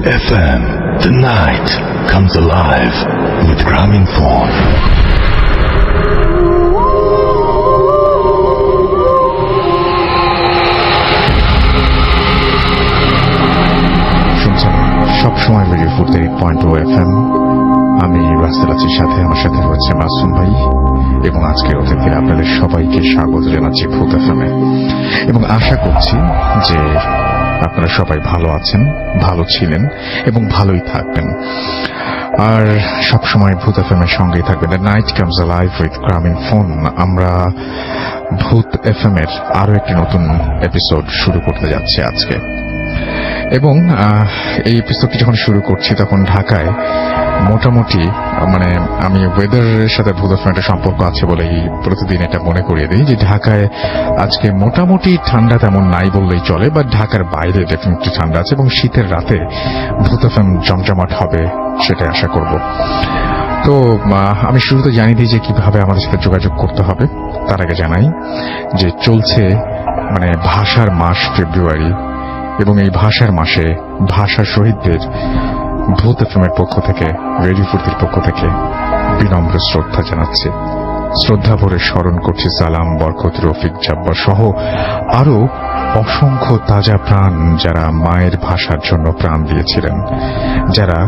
FM. The night comes alive with Grameenphone. সবসময় radio 48.2 FM। আমি রাস্তার আছি, সাথে আমার সাথে রয়েছে মাসুম ভাই এবং আজকের অতিথি আপনাদের সবাইকে স্বাগত জানাচ্ছি ভূত এফএমে এবং আশা করছি যে আপনারা সবাই ভালো আছেন, ভালো ছিলেন এবং ভালোই থাকবেন। আর সবসময় ভূত এফএমের সঙ্গেই থাকবেন। The night comes alive with Grameenphone. আমরা ভূত এফএমের আরো একটি নতুন এপিসোড শুরু করতে যাচ্ছি আজকে এবং এই এপিসোডটি যখন শুরু করছি তখন ঢাকায় মোটামুটি আমি ওয়েদারের সাথে ভূত এফএম একটা সম্পর্ক আছে বলেই প্রতিদিন এটা মনে করিয়ে দিই যে ঢাকায় আজকে মোটামুটি ঠান্ডা তেমন নাই বললেই চলে, বা ঢাকার বাইরে ডেফিনেটলি ঠান্ডা আছে এবং শীতের রাতে ভূত এফএম জমজমাট হবে সেটাই আশা করব। তো আমি শুরুতে জানিয়ে দিই যে কিভাবে আমাদের সাথে যোগাযোগ করতে হবে। তার আগে জানাই যে চলছে ভাষার মাস ফেব্রুয়ারি এবং এই ভাষার মাসে ভাষা শহীদদের ভূত এফএমের পক্ষ থেকে, রেডিও ফুর্তির পক্ষ থেকে বিনম্র শ্রদ্ধা জানাচ্ছে। শ্রদ্ধা ভরে স্মরণ করছি সালাম, বরকত, রফিক, জব্বার সহ আরো অসংখ্য তাজা প্রাণ যারা মায়ের ভাষার জন্য প্রাণ দিয়েছিলেন, যারা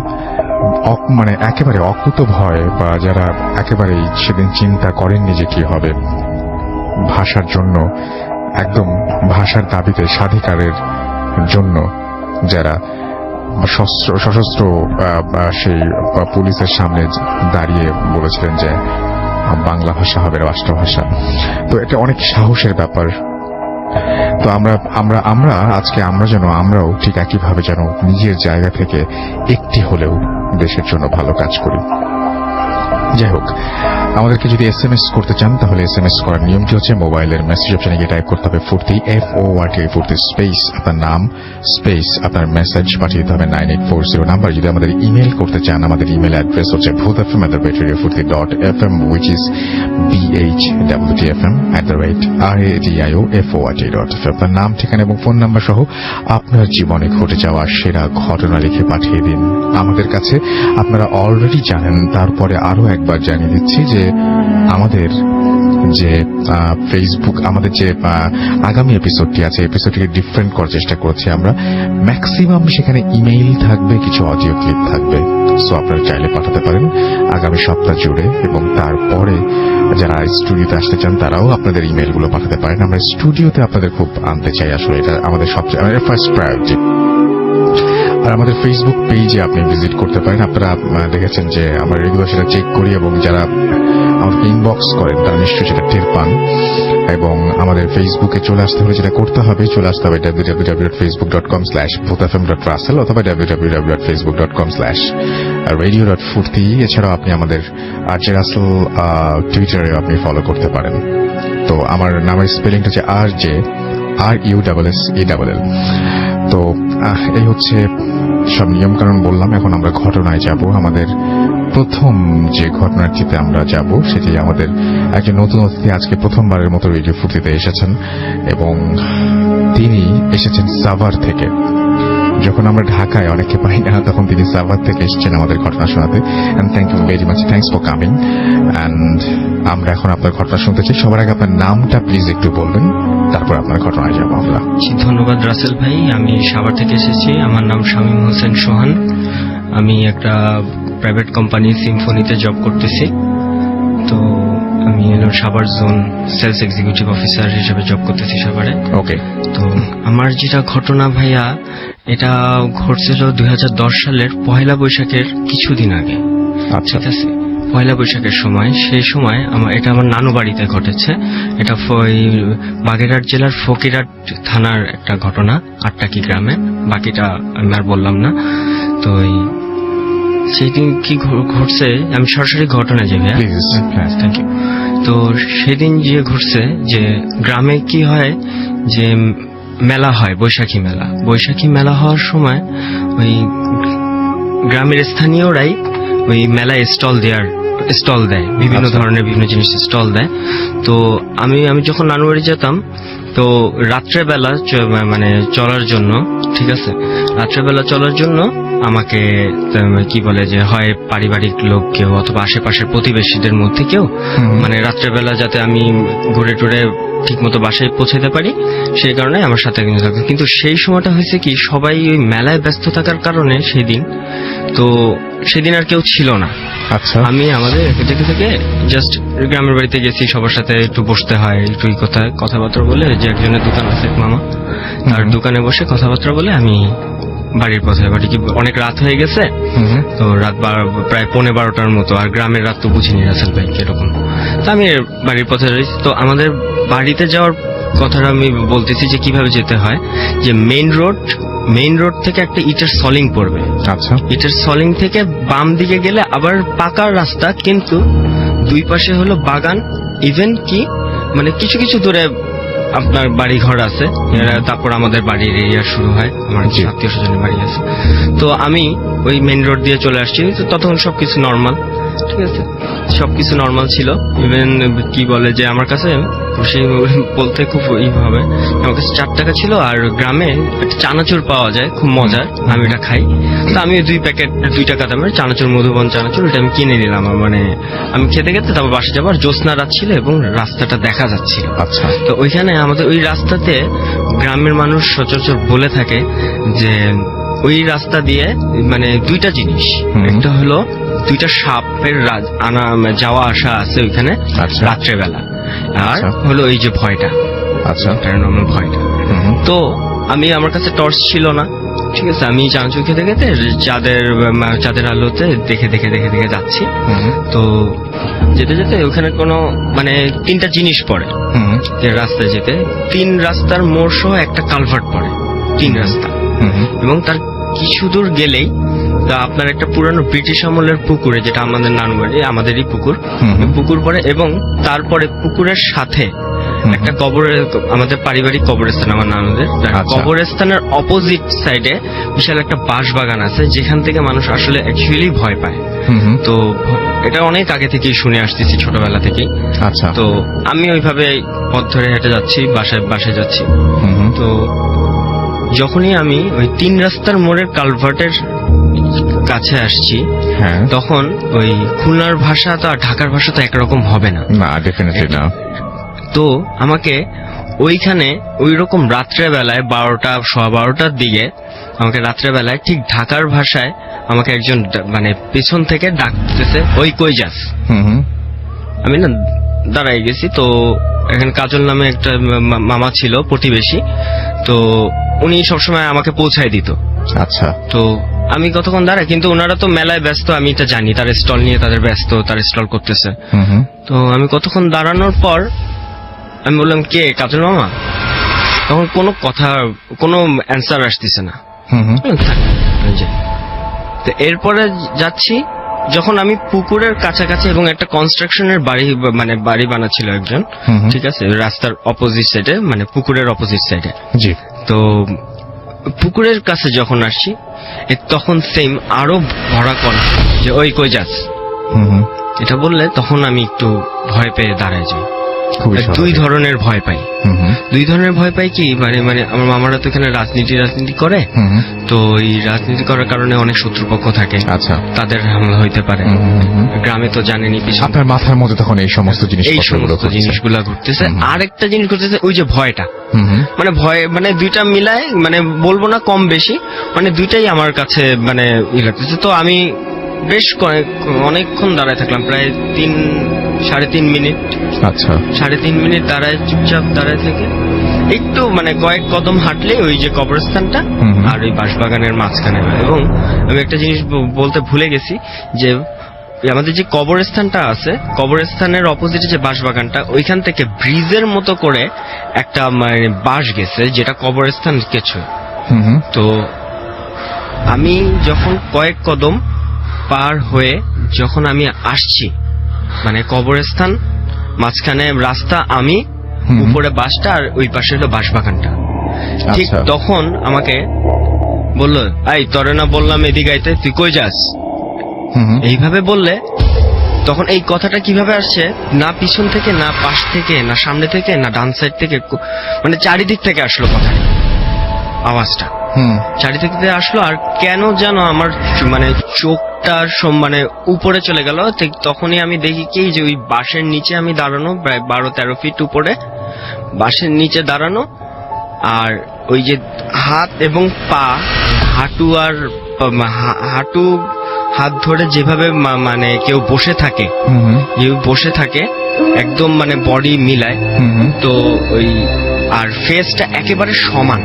একেবারে অকুত ভয় বা যারা একেবারেই সেদিন চিন্তা করেননি যে কি হবে, ভাষার জন্য একদম ভাষার দাবিতে স্বাধিকারের জন্য যারা সশস্ত্র সেই পুলিশের সামনে দাঁড়িয়ে বলেছিলেন যে বাংলা ভাষা হবে রাষ্ট্রভাষা। তো এটা অনেক সাহসের ব্যাপার। তো আমরা আজকে আমরাও ঠিক একইভাবে যেন নিজের জায়গা থেকে একটি হলেও দেশের জন্য ভালো কাজ করি। যাই হোক, আমাদেরকে যদি SMS করতে চান তাহলে SMS করার নিয়মটি হচ্ছে মোবাইলের মেসেজ অপশনে গিয়ে টাইপ করতে হবে ফুর্তি, FORT স্পেস আপনার নাম স্পেস আপনার মেসেজ পাঠিয়ে দিতে হবে 9840 নাম্বার। যদি আমাদের ইমেল করতে চান, আমাদের ইমেল অ্যাড্রেস হচ্ছে bhutfm@radiofurti.fm which is bhtfm@radiofurt.fm। আপনার নাম, ঠিকানা এবং ফোন নাম্বার সহ আপনার জীবনে ঘটে যাওয়া সেরা ঘটনা লিখে পাঠিয়ে দিন আমাদের কাছে। আপনারা অলরেডি জানেন, তারপরে আরো একবার জানিয়ে দিচ্ছি যে আমাদের যে ফেসবুক, আমাদের যে আগামী এপিসোডটি আছে, এপিসোডটিকে ডিফারেন্ট করার চেষ্টা করছি আমরা। ম্যাক্সিমাম সেখানে ইমেইল থাকবে, কিছু অডিও ক্লিপ থাকবে। সো আপনারা চাইলে পাঠাতে পারেন আগামী সপ্তাহ জুড়ে, এবং তারপরে যারা স্টুডিওতে আসতে চান তারাও আপনাদের ইমেইলগুলো পাঠাতে পারেন। আমরা স্টুডিওতে আপনাদের খুব আনতে চাই, আসলে এটা আমাদের সবচেয়ে ফার্স্ট প্রায়োরিটি। আর আমাদের ফেসবুক পেজে আপনি ভিজিট করতে পারেন। আপনারা দেখেছেন যে আমরা রেগুলার সেটা চেক করি এবং যারা আমাকে ইনবক্স করেন তারা নিশ্চয়ই সেটা টের পান। এবং আমাদের ফেসবুকে চলে আসতে হলে যেটা করতে হবে, চলে আসতে হবে www.facebook.com/bhutfm.russell অথবা www.facebook.com/radio.furti। এছাড়াও আপনি আমাদের RJ Russell টুইটারে আপনি ফলো করতে পারেন। তো আমার নামের স্পেলিংটা হচ্ছে RUSSELL। তো এই হচ্ছে সব নিয়ম কানুন বললাম। এখন আমরা ঘটনায় যাব। আমাদের প্রথম যে ঘটনাটিতে আমরা যাব সেটি আমাদের একজন নতুন অতিথি আজকে প্রথমবারের মতো রেডিও ফুর্তিতে এসেছেন এবং তিনি এসেছেন সাভার থেকে। যখন আমরা ঢাকায় অনেককে পাই না, তখন তিনি সাভার থেকে এসেছেন আমাদের ঘটনা শোনাতে। And thank you very much, thanks for coming. And আমরা এখন আপনার ঘটনা শুনতে চাই। সবার আগে আপনার নামটা প্লিজ একটু বলবেন, তারপর আপনার ঘটনায় যাবো আমরা। ধন্যবাদ রাসেল ভাই। আমি সাভার থেকে এসেছি। আমার নাম শামীম হোসেন সোহান। আমি একটা প্রাইভেট কোম্পানি সিম্ফনিতে জব করতেছি। তো আমি Savar zone sales executive officer হিসেবে জব করতেছি সাভারে। ওকে। তো আমার যেটা ঘটনা ভাইয়া, এটা ঘটছিল 2010 সালের পহেলা বৈশাখের কিছুদিন আগে। আচ্ছা, ঠিক আছে, পয়লা বৈশাখের সময়। সেই সময় এটা আমার নানু বাড়িতে ঘটেছে। এটা বাগেরহাট জেলার ফকিরহাট থানার একটা ঘটনা, আটটাকি গ্রামে। বাকিটা আমি আর বললাম না। তো সেই দিন কি ঘটছে আমি সরাসরি ঘটনায় যাই। Thank you. তো সেদিন যে ঘটছে যে গ্রামে কি হয় যে মেলা হয়, বৈশাখী মেলা হওয়ার সময় ওই গ্রামের স্থানীয়রাই ওই মেলায় স্টল দেয়, বিভিন্ন ধরনের বিভিন্ন জিনিস স্টল দেয়। তো আমি যখন নানু বাড়ি যেতাম তো রাত্রেবেলা মানে চলার জন্য, ঠিক আছে, রাত্রেবেলা চলার জন্য আমাকে কি বলে যে হয় পারিবারিক লোক কেউ অথবা আশেপাশের প্রতিবেশীদের মধ্যে কেউ মানে রাত্রেবেলা যাতে আমি ঘুরে টুরে ঠিক মতো বাসায় পৌঁছাতে পারি সেই কারণে আমার সাথে একজন থাকতো। কিন্তু সেই সময়টা হয়েছে কি সবাই ওই মেলায় ব্যস্ত থাকার কারণে সেদিন আর কেউ ছিল না। আচ্ছা। আমি আমাদের থেকে থেকে জাস্ট গ্রামের বাড়িতে গেছি, সবার সাথে একটু বসতে হয়, একটু কথাবার্তা বলে, যে একজনের দোকান আছে এক মামা, তার দোকানে বসে কথাবার্তা বলে আমি বাড়ির পথে। বাড়ি কি অনেক রাত হয়ে গেছে, তো রাত প্রায় 11:30টার মতো, আর গ্রামের রাত তো বুঝিনি রাসেল ভাই কিরকম। তো আমি বাড়ির পথে রয়েছি। তো আমাদের বাড়িতে যাওয়ার কথাটা আমি বলতেছি যে কিভাবে যেতে হয়, যে মেইন রোড থেকে একটা ইটের সলিং পড়বে। আচ্ছা। ইটের সলিং থেকে বাম দিকে গেলে আবার পাকা রাস্তা, কিন্তু দুই পাশে হলো বাগান, ইভেন কি মানে কিছু কিছু দূরে আপনার বাড়ি ঘর আছে। তারপর আমাদের বাড়ির এরিয়া শুরু হয়, আমার আত্মীয় স্বজনের বাড়ি আছে। তো আমি ওই মেইন রোড দিয়ে চলে আসছি। তো তখন সবকিছু নর্মাল, ঠিক আছে, সবকিছু নর্মাল ছিল। ইভেন কি বলে যে আমার কাছে সেই বলতে খুব হবে, আমার কাছে 4 টাকা ছিল, আর গ্রামে একটা চানাচুর পাওয়া যায় খুব মজার, আমি এটা খাই। তো আমি 2 প্যাকেট 2 টাকা দামের চানাচুর, মধুবন চানাচুর, এটা আমি কিনে নিলাম। মানে আমি খেতে খেতে তারপর বাসে যাবার, জ্যোৎস্না রাত ছিল এবং রাস্তাটা দেখা যাচ্ছিল। আচ্ছা। তো ওইখানে আমাদের ওই রাস্তাতে গ্রামের মানুষ সচরাচর বলে থাকে যে ওই রাস্তা দিয়ে মানে 2টা জিনিস, একটা হলো 2টা সাপের যাওয়া আসা আছে ওইখানে রাত্রেবেলা, আর হলো এই যে ভয়টা, আচ্ছা, প্যারানর্মাল ভয়টা। তো আমার কাছে টর্চ ছিল না, ঠিক আছে, আমি চানাচুর খেতে খেতে চাঁদের আলোতে দেখে দেখে দেখে দেখে যাচ্ছি। তো যেতে যেতে ওখানে কোনো মানে 3টা জিনিস পড়ে যে রাস্তায় যেতে, 3 রাস্তার মোড় সহ একটা কালভার্ট পড়ে, 3 রাস্তা, এবং তার কিছু দূর গেলেই আপনার একটা পুরানো ব্রিটিশ আমলের পুকুরে, যেটা আমাদের নানু বাড়ি, আমাদেরই পুকুর পড়ে, এবং তারপরে পুকুরের সাথে একটা আমাদের পারিবারিক কবরস্থান, আমার নানুদের কবরস্থানের অপোজিট সাইডে বিশাল একটা বাঁশ বাগান আছে, যেখান থেকে মানুষ আসলে অ্যাকচুয়ালি ভয় পায়। তো এটা অনেক আগে থেকেই শুনে আসতেছি, ছোটবেলা থেকেই। আচ্ছা। তো আমি ওইভাবে পথ ধরে হেঁটে যাচ্ছি, বাসায় যাচ্ছি। তো যখনই আমি ওই 3 রাস্তার মোড়ের কালভার্টের কাছে আসছি, তখন ওই খুলনার ভাষা তো আর ঢাকার ভাষা তো একরকম হবে না, ডেফিনেটলি না। তো আমাকে ওইখানে ওই রকম রাত্রেবেলায় 12টার দিকে আমাকে রাত্রেবেলায় ঠিক ঢাকার ভাষায় আমাকে একজন মানে পেছন থেকে ডাকতেছে, ওই কই যাস। আমি না দাঁড়াই গেছি। তো এখানে কাজল নামে একটা মামা ছিল প্রতিবেশী, তো উনি সবসময় আমাকে পৌঁছায় দিত। আচ্ছা। তো আমি কতক্ষণ দাঁড়াই, কিন্তু ওনারা তো মেলায় ব্যস্ত, আমি এটা জানি, তার স্টল নিয়ে তাদের ব্যস্ত, তার স্টল করতেছে। তো আমি কতক্ষণ দাঁড়ানোর পর আমি বললাম, কে কাজল মামা? তখন কোনো অ্যান্সার আসতেছে না। তো এরপরে যাচ্ছি, যখন আমি পুকুরের কাছাকাছি, এবং একটা কনস্ট্রাকশনের বাড়ি বানাচ্ছিল একজন, ঠিক আছে, রাস্তার অপোজিট সাইডে, মানে পুকুরের অপোজিট সাইডে। তো পুকুরের কাছে যখন আসছি, তখন সেম আরো ভরা করা যে ওই কই যাস, এটা বললে তখন আমি একটু ভয় পেয়ে দাঁড়ায় যাই। 2 ধরনের ভয় পাই। 2 ধরনের ভয় পাই কি মানে আমার মামারা তো এখানে রাজনীতি করে, তো এই রাজনীতি করার কারণে অনেক শত্রুপক্ষ থাকে। আচ্ছা। তাদের হামলা হইতে পারে। গ্রামে তো জানেনই, আপনার মাথার মধ্যে তখন এই সমস্ত জিনিসগুলা ঘুরতেছে। আর একটা জিনিস ঘুরতেছে, ওই যে ভয়টা, মানে ভয়, মানে 2টা মিলায়, মানে বলবো না কম বেশি, মানে 2টাই আমার কাছে মানে লাগতেছে। তো আমি বেশ অনেকক্ষণ দাঁড়ায় থাকলাম, প্রায় 3-3.5 মিনিট। আচ্ছা। 3.5 মিনিট দাঁড়ায়, চুপচাপ দাঁড়ায় থেকে একটু মানে কয়েক কদম হাঁটলে ওই যে কবরস্থানটা আর ওই বাঁশবাগানের মাঝখানে। এবং আমি একটা জিনিস বলতে ভুলে গেছি, যে আমাদের যে কবরস্থানটা আছে, কবরস্থানের অপোজিটে যে বাঁশবাগানটা, ওইখান থেকে ব্রিজের মতো করে একটা মানে বাঁশ গেছে, যেটা কবরস্থান কিছু। তো আমি যখন কয়েক কদম পার হয়ে যখন আমি আসছি, মানে কবরস্থান মাঝখানে রাস্তা, আমি উপরে বাসটা, আর ওই পাশে হলো বাঁশবাগানটা, ঠিক তখন আমাকে বললো, এই তোরে না বললাম এদিকে আইতে, তুই কই যাস? এইভাবে বললে তখন এই কথাটা কিভাবে আসছে, না পিছন থেকে, না পাশ থেকে, না সামনে থেকে, না ডান সাইড থেকে, মানে চারিদিক থেকে আসলো কথাটা, আওয়াজটা চারিদিক থেকে আসলো। আর কেন যেন আমার মানে চোখটা মানে উপরে চলে গেল। তখনই আমি দেখি কি যে ওই বাঁশের নিচে আমি দাঁড়ানো, প্রায় 12-13 ফিট উপরে বাঁশের নিচে দাঁড়ানো, আর ওই যে হাত এবং পা, হাঁটু আর হাঁটু হাত ধরে যেভাবে মানে কেউ বসে থাকে, বসে থাকে একদম মানে বডি মিলায়, তো ওই আর ফেসটা একেবারে সমান।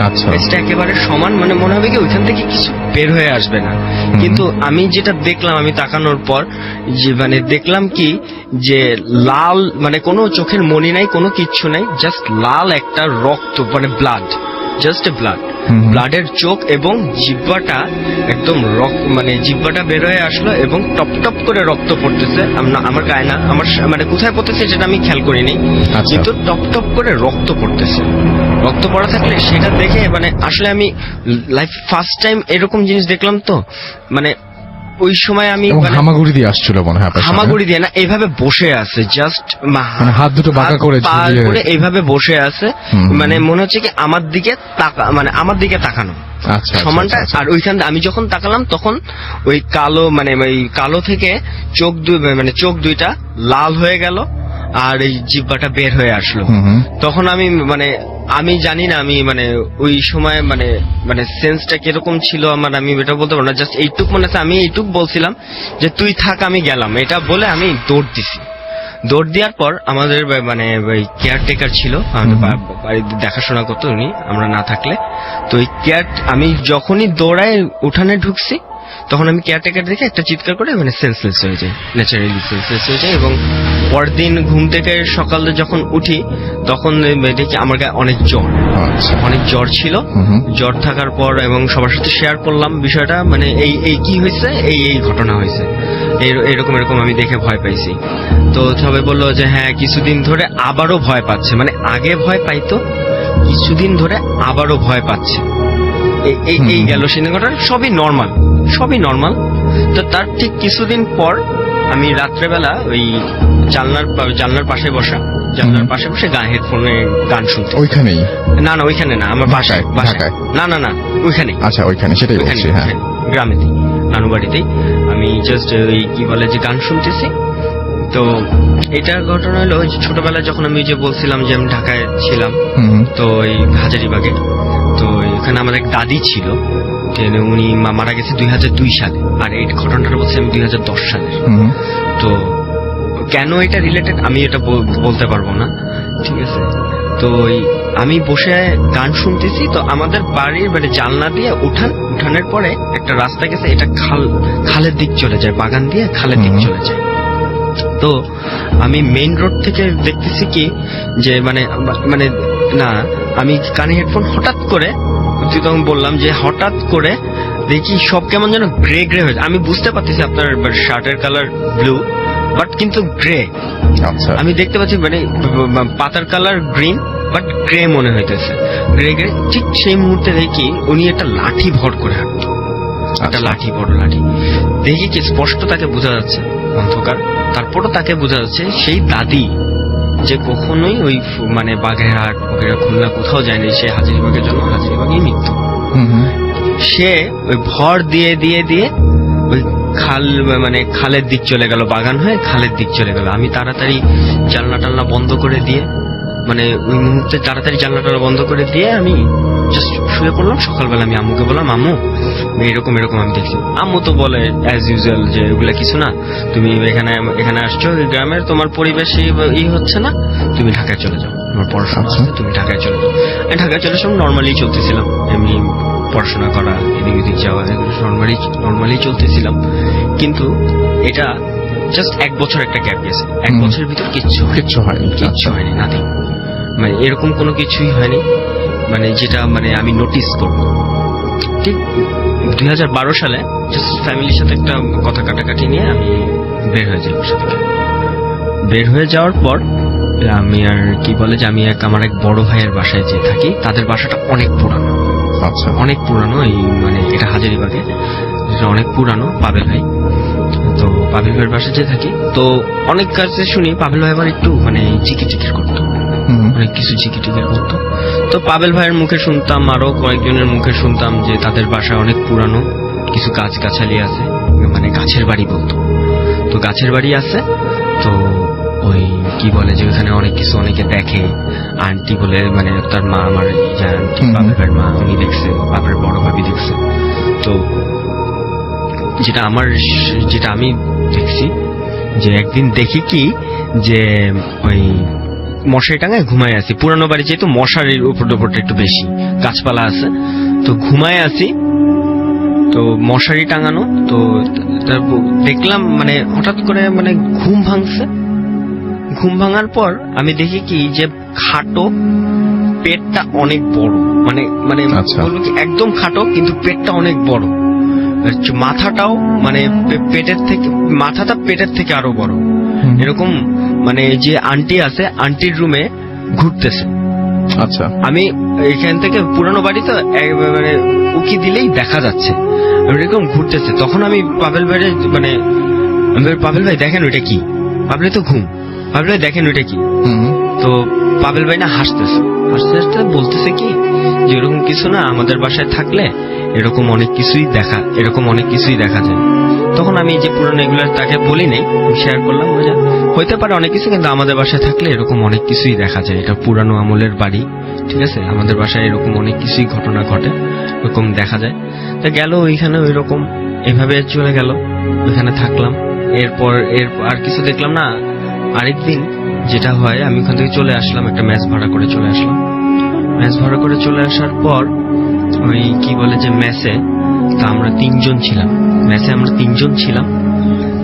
আচ্ছা, ফেসটা একেবারে সমান, মানে মনে হবে কি ওইখান থেকে কিছু বের হয়ে আসবে না। কিন্তু আমি যেটা দেখলাম, আমি তাকানোর পর যে মানে দেখলাম কি যে লাল, মানে কোনো চোখের মনি নাই, কোনো কিচ্ছু নাই, জাস্ট লাল একটা রক্ত, মানে ব্লাড, জাস্ট ব্লাড, ব্লাডের চোখ, এবং জিহ্বাটা একদম মানে জিহ্বাটা বের হয়ে আসলো এবং টপ টপ করে রক্ত পড়তেছে। আমার গায়ে না, আমার মানে কোথায় পড়তেছে সেটা আমি খেয়াল করিনি, কিন্তু টপ টপ করে রক্ত পড়তেছে। রক্ত পড়া থাকলে সেটা দেখে মানে আসলে আমি লাইফ ফার্স্ট টাইম এরকম জিনিস দেখলাম। তো মানে ওই সময় আমি হামাগুড়ি দিয়ে আসছিল মনে হয়, হামাগুড়ি দিয়ে না, এইভাবে বসে আছে, জাস্ট মানে হাত দুটো বাঁকা করে এইভাবে বসে আছে, মানে মনে হচ্ছে কি আমার দিকে মানে আমার দিকে তাকানো সমানটা। আর ওইখান আমি যখন তাকালাম তখন ওই কালো, মানে ওই কালো থেকে মানে চোখ দুইটা লাল হয়ে গেল, আর এই জিহ্বাটা বের হয়ে আসলো। তখন আমি মানে আমি জানি না, আমি মানে ওই সময় মানে মানে সেন্সটা কিরকম ছিল আমার, আমি এটা বলতে পারবো না। জাস্ট এইটুক মনে আছে, আমি এইটুক বলছিলাম যে তুই থাক আমি গেলাম, এটা বলে আমি দৌড় দিছি। দৌড় দেওয়ার পর আমাদের মানে ওই কেয়ারটেকার ছিল, আমাদের বাড়িতে দেখাশোনা করতো উনি, আমরা না থাকলে। তো ওই আমি যখনই দৌড়ায় উঠানে ঢুকছি, তখন আমি কেয়ারটেকার দেখে একটা চিৎকার করে মানে সেন্সলেস হয়ে যায়, ন্যাচারালি সেন্সলেস হয়ে যায়। এবং পরের দিন ঘুম থেকে সকালে যখন উঠি তখন দেখি আমার গায়ে অনেক জ্বর, অনেক জ্বর ছিল। জ্বর থাকার পর এবং সবার সাথে শেয়ার করলাম বিষয়টা, মানে এই কি হয়েছে, এই ঘটনা হয়েছে, এরকম আমি দেখে ভয় পাইছি। তো সবাই বললো যে হ্যাঁ কিছুদিন ধরে আবারও ভয় পাচ্ছে, মানে আগে ভয় পাইতো, কিছুদিন ধরে আবারও ভয় পাচ্ছে। এই গেল সিনেমাটা, সবই নর্মাল। তো তার ঠিক কিছুদিন পর আমি রাত্রেবেলা ওই জানলার পাশে বসে গায়ে হেডফোনে গান শুনতে। ওইখানেই? না ওইখানে না, আমার বাসায়। না ওইখানে। আচ্ছা, ওইখানে, সেটাই বলছি। হ্যাঁ, গ্রামেতেই, নানু বাড়িতেই আমি জাস্ট ওই কি বলে যে গান শুনতেছি। তো এটার ঘটনা হলো ছোটবেলায় যখন আমি যে বলছিলাম যে আমি ঢাকায় ছিলাম, তো ওই হাজারীবাগে, তো এখানে আমার এক দাদি ছিল, উনি মারা গেছে 2002 সালে, আর এই ঘটনাটা বলছি আমি 2010 সালের। তো কেন এটা রিলেটেড আমি এটা বলতে পারবো না, ঠিক আছে। তো আমি বসে গান শুনতেছি, তো আমাদের বাড়ির মানে জানলা দিয়ে উঠানের পরে একটা রাস্তা গেছে, এটা খালের দিক চলে যায়, বাগান দিয়ে খালের দিক চলে যায়। তো আমি মেইন রোড থেকে দেখতেছি কি যে মানে না, আমি কানে হেডফোন হঠাৎ করে, তখন বললাম যে হঠাৎ করে দেখি সব কেমন যেন গ্রে হয়েছে। আমি বুঝতে পারতেছি আপনার শার্টের কালার ব্লু, বাট কিন্তু গ্রে। আমি দেখতে পাচ্ছি মানে পাতার কালার গ্রিন, বাট গ্রে মনে হইতেছে, গ্রে। ঠিক সেই মুহূর্তে দেখি উনি একটা লাঠি ভর করে হাঁটতো, একটা লাঠি, বড় লাঠি। দেখি কি স্পষ্ট তাকে বোঝা যাচ্ছে, অন্ধকার, তারপরও তাকে বোঝা যাচ্ছে সেই দাদি যে কখনোই ওই মানে বাগেরহাট খুলনা কোথাও যায়নি, সে হাজারীবাগের জন্য হাজারীবাগেই মৃত্যু। সে ওই ভর দিয়ে ওই মানে খালের দিক চলে গেল, বাগান হয়ে খালের দিক চলে গেল। আমি তাড়াতাড়ি জানলা বন্ধ করে দিয়ে, মানে ওই মুহূর্তে তাড়াতাড়ি জানলা বন্ধ করে দিয়ে আমি জাস্ট শুয়ে পড়লাম। সকালবেলা আমি আম্মুকে বললাম, আম্মু এরকম আমি দেখছি। আম্মু তো বলে অ্যাজ ইউজুয়াল যে এগুলা কিছু না, তুমি এখানে আসছো গ্রামের, তোমার পরিবেশে হচ্ছে না, তুমি ঢাকায় চলে যাও, তোমার পড়াশোনা আছে, তুমি ঢাকায় চলে যাও। আমি ঢাকায় চলে এসে নর্মালি চলতেছিলাম, এমনি পড়াশোনা করা, এদিক যাওয়া, নর্মালি চলতেছিলাম। কিন্তু এটা জাস্ট 1 বছর একটা গ্যাপ গেছে, 1 বছরের ভিতর কিচ্ছু হয়নি, নাথিং, মানে এরকম কোনো কিছুই হয়নি, মানে যেটা মানে আমি নোটিস করব। ঠিক 2012 সালে জাস্ট ফ্যামিলির সাথে একটা কথা কাটাকাটি নিয়ে আমি বের হয়ে যাই বাসা থেকে। বের হয়ে যাওয়ার পর আমি আর কি বলে যে আমি আমার এক বড় ভাইয়ের বাসায় যে থাকি, তাদের বাসাটা অনেক পুরানো, অনেক পুরানো, এই মানে এটা হাজারীবাগে, অনেক পুরানো, পাবেল ভাই। তো পাভেল ভাইয়ের বাসায় যে থাকি, তো অনেক কাছে শুনি পাভেল ভাই আবার একটু মানে চিকির করতো, অনেক কিছু চিকির করতো। তো পাভেল ভাইয়ের মুখে শুনতাম, আরো কয়েকজনের মুখে শুনতাম যে তাদের বাসায় অনেক পুরানো কিছু গাছ গাছালি আছে, মানে গাছের বাড়ি বলতো। তো গাছের বাড়ি আছে, তো ওই কি বলে যে ওখানে অনেক কিছু অনেকে দেখে। আন্টি বলে মানে তার মা, আমার পাভেল ভাইয়ের মা, উনি দেখছে, বাপের বড় ভাবি দেখছে। তো যেটা আমি দেখছি যে একদিন দেখি কি যে ওই মশারি টাঙায় ঘুমায় আছি, পুরানো বাড়ি যেহেতু মশারির উপরটা একটু বেশি, গাছপালা আছে, তো ঘুমায় আছি, তো মশারি টাঙানো। তো দেখলাম মানে হঠাৎ করে মানে ঘুম ভাঙছে। ঘুম ভাঙার পর আমি দেখি কি যে খাটো, পেটটা অনেক বড়, মানে মানে বলবো কি একদম খাটো কিন্তু পেটটা অনেক বড়, মাথাটাও মানে মাথাটা পেটের থেকে আরো বড়, এরকম। মানে যে আন্টি আছে, আন্টির রুমে ঘুরতেছে। আচ্ছা, আমি এখান থেকে পুরানো বাড়ি তো মানে উকি দিলেই দেখা যাচ্ছে এরকম ঘুরতেছে। তখন আমি পাভেল ভাইয়ের মানে পাভেল ভাই দেখেন ওইটা কি, পাভেল তো ঘুম, পাভেল ভাই দেখেন ওইটা কি। তো পাভেল ভাই না হাসতেছে, হাসতে হাসতে বলতেছে কি যে এরকম কিছু না, আমাদের বাসায় থাকলে এরকম অনেক কিছুই দেখা যায়। তখন আমি যে পুরনো এগুলো তাকে বলি নাই, শেয়ার করলাম, হইতে পারে অনেক কিছু, কিন্তু আমাদের বাসায় থাকলে এরকম অনেক কিছুই দেখা যায়, এটা পুরানো আমলের বাড়ি, ঠিক আছে, আমাদের বাসায় এরকম অনেক কিছুই ঘটনা ঘটে, এরকম দেখা যায়। তা গেল ওইখানে ওই রকম এভাবে চলে গেল, ওইখানে থাকলাম। এরপর আর কিছু দেখলাম না। আরেকদিন যেটা হয়, আমি ওখান থেকে চলে আসলাম, একটা ম্যাচ ভাড়া করে চলে আসলাম। ম্যাচ ভাড়া করে চলে আসার পর ওই কি বলে যে ম্যাচে তা আমরা 3 জন ছিলাম, ম্যাচে আমরা 3 জন ছিলাম।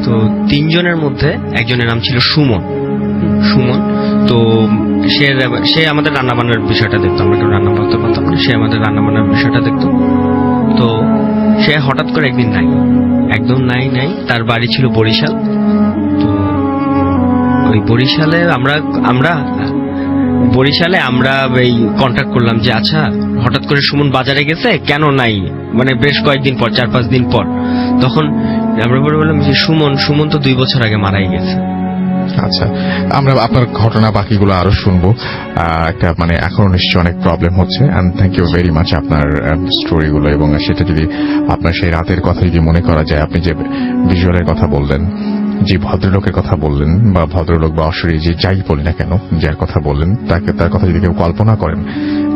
তো 3 জনের মধ্যে একজনের নাম ছিল সুমন। তো সে আমাদের রান্না বান্নার বিষয়টা দেখতো, আমরা কেউ রান্না করতে পারতাম না, সে আমাদের রান্না বান্নার বিষয়টা দেখতো। তো সে হঠাৎ করে একদিন একদম নাই, তার বাড়ি ছিল বরিশাল। তো ওই বরিশালে আমরা এই কন্ট্যাক্ট করলাম যে আচ্ছা হঠাৎ করে সুমন বাজারে গেছে, কেন নাই, মানে বেশ কয়েকদিন পর, 4-5 দিন পর। তখন আমরা বললাম যে সুমন তো 2 বছর আগে মারাই গেছে। আচ্ছা, আমরা আপনার ঘটনা বাকিগুলো আরো শুনবো। একটা মানে এখনো নিশ্চয়ই অনেক প্রবলেম হচ্ছে, and thank you very much আপনার স্টোরিগুলো। এবং সেটা যদি আপনার সেই রাতের কথা যদি মনে করা যায়, আপনি যে ভিজুয়ালের কথা বললেন, যে ভদ্রলোকের কথা বললেন, বা ভদ্রলোক বা অশরী যে যাই বলি না কেন, যার কথা বললেন, তার কথা যদি কেউ কল্পনা করেন,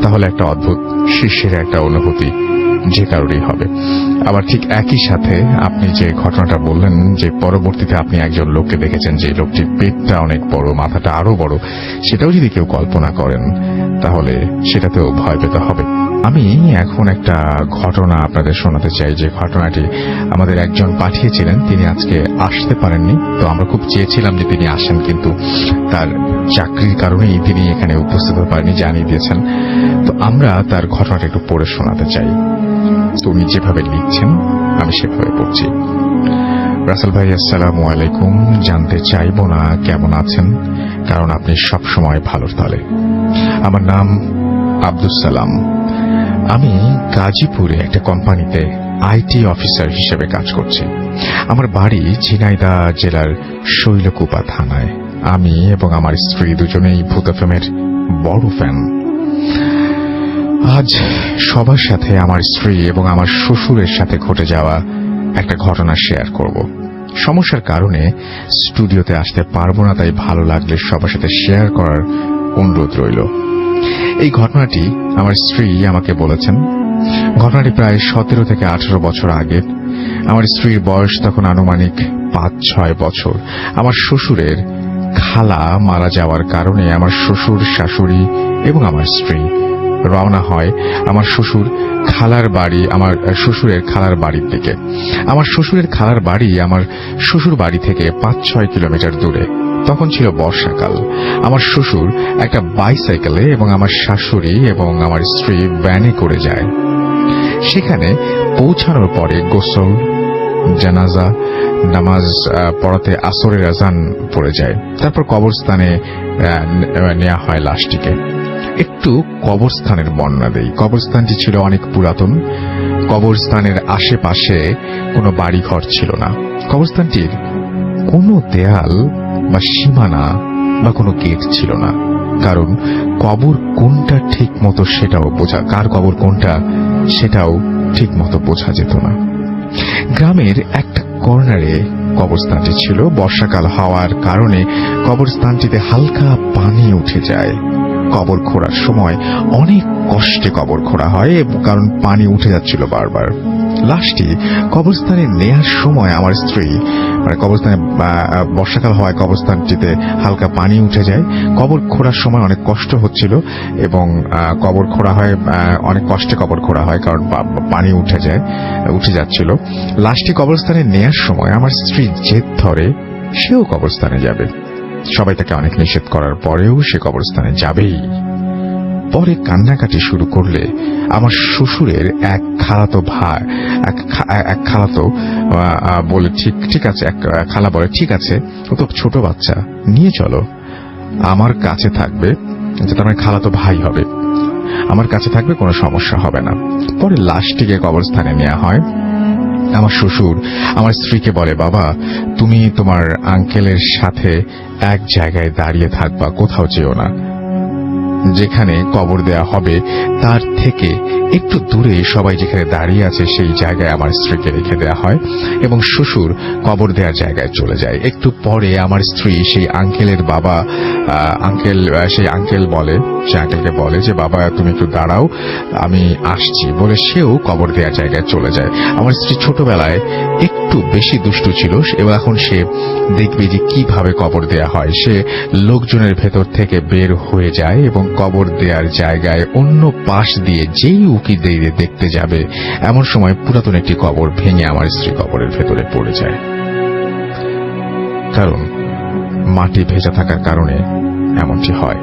তাহলে একটা অদ্ভুত শীর্ষের একটা অনুভূতি যে কারোরই হবে। আবার ঠিক একই সাথে আপনি যে ঘটনাটা বললেন যে পরবর্তীতে আপনি একজন লোককে দেখেছেন যে লোকটির পেটটা অনেক বড়, মাথাটা আরো বড়, সেটাও যদি কেউ কল্পনা করেন তাহলে সেটাতেও ভয় পেতে হবে। আমি এখন একটা ঘটনা আপনাদের শোনাতে চাই, যে ঘটনাটি আমাদের একজন পাঠিয়েছিলেন, তিনি আজকে আসতে পারেননি। তো আমরা খুব চেয়েছিলাম যে তিনি আসেন, কিন্তু তার চাকরির কারণেই তিনি এখানে উপস্থিত হতে পারেনি, জানিয়ে দিয়েছেন। তো আমরা তার ঘটনাটা একটু পড়ে শোনাতে চাই। তো উনি যেভাবে লিখছেন আমি সেভাবে পড়ছি। রাসেল ভাই, আসসালামু আলাইকুম। জানতে চাইব না কেমন আছেন, কারণ আপনি সবসময় ভালোর তালে। আমার নাম আব্দুস সালাম। আমি গাজীপুরে একটা কোম্পানিতে আইটি অফিসার হিসেবে কাজ করছি। আমার বাড়ি ঝিনাইদহ জেলার শৈলকুপা থানায়। আমি এবং আমার স্ত্রী দুজনেই ভূত এফএমের বড় ফ্যান। আজ সবার সাথে আমার স্ত্রী এবং আমার শ্বশুরের সাথে ঘটে যাওয়া একটা ঘটনা শেয়ার করব। সমস্যার কারণে স্টুডিওতে আসতে পারবো না, তাই ভালো লাগলে সবার সাথে শেয়ার করার অনুরোধ রইল। এই ঘটনাটি আমার স্ত্রী আমাকে বলেছেন। ঘটনাটি প্রায় 17 থেকে 18 বছর আগে। আমার স্ত্রীর বয়স তখন আনুমানিক 5-6 বছর। আমার শ্বশুরের খালা মারা যাওয়ার কারণে আমার শ্বশুর, শাশুড়ি এবং আমার স্ত্রী রওনা হয় আমার শ্বশুরের খালার বাড়ির দিকে। আমার শ্বশুরের খালার বাড়ি আমার শ্বশুর বাড়ি থেকে 5-6 কিলোমিটার দূরে। তখন ছিল বর্ষাকাল। আমার শ্বশুর একটা বাইসাইকেলে এবং আমার শাশুড়ি এবং আমার স্ত্রী ভ্যানে করে যায়। সেখানে পৌঁছানোর পরে গোসল, জানাজা নামাজ পড়াতে আসরের আজান পড়ে যায়। তারপর কবরস্থানে নেওয়া হয় লাশটিকে। একটু কবরস্থানের বর্ণনা দেই। কবরস্থানটি ছিল অনেক পুরাতন। কবরস্থানের আশেপাশে কোনো বাড়িঘর ছিল না। কবরস্থানটির কোনো দেয়াল বা সীমানা বা কোনো গেট ছিল না, কারণ কবর কোনটা ঠিক মতো কার কবর কোনটা সেটাও ঠিক মতো বোঝা যেত না। গ্রামের একটা কর্নারে কবরস্থানটি ছিল। বর্ষাকাল হওয়ার কারণে কবরস্থানটিতে হালকা পানি উঠে যায়। কবর খোঁড়ার সময় অনেক কষ্টে কবর খোঁড়া হয়, কারণ পানি উঠে যাচ্ছিল বারবার। লাশটি কবরস্থানে নেয়ার সময় আমার স্ত্রী, কবরস্থানে বর্ষাকাল হওয়ায় কবরস্থানটিতে হালকা পানি উঠে যায়। কবর খোঁড়ার সময় অনেক কষ্ট হচ্ছিল এবং কবর খোঁড়া হয় অনেক কষ্টে কবর খোঁড়া হয়, কারণ পানি উঠে যাচ্ছিল। লাশটি কবরস্থানে নেয়ার সময় আমার স্ত্রী জেদ ধরে সেও কবরস্থানে যাবে। সবাই তাকে অনেক নিষেধ করার পরেও সে কবরস্থানে যাবেই। পরে কান্নাকাটি শুরু করলে আমার শ্বশুরের এক খালাতো বলে ঠিক আছে, এক খালা বলে ঠিক আছে, ও তো ছোট বাচ্চা, নিয়ে চলো, আমার কাছে থাকবে, যেটা আমার খালাতো ভাই হবে, আমার কাছে থাকবে, কোনো সমস্যা হবে না। পরে লাশটিকে কবরস্থানে নেওয়া হয়। আমার শ্বশুর আমার স্ত্রীকে বলে, বাবা তুমি তোমার আঙ্কেলের সাথে এক জায়গায় দাঁড়িয়ে থাকবা, কোথাও যেও না। যেখানে কবর দেয়া হবে তার থেকে একটু দূরে সবাই যেখানে দাঁড়িয়ে আছে সেই জায়গায় আমার স্ত্রীকে রেখে দেয়া হয় এবং শ্বশুর কবর দেওয়ার জায়গায় চলে যায়। একটু পরে আমার স্ত্রী সেই আঙ্কেলকে বলে যে বাবা তুমি একটু দাঁড়াও, আমি আসছি, বলে সেও কবর দেওয়ার জায়গায় চলে যায়। আমার স্ত্রী ছোটবেলায় একটু বেশি দুষ্টু ছিল এবং এখন সে দেখবে যে কিভাবে কবর দেয়া হয়। সে লোকজনের ভেতর থেকে বের হয়ে যায় এবং কবর দেওয়ার জায়গায় অন্য পাশ দিয়ে যেই উকি দিয়ে দেখতে যাবে, এমন সময় পুরাতন একটি কবর ভেঙে আমার স্ত্রী কবরের ভেতরে পড়ে যায়। কারণ মাটি ভেজা থাকার কারণে এমনটি হয়।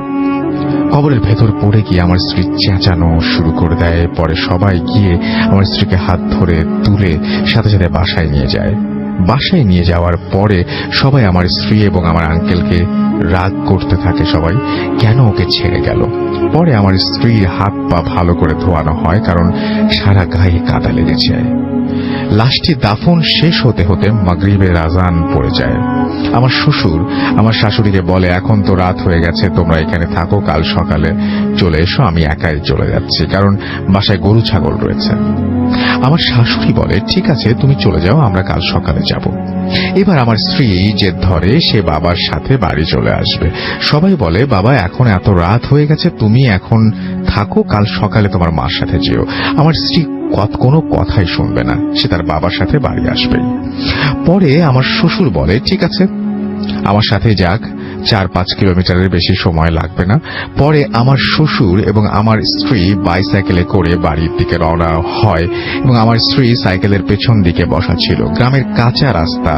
কবরের ভেতর পড়ে গিয়ে আমার স্ত্রী চেঁচানো শুরু করে দেয়। পরে সবাই গিয়ে আমার স্ত্রীকে হাত ধরে তুলে সাথে সাথে বাসায় নিয়ে যায়। বাসায় নিয়ে যাওয়ার পরে সবাই আমার স্ত্রী এবং আমার আঙ্কেলকে রাগ করতে থাকে, সবাই কেন ওকে ছেড়ে গেল। পরে আমার স্ত্রীর হাত পা ভালো করে ধোয়ানো হয়, কারণ সারা গায়ে কাদা লেগেছে। লাশটি দাফন শেষ হতে হতে মাগরিবের আজান পড়ে যায়। আমার শ্বশুর আমার শাশুড়িকে বলে, এখন তো রাত হয়ে গেছে, তোমরা এখানে থাকো, কাল সকালে চলে এসো, আমি একাই চলে যাচ্ছি, কারণ বাসায় গরু ছাগল রয়েছে। আমার শাশুড়ি বলে, ঠিক আছে তুমি চলে যাও, আমরা কাল সকালে যাব। এবার আমার স্ত্রী জেদ ধরে সে বাবার সাথে বাড়ি চলে আসবে। সবাই বলে, বাবা এখন এত রাত হয়ে গেছে, তুমি এখন থাকো, কাল সকালে তোমার মার সাথে যেও। আমার স্ত্রী কোনো কথাই শুনবে না, সে তার বাবার সাথে বাড়ি আসবে। পরে আমার শ্বশুর বলে, ঠিক আছে আমার সাথে যাক, 4-5 কিলোমিটারের বেশি সময় লাগবে না। পরে আমার শ্বশুর এবং আমার স্ত্রী বাইসাইকেলে করে বাড়ির দিকে রওনা হয় এবং আমার স্ত্রী সাইকেলের পেছন দিকে বসা ছিল। গ্রামের কাঁচা রাস্তা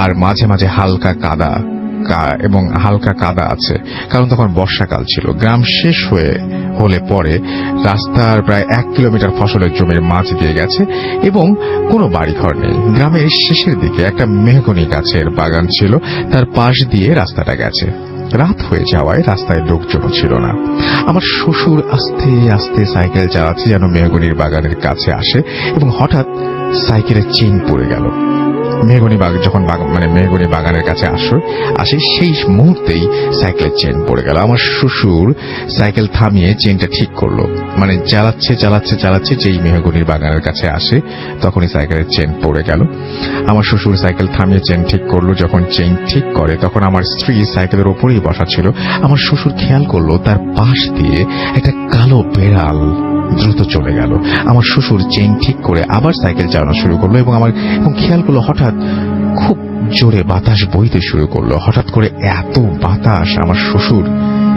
আর মাঝে মাঝে হালকা কাদা আছে, কারণ তখন বর্ষাকাল ছিল। গ্রাম শেষ হলে পরে রাস্তার প্রায় 1 কিলোমিটার ফসলের জমির মাঝ দিয়ে গেছে এবং কোনো বাড়িঘর নেই। গ্রামের শেষের দিকে একটা মেহগনি গাছের বাগান ছিল, তার পাশ দিয়ে রাস্তাটা গেছে। রাত হয়ে যাওয়ায় রাস্তায় লোকজন ছিল না। আমার শ্বশুর আস্তে আস্তে সাইকেল চালাচ্ছে যেন মেহগনির বাগানের কাছে আসে এবং হঠাৎ সাইকেলের চেইন পড়ে গেল। মেহগনি বাগানের কাছে আসে সেই মুহূর্তেই সাইকেলের চেন পড়ে গেল। আমার শ্বশুর সাইকেল থামিয়ে চেনটা ঠিক করলো, চালাচ্ছে যেই মেহগনির বাগানের কাছে আসে তখনই সাইকেলের চেন পড়ে গেল। আমার শ্বশুর সাইকেল থামিয়ে চেন ঠিক করলো। যখন চেন ঠিক করে তখন আমার স্ত্রী সাইকেলের ওপরেই বসা ছিল। আমার শ্বশুর খেয়াল করলো তার পাশ দিয়ে একটা কালো বেড়াল দ্রুত চলে গেল। আমার শ্বশুর চেইন ঠিক করে আবার সাইকেল চালানো শুরু করলো এবং খেয়াল করলো হঠাৎ খুব জোরে বাতাস বইতে শুরু করলো। হঠাৎ করে এত বাতাস, আমার শ্বশুর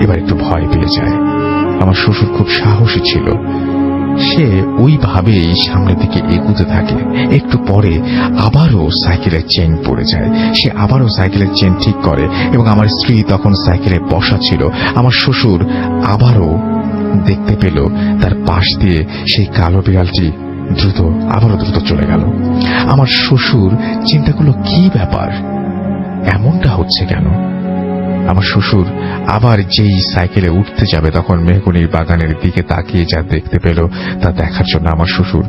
এবার একটু ভয় পেয়ে যায়। আমার শ্বশুর খুব সাহসী ছিল, সে ওইভাবেই সামনের দিকে এগুতে থাকে। একটু পরে আবারও সাইকেলের চেন পড়ে যায়। সে আবারও সাইকেলের চেন ঠিক করে এবং আমার স্ত্রী তখন সাইকেলে বসা ছিল। আমার শ্বশুর আবারও দেখতে পেল তার পাশ দিয়ে সেই কালো বিড়ালটি আবারও দ্রুত চলে গেল। আমার শ্বশুর চিন্তা করলো, কি ব্যাপার, এমনটা হচ্ছে কেন? আমার শ্বশুর আবার যেই সাইকেলে উঠতে যাবে তখন মেহগনির বাগানের দিকে তাকিয়ে যা দেখতে পেল তা দেখার জন্য আমার শ্বশুর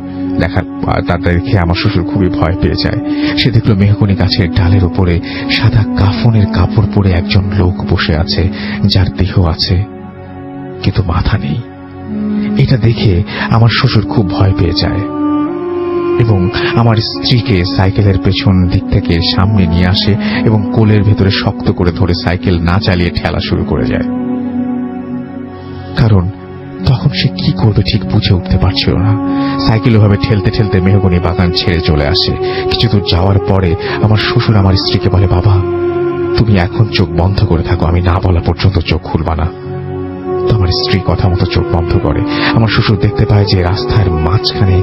তা দেখে আমার শ্বশুর খুবই ভয় পেয়ে যায়। সে দেখল মেহগনি গাছের ডালের উপরে সাদা কাফনের কাপড় পরে একজন লোক বসে আছে, যার দেহ আছে কিন্তু মাথা নেই। এটা দেখে আমার শ্বশুর খুব ভয় পেয়ে যায় এবং আমার স্ত্রীকে সাইকেলের পেছন দিক থেকে সামনে নিয়ে আসে এবং কোলের ভেতরে শক্ত করে ধরে সাইকেল না চালিয়ে ঠেলা শুরু করে যায়। কারণ তখন সে কি করবে ঠিক বুঝে উঠতে পারছিল না। সাইকেল ওভাবে ঠেলতে ঠেলতে মেহগনি বাগান ছেড়ে চলে আসে। কিছু দূর যাওয়ার পরে আমার শ্বশুর আমার স্ত্রীকে বলে, বাবা তুমি এখন চোখ বন্ধ করে থাকো, আমি না বলা পর্যন্ত চোখ খুলবা না। তো আমার স্ত্রী কথা মতো চোখ বন্ধ করে। আমার শ্বশুর দেখতে পায় যে রাস্তার মাঝখানে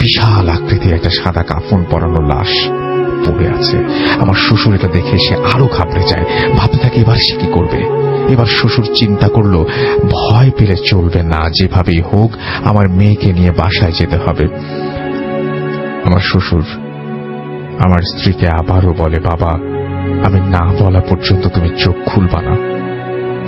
বিশাল আকৃতির একটা সাদা কাফন পরানো লাশ পড়ে আছে। আমার শ্বশুর এটা দেখে সে আরো ঘাবড়ে যায়, ভাবতে থাকে এবার সে কি করবে। এবার শ্বশুর চিন্তা করলো ভয় পেলে চলবে না, যেভাবেই হোক আমার মেয়েকে নিয়ে বাসায় যেতে হবে। আমার শ্বশুর আমার স্ত্রীকে আবারও বলে, বাবা আমি না বলা পর্যন্ত তুমি চোখ খুলবা না,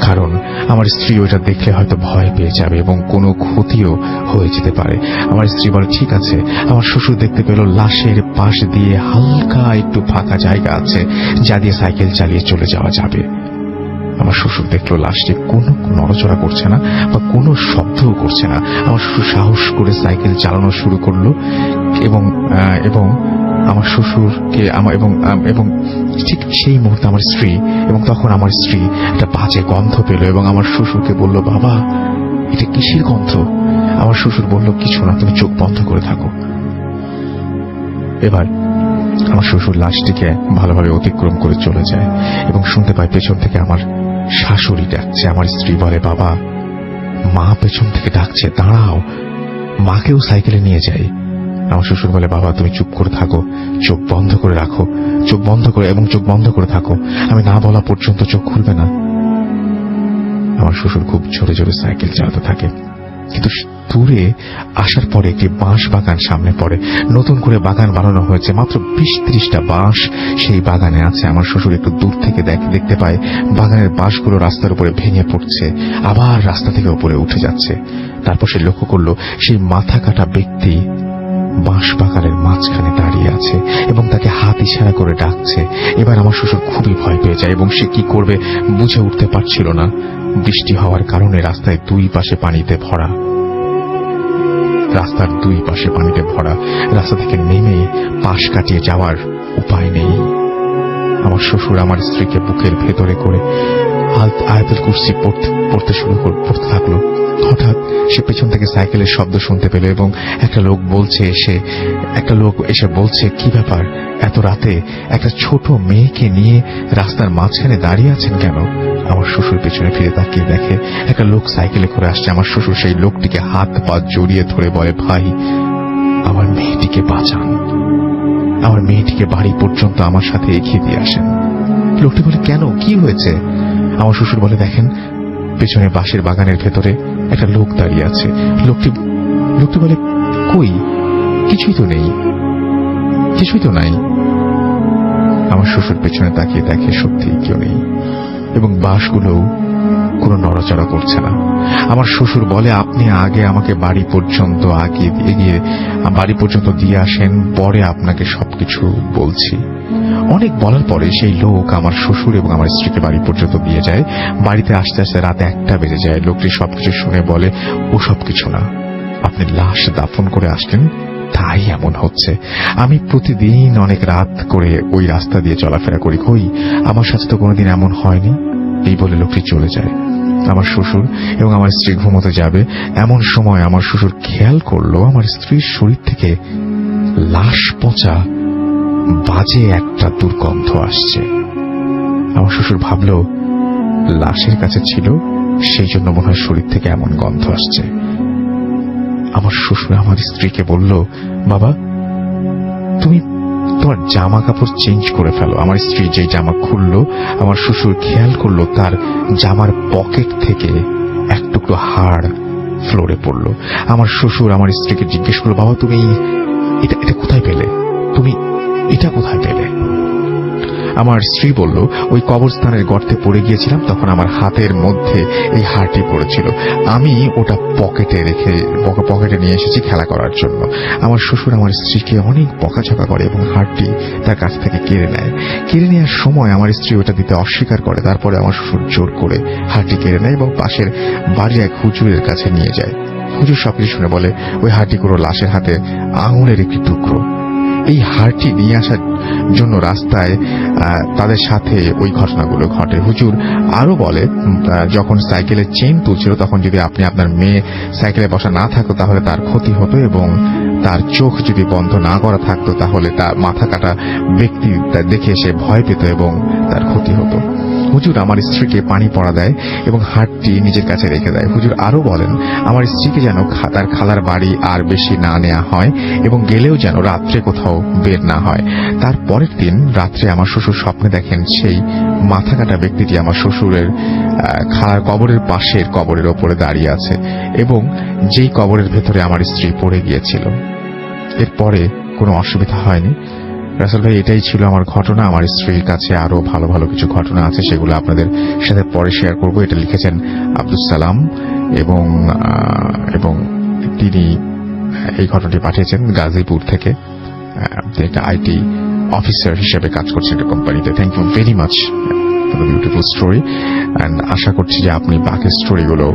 কারণ আমার স্ত্রী ওইটা দেখলে হয়তো ভয় পেয়ে যাবে এবং কোনো ক্ষতিও হয়ে যেতে পারে। আমার স্ত্রী বলে ঠিক আছে। আমার শ্বশুর দেখতে পেল লাশের পাশ দিয়ে হালকা একটু ফাঁকা জায়গা আছে, যা দিয়ে সাইকেল চালিয়ে চলে যাওয়া যাবে। আমার শ্বশুর দেখলো লাশটি কোনো নড়াচড়া করছে না বা কোনো শব্দও করছে না। আমার শ্বশুর সাহস করে সাইকেল চালানো শুরু করলো এবং আমার শ্বশুরকে এবং ঠিক সেই মুহূর্তে আমার স্ত্রী তখন আমার স্ত্রী একটা বাজে গন্ধ পেল এবং আমার শ্বশুরকে বলল, বাবা এটা কিসের গন্ধ? আমার শ্বশুর বলল, কিছু না, তুমি চোখ বন্ধ করে থাকো। এবার আমার শ্বশুর লাশটিকে ভালোভাবে অতিক্রম করে চলে যায় এবং শুনতে পায় পেছন থেকে আমার শাশুড়ি ডাকছে। আমার স্ত্রী বলে, বাবা মা পেছন থেকে ডাকছে, দাঁড়াও, মাকেও সাইকেলে নিয়ে যাই। আমার শ্বশুর বলে, বাবা তুমি চুপ করে থাকো, চোখ বন্ধ করে রাখো, চোখ বন্ধ করে থাকো, আমি না বলা পর্যন্ত চোখ খুলবে না। আমার শ্বশুর খুব জোরে জোরে সাইকেল চালাতে থাকে, কিন্তু দূরে আসার পরে একটি বাঁশ বাগান সামনে পড়ে। নতুন করে বাগান বানানো হয়েছে, মাত্র 20-30টা বাঁশ সেই বাগানে আছে। আমার শ্বশুর একটু দূর থেকে দেখতে পায় বাগানের বাঁশগুলো রাস্তার উপরে ভেঙে পড়ছে, আবার রাস্তা থেকে উপরে উঠে যাচ্ছে। তারপর সে লক্ষ্য করলো সেই মাথা কাটা ব্যক্তি বাঁশ বাগানের মাঝখানে দাঁড়িয়ে আছে এবং তাকে হাত ইশারা করে ডাকছে। এবার আমার শ্বশুর খুবই ভয় পেয়ে যায় এবং সে কি করবে বুঝে উঠতে পারছিল না। বৃষ্টি হওয়ার কারণে রাস্তায় দুই পাশে পানিতে ভরা, রাস্তার দুই পাশে পানিতে ভরা। রাস্তা থেকে নেমে পাশ কাটিয়ে যাওয়ার উপায় নেই। আমার শ্বশুর আমার স্ত্রীকে বুকের ভেতরে করে আয়াতুল কুরসি পড়তে থাকলো। হঠাৎ সে পেছন থেকে সাইকেলের শব্দ শুনতে পেল এবং একটা লোক এসে বলছে, কি ব্যাপার, এত রাতে একটা ছোট মেয়েকে নিয়ে রাস্তার মাঝখানে দাঁড়িয়ে আছেন কেন? আমার শ্বশুর পেছনে ফিরে তাকিয়ে দেখে একটা লোক সাইকেলে করে আসছে। আমার শ্বশুর সেই লোকটিকে হাত পা জড়িয়ে ধরে বলে, ভাই আমার মেয়েটিকে বাঁচান, আমার মেয়েটিকে বাড়ি পর্যন্ত আমার সাথে এগিয়ে দিয়ে আসেন। লোকটি বলে, কেন, কি হয়েছে? আমার শ্বশুর বলে, দেখেন পেছনে বাঁশের বাগানের ভেতরে একটা লোক দাঁড়িয়ে আছে। লোকটি বলে, কই, কিছুই তো নাই। আমার শ্বশুর পেছনে তাকিয়ে দেখে সত্যি কেউ নেই এবং বাঁশগুলোও কোনো নড়াচড়া করছে না। আমার শ্বশুর বলে, আপনি আগে আমাকে বাড়ি পর্যন্ত দিয়ে আসেন, পরে আপনাকে সবকিছু বলছি। অনেক বলার পরে সেই লোক আমার শ্বশুর এবং আমার স্ত্রীকে বাড়ি পর্যন্ত দিয়ে যায়। বাড়িতে আসতে আসতে রাত 1টা বেজে যায়। লোকটি সবকিছু শুনে বলে, ও সবকিছু না, আপনি লাশ দাফন করে আসলেন তাই এমন হচ্ছে। আমি প্রতিদিন অনেক রাত করে ওই রাস্তা দিয়ে চলাফেরা করি, কই আমার সাথে তো কোনোদিন এমন হয়নি। এই বলে লোকটি চলে যায়। আমার শ্বশুর এবং আমার স্ত্রী ঘুমোতে যাবে, এমন সময় আমার শ্বশুর খেয়াল করলো আমার স্ত্রীর শরীর থেকে লাশ পচা বাজে একটা দুর্গন্ধ আসছে। আমার শ্বশুর ভাবল লাশের কাছে ছিল, সেই জন্য মনে হয় শরীর থেকে এমন গন্ধ আসছে। আমার শ্বশুর আমার স্ত্রীকে বলল, বাবা তুমি তোমার জামা কাপড় চেঞ্জ করে ফেলো। আমার স্ত্রী যে জামা খুললো, আমার শ্বশুর খেয়াল করলো তার জামার পকেট থেকে এক টুকরো হাড় ফ্লোরে পড়লো। আমার শ্বশুর আমার স্ত্রীকে জিজ্ঞেস করলো, বাবা তুমি এটা কোথায় পেলে, তুমি এটা কোথায় পেলে? আমার স্ত্রী বলল, ওই কবরস্থানের গর্তে পড়ে গিয়েছিলাম, তখন আমার হাতের মধ্যে এই হারটি পড়েছিল। আমি ওটা পকেটে নিয়ে এসেছি খেলা করার জন্য। আমার শ্বশুর আমার স্ত্রীকে অনেক বকাঝকা করে এবং হারটি তার কাছ থেকে কেড়ে নেয়। কেড়ে নেওয়ার সময় আমার স্ত্রী ওটা দিতে অস্বীকার করে। তারপরে আমার শ্বশুর জোর করে হারটি কেড়ে নেয় এবং পাশের বাড়ির এক হুজুরের কাছে নিয়ে যায়। হুজুর সবকিছু শুনে বলে, ওই হারটি কোনো লাশের হাতে আঙুলের একটি টুকরো। এই হারটি নিয়ে আসার জন্য রাস্তায় তাদের সাথে ওই ঘটনাগুলো ঘটে। হুজুর আরো বলে, যখন সাইকেলের চেইন তুলছিল তখন যদি আপনি আপনার মেয়ে সাইকেলে বসা না থাকতো তাহলে তার ক্ষতি হতো, এবং তার চোখ যদি বন্ধ না করা থাকতো তাহলে তার মাথা কাটা ব্যক্তি দেখে সে ভয় পেত এবং তার ক্ষতি হতো। হুজুর আমার স্ত্রীকে পানি পড়া দেয় এবং হারটি নিজের কাছে রেখে দেয়। হুজুর আরো বলেন, আমার স্ত্রীকে যেন তার খালার বাড়ি আর বেশি না নেওয়া হয় এবং গেলেও যেন রাত্রে কোথাও বের না হয়। তার পরের দিন রাত্রে আমার শ্বশুর স্বপ্নে দেখেন সেই মাথা কাটা ব্যক্তিটি আমার শ্বশুরের খালার কবরের পাশের কবরের ওপরে দাঁড়িয়ে আছে এবং যেই কবরের ভেতরে আমার স্ত্রী পড়ে গিয়েছিল। এরপরে কোনো অসুবিধা হয়নি। রাসেল ভাই, এটাই ছিল আমার ঘটনা। আমার স্ত্রীর কাছে আরো ভালো ভালো কিছু ঘটনা আছে, সেগুলো আপনাদের সাথে পরে শেয়ার করব। এটা লিখেছেন আব্দুল সালাম এবং তিনি এই ঘটনাটি পাঠিয়েছেন গাজীপুর থেকে। একটা আইটি অফিসার হিসেবে কাজ করছেন একটা কোম্পানিতে। Thank you very much for the beautiful story, and আশা করছি যে আপনি বাকি স্টোরিগুলো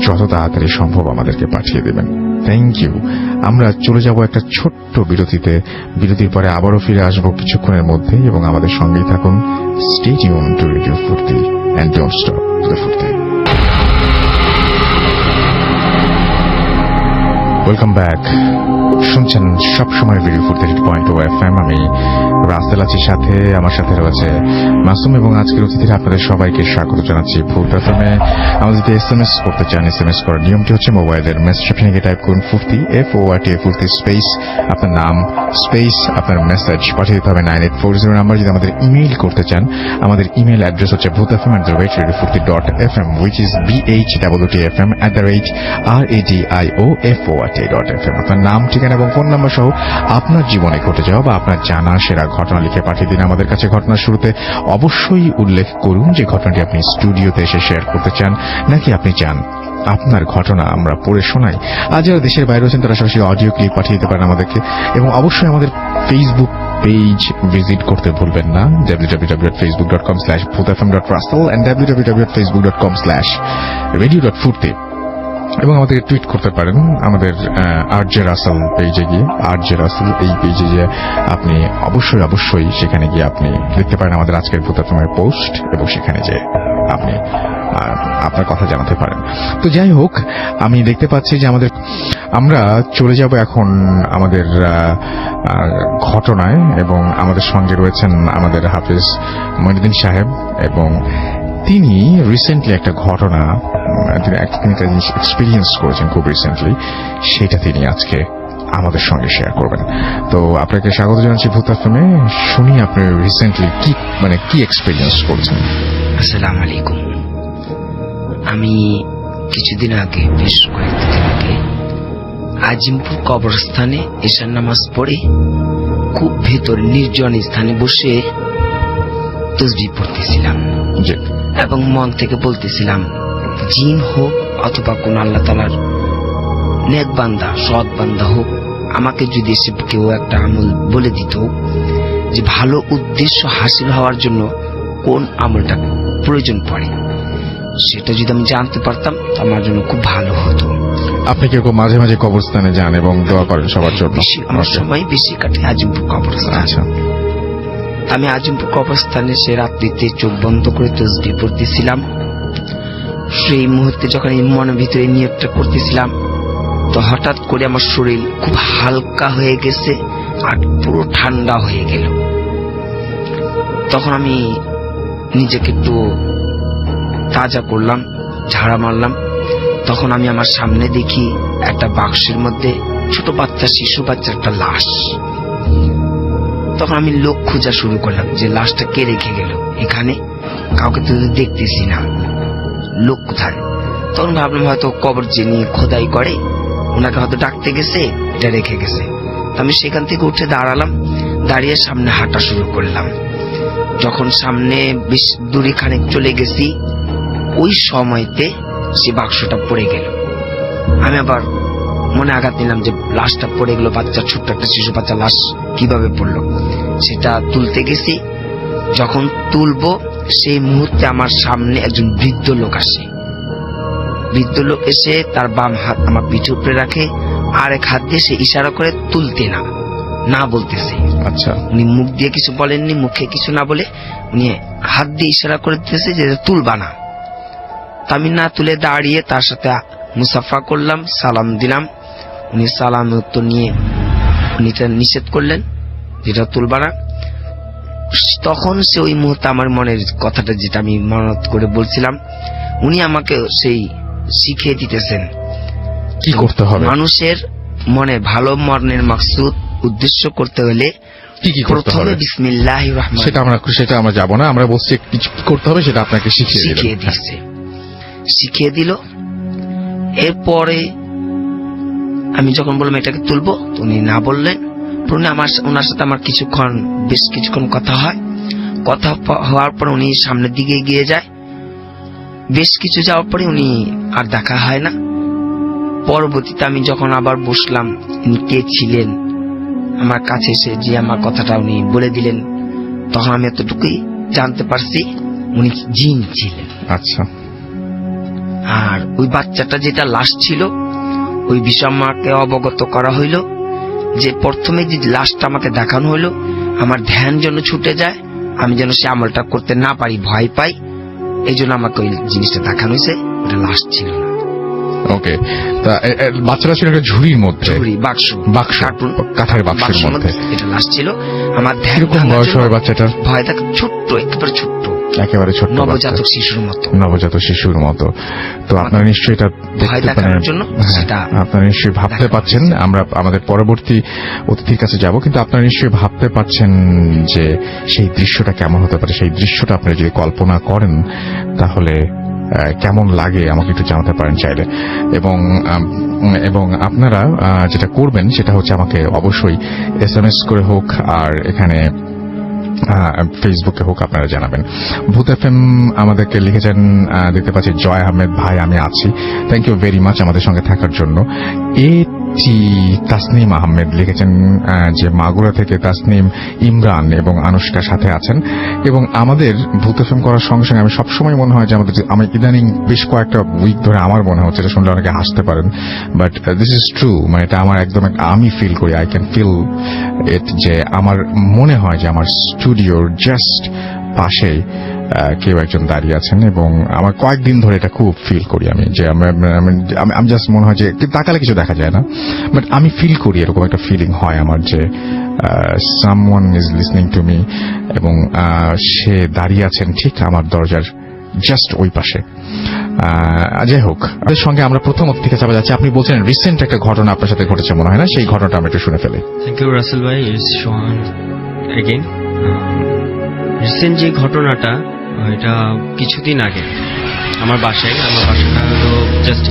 যত তাড়াতাড়ি সম্ভব আমাদেরকে পাঠিয়ে দেবেন। Thank you. আমরা চলে যাব একটা ছোট্ট বিরতিতে। বিরতির পরে আবারও ফিরে আসবো কিছুক্ষণের মধ্যে, এবং আমাদের সঙ্গেই থাকুন। স্টে টিউন টু রেডিও ফুর্তি এন্ড ডোন্ট স্টপ দ্য ফুর্তি। Welcome back. শুনছেন সবসময় রেডিও ফুর্তি 80.2 FM। আমি রাসেল আছি সাথে, আমার সাথে রয়েছে মাসুম, এবং আজকের অতিথিরা আপনাদের সবাইকে স্বাগত জানাচ্ছি ফুর্তি এফএমে। আমাদের যদি SMS করতে চান, SMS করার নিয়মটি হচ্ছে মোবাইলের মেসেজ অপশনে টাইপ করুন ফুর্তি, FORT, ফুর্তি স্পেস আপনার নাম স্পেস আপনার মেসেজ পাঠিয়ে দিতে হবে 9840 নাম্বার। যদি আমাদের ইমেইল করতে চান, আমাদের ইমেইল অ্যাড্রেস হচ্ছে bhutfm@radiofurti.fm, which is bhutfm@radiofurti.fm। আপনার নাম, ঠিকানা এবং ফোন নাম্বার সহ আপনার জীবনে ঘটে যাওয়া বা আপনার জানা সেরা ঘটনা লিখে পাঠিয়ে দিন আমাদের কাছে। ঘটনার শুরুতে অবশ্যই উল্লেখ করুন যে ঘটনাটি আপনি স্টুডিওতে এসে শেয়ার করতে চান, নাকি আপনি চান আপনার ঘটনা আমরা পড়ে শোনাই। আর যারা দেশের বাইরে আছেন তারা সরাসরি অডিও ক্লিপ পাঠিয়ে দিতে পারেন আমাদেরকে। এবং অবশ্যই আমাদের ফেসবুক পেজ ভিজিট করতে ভুলবেন না, www.facebook.com/bhutfm.russell and www.facebook.com/radio.furti। এবং আমাদেরকে টুইট করতে পারেন আমাদের RJ রাসেল পেজে গিয়ে। RJ রাসেল এই পেজে গিয়ে আপনি অবশ্যই সেখানে গিয়ে আপনি দেখতে পারেন আমাদের আজকের ভূতাত্মার পোস্ট, এবং সেখানে যে আপনি আপনার কথা জানাতে পারেন। তো যাই হোক, আমি দেখতে পাচ্ছি যে আমরা চলে যাব এখন আমাদের ঘটনায়, এবং আমাদের সঙ্গে রয়েছেন আমাদের হাফেজ মঈনুদ্দিন সাহেব, এবং তিনি রিসেন্টলি একটা ঘটনা তিনি একটা জিনিস এক্সপিরিয়েন্স করেছেন খুব রিসেন্টলি, সেটা তিনি আজকে আমাদের সঙ্গে শেয়ার করবেন। তো আপনাকে স্বাগত জানাচ্ছি ভূত এফএমে। শুনি আপনি রিসেন্টলি কি এক্সপিরিয়েন্স করেছেন। আসসালামু আলাইকুম। আমি কিছুদিন আগে, বেশ কয়েকদিন আগে, আজিমপুর কবরস্থানে এশার নামাজ পড়ে খুব ভেতর নির্জন স্থানে বসে তাসবিহ পড়তেছিলাম এবং মন থেকে বলতেছিলাম, জিন হোক অথবা কোন আল্লাহ তাআলার নেক বান্দা, সৎ বান্দা হোক, আমাকে যদি এসে কেউ একটা আমল বলে দিত যে ভালো উদ্দেশ্য হাসিল হওয়ার জন্য কোন আমলটা প্রয়োজন পড়ে, সেটা যদি আমি জানতে পারতাম আমার জন্য খুব ভালো হতো। আপনি কি মাঝে মাঝে কবরস্থানে যান এবং দোয়া করেন সবার জন্য? আমার সময় বেশি কাটে আজিমপুর কবরস্থানে। আচ্ছা। আমি আজিমপুর কবরস্থানে সে রাত্রিতে চোখ বন্ধ করে তাসবিহ পড়তেছিলাম। সেই মুহূর্তে যখন এই মনের ভিতরে নিয়তটা করতেছিলাম, তো হঠাৎ করে আমার শরীর খুব হালকা হয়ে গেছে আর পুরো ঠান্ডা হয়ে গেল। তখন আমি নিজেকে একটু তাজা করলাম, ঝাড়া মারলাম। তখন আমি আমার সামনে দেখি একটা বাক্সের মধ্যে ছোট বাচ্চা, শিশু বাচ্চার একটা লাশ। তখন আমি লোক খোঁজা শুরু করলাম যে লাশটা কে রেখে গেল এখানে, কাউকে তো দেখতেছি না, লোক কোথায়। তখন ভাবলাম হয়তো কবর যিনি খোদাই করে ওনাকে হয়তো ডাকতে গেছে, এটা রেখে গেছে। আমি সেখান থেকে উঠে দাঁড়ালাম, দাঁড়িয়ে সামনে হাঁটা শুরু করলাম। যখন সামনে বেশ দূরে খানিক চলে গেছি, ওই সময়তে সে বাক্সটা পড়ে গেল। আমি আবার মনে আঘাত নিলাম যে লাশটা পড়ে গেল, বাচ্চা, ছোট্ট একটা শিশু বাচ্চা লাশ কিভাবে পড়লো। সেটা তুলতে গেছি, যখন তুলবো সেই মুহূর্তে আমার সামনে একজন বৃদ্ধ লোক আসে। বৃদ্ধ লোক এসে তার বাম হাত আমার পিঠের উপরে রাখে, আর এক হাত দিয়ে সে ইশারা করে তুলতে না বলতেছে। আচ্ছা, উনি মুখ দিয়ে কিছু বলেননি, মুখে কিছু না বলে উনি হাত দিয়ে ইশারা করে দিতেছে যে তুলবা না। আমি না তুলে দাঁড়িয়ে তার সাথে মুসাফা করলাম, সালাম দিলাম। উনি সালাম উত্তর নিয়ে উনি নিষেধ করলেন যেটা তুলবা না। তখন সে ওই মুহূর্তে আমার মনের কথাটা যেটা আমি মনত করে বলছিলাম, উনি আমাকে সেই শিখিয়ে দিতেছেন কি করতে হবে। মানুষের মনে ভালো মনের মাকসুদ উদ্দেশ্য করতে হলে কি করতে হবে, প্রথমে বিসমিল্লাহির রহমানির সেটা আমরা যাব না, আমরা বলছি কিছু করতে হবে, সেটা আপনাকে শিখিয়ে দিয়েছে, শিখিয়ে দিল। এরপরে আমি যখন বললাম এটাকে তুলবো, উনি না বললেন। ওনার সাথে আমার বেশ কিছুক্ষণ কথা হয়। কথা হওয়ার পর উনি সামনের দিকে এগিয়ে যায়। বেশ কিছু যাওয়ার পরে উনি আর দেখা হয় না। পরবর্তীতে আমি যখন আবার বসলাম, উনি কে ছিলেন আমার কাছে এসে যে আমার কথাটা উনি বলে দিলেন, তখন আমি এতটুকুই জানতে পারছি উনি জিন ছিলেন। আচ্ছা, আর ওই বাচ্চাটা যেটা লাশ ছিল, ওই বিষয় আমাকে অবগত করা হইল যে প্রথমে যে লাশটা আমাকে দেখানো হইলো, আমার ধ্যান যেন ছুটে যায়, আমি যেন সে আমলটা করতে না পারি, ভয় পাই, এই জন্য আমাকে ওই জিনিসটা দেখানো হয়েছে। ওটা লাশ ছিল না। ওকে, তা বাচ্চাটা ছিল একটা ঝুড়ির মধ্যে, বাক্স কাঠের বাক্সের মধ্যে এটা লাশ ছিল। আমার ধ্যান বয়স হবে বাচ্চাটার? ভয় থাকে, ছোট্ট, একেবারে ছোট্ট, নবজাতক শিশুর মতো। তো আপনারা নিশ্চয়ই এটা আপনারা নিশ্চয়ই ভাবতে পাচ্ছেন, আমরা আমাদের পরবর্তী অতিথির কাছে যাব, কিন্তু আপনারা নিশ্চয়ই ভাবতে পাচ্ছেন যে সেই দৃশ্যটা কেমন হতে পারে। সেই দৃশ্যটা আপনারা যদি কল্পনা করেন তাহলে কেমন লাগে আমাকে একটু জানাতে পারেন চাইলে। এবং আপনারা যেটা করবেন সেটা হচ্ছে আমাকে অবশ্যই SMS করে হোক আর এখানে ফেসবুকে হোক আপনারা জানাবেন। ভূত FM আমাদেরকে লিখেছেন, দেখতে পাচ্ছি জয় আহমেদ ভাই, আমি আছি, থ্যাংক ইউ ভেরি মাচ আমাদের সঙ্গে থাকার জন্য। তাসনিম আহমেদ লিখেছেন যে মাগুরা থেকে তাসনিম, ইমরান এবং আনুষ্কা সাথে আছেন। এবং আমাদের ভূত FM করার সঙ্গে সঙ্গে আমি সবসময় মনে হয় যে আমি ইদানিং বেশ কয়েকটা উইক ধরে আমার মনে হচ্ছে, এটা শুনলে অনেকে হাসতে পারেন, বাট দিস ইজ ট্রু, মানে এটা আমার একদম আমি ফিল করি, আই ক্যান ফিল ইট, যে আমার মনে হয় যে আমার স্টুডিওর জাস্ট পাশেই কেউ একজন দাঁড়িয়ে আছেন। এবং আমার কয়েকদিন ধরে এটা খুব ফিল করি আমি, যে আমি জাস্ট মনে হয় যে তাকালে কিছু দেখা যায় না, বাট আমি ফিল করি, এরকম একটা ফিলিং হয় আমার যে someone is listening to me, এবং সে দাঁড়িয়ে আছেন ঠিক আমার দরজার জাস্ট ওই পাশে। যাই হোক, আমাদের সঙ্গে আমরা প্রথম অতিথির কাছে যাচ্ছি। আপনি বলছেন রিসেন্ট একটা ঘটনা আপনার সাথে ঘটেছে মনে হয় না, সেই ঘটনাটা আমরা একটু শুনে ফেলি। থ্যাংক ইউ রাসেল ভাই, ইটস সোহান এগেইন। রিসেন্ট যে ঘটনাটা, এটা কিছুদিন আগে আমার বাসাটা হলো জাস্ট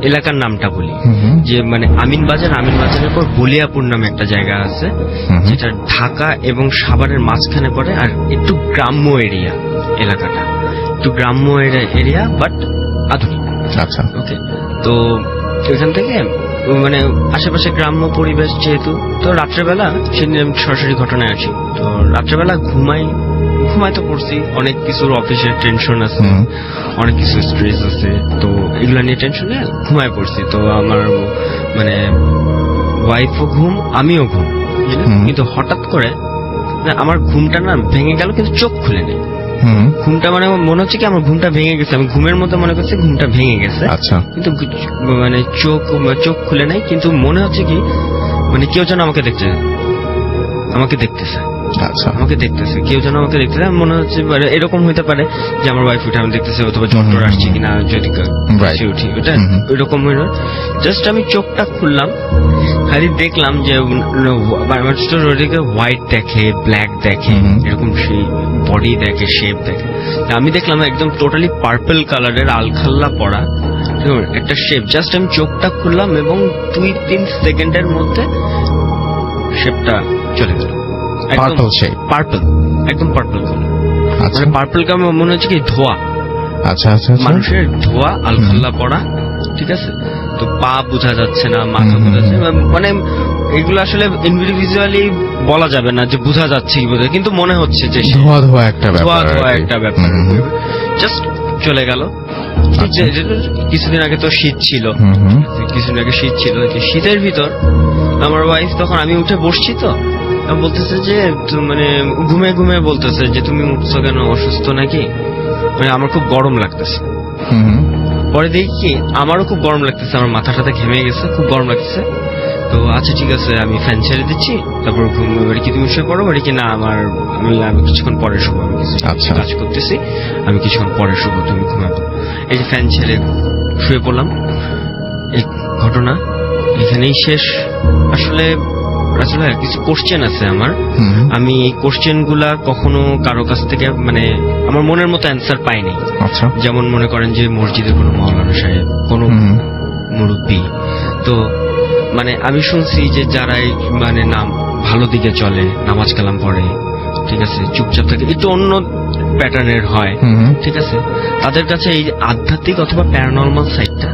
এলাকার নামটা বলি, যে আমিন বাজারের পর বলিয়াপুর নামে একটা জায়গা আছে, যেটা ঢাকা এবং সাভারের মাঝখানে পড়ে, আর একটু গ্রাম্য এরিয়া, এলাকাটা একটু গ্রাম্য এরিয়া বাট আধুনিক। আচ্ছা, ওকে। তো ওইখান থেকে আশেপাশে গ্রাম্য পরিবেশ যেহেতু, তো রাত্রেবেলা সেদিন আমি সরাসরি ঘটনায় আসি। তো রাত্রেবেলা ঘুমাই তো পড়ছি, অনেক কিছুর অফিসের টেনশন আছে, অনেক কিছু স্ট্রেস আছে, তো এগুলা নিয়ে টেনশনে ঘুমায় পড়ছি। তো আমার ওয়াইফও ঘুম, আমিও ঘুম, কিন্তু হঠাৎ করে আমার ঘুমটা না ভেঙে গেল, কিন্তু চোখ খুলে নেই। ঘুমটা মনে হচ্ছে কি আমার ঘুমটা ভেঙে গেছে, আমি ঘুমের মতো মনে করছি ঘুমটা ভেঙে গেছে, কিন্তু চোখ খুলে নাই, কিন্তু মনে হচ্ছে কি কেউ যেন আমাকে দেখতেছে, কেউ যেন আমাকে দেখতেছে। মনে হচ্ছে এরকম হইতে পারে যে আমার ওয়াইফ উঠে আমি দেখতেছে, অথবা জ্বর আসছে কিনা, যদি উঠি ওটা ওইরকম হইল। জাস্ট আমি চোখটা খুললাম, খালি দেখলাম যে হোয়াইট দেখে, ব্ল্যাক দেখে, এরকম সেই বডি দেখে, শেপ দেখে। আমি দেখলাম একদম টোটালি পার্পল কালারের আলখাল্লা পড়া একটা শেপ। জাস্ট আমি চোখটা খুললাম এবং 2-3 সেকেন্ডের মধ্যে শেপটা চলে গেল। Purple shade. পার্পল, একদম পার্পল কালার। আচ্ছা মানে পার্পল কালার মনে হচ্ছে কি ধোয়া, আচ্ছা আচ্ছা আচ্ছা। মানুষের ধোয়া আলখাল্লা পড়া, ঠিক আছে। তো পা বোঝা যাচ্ছে না, মাথা বোঝা যাচ্ছে না, মানে এগুলো আসলে ইন্ডিভিজুয়ালি বলা যাবে না যে বোঝা যাচ্ছে কি বোঝা, কিন্তু মনে হচ্ছে যে ধোয়া ধোয়া একটা ব্যাপার, ধোয়া ধোয়া একটা ব্যাপার। জাস্ট চলে গেল। আচ্ছা। কিছুদিন আগে তো শীত ছিল, কিছুদিন আগে শীত ছিল, শীতের ভিতর আমার ওয়াইফ, তখন আমি উঠে বসছি তো বলতেছে যে মানে ঘুমে ঘুমে বলতেছে যে তুমি উঠছো কেন, অসুস্থ নাকি? মানে আমার খুব গরম লাগতেছে। পরে দেখি কি আমারও খুব গরম লাগতেছে, আমার মাথাটাতে ঘেমে গেছে, খুব গরম লাগতেছে। তো আচ্ছা ঠিক আছে, আমি ফ্যান ছেড়ে দিচ্ছি, তারপর ঘুম কি তুমি শুয়ে পড়ো, বলি কি না আমি কিছুক্ষণ পরে শুবো, আমি কিছু কাজ করতেছি, আমি কিছুক্ষণ পরে শুবো, তুমি ঘুমাবো। এই যে ফ্যান ছেড়ে শুয়ে পড়লাম। এই ঘটনা এখানেই শেষ। আসলে কিছু কোশ্চেন আছে আমার, আমি এই কোশ্চেন গুলা কখনো কারো কাছ থেকে মানে আমার মনের মতো অ্যান্সার পাইনি। যেমন মনে করেন যে মসজিদের কোনো মাওলানা সাহেব, কোনো মুরব্বী, তো মানে আমি শুনছি যে যারাই মানে নাম ভালো দিকে চলে, নামাজ কালাম পড়ে, ঠিক আছে, চুপচাপ থাকে, একটু অন্য প্যাটার্নের হয়, ঠিক আছে, তাদের কাছে এই আধ্যাত্মিক অথবা প্যারানর্মাল সাইডটা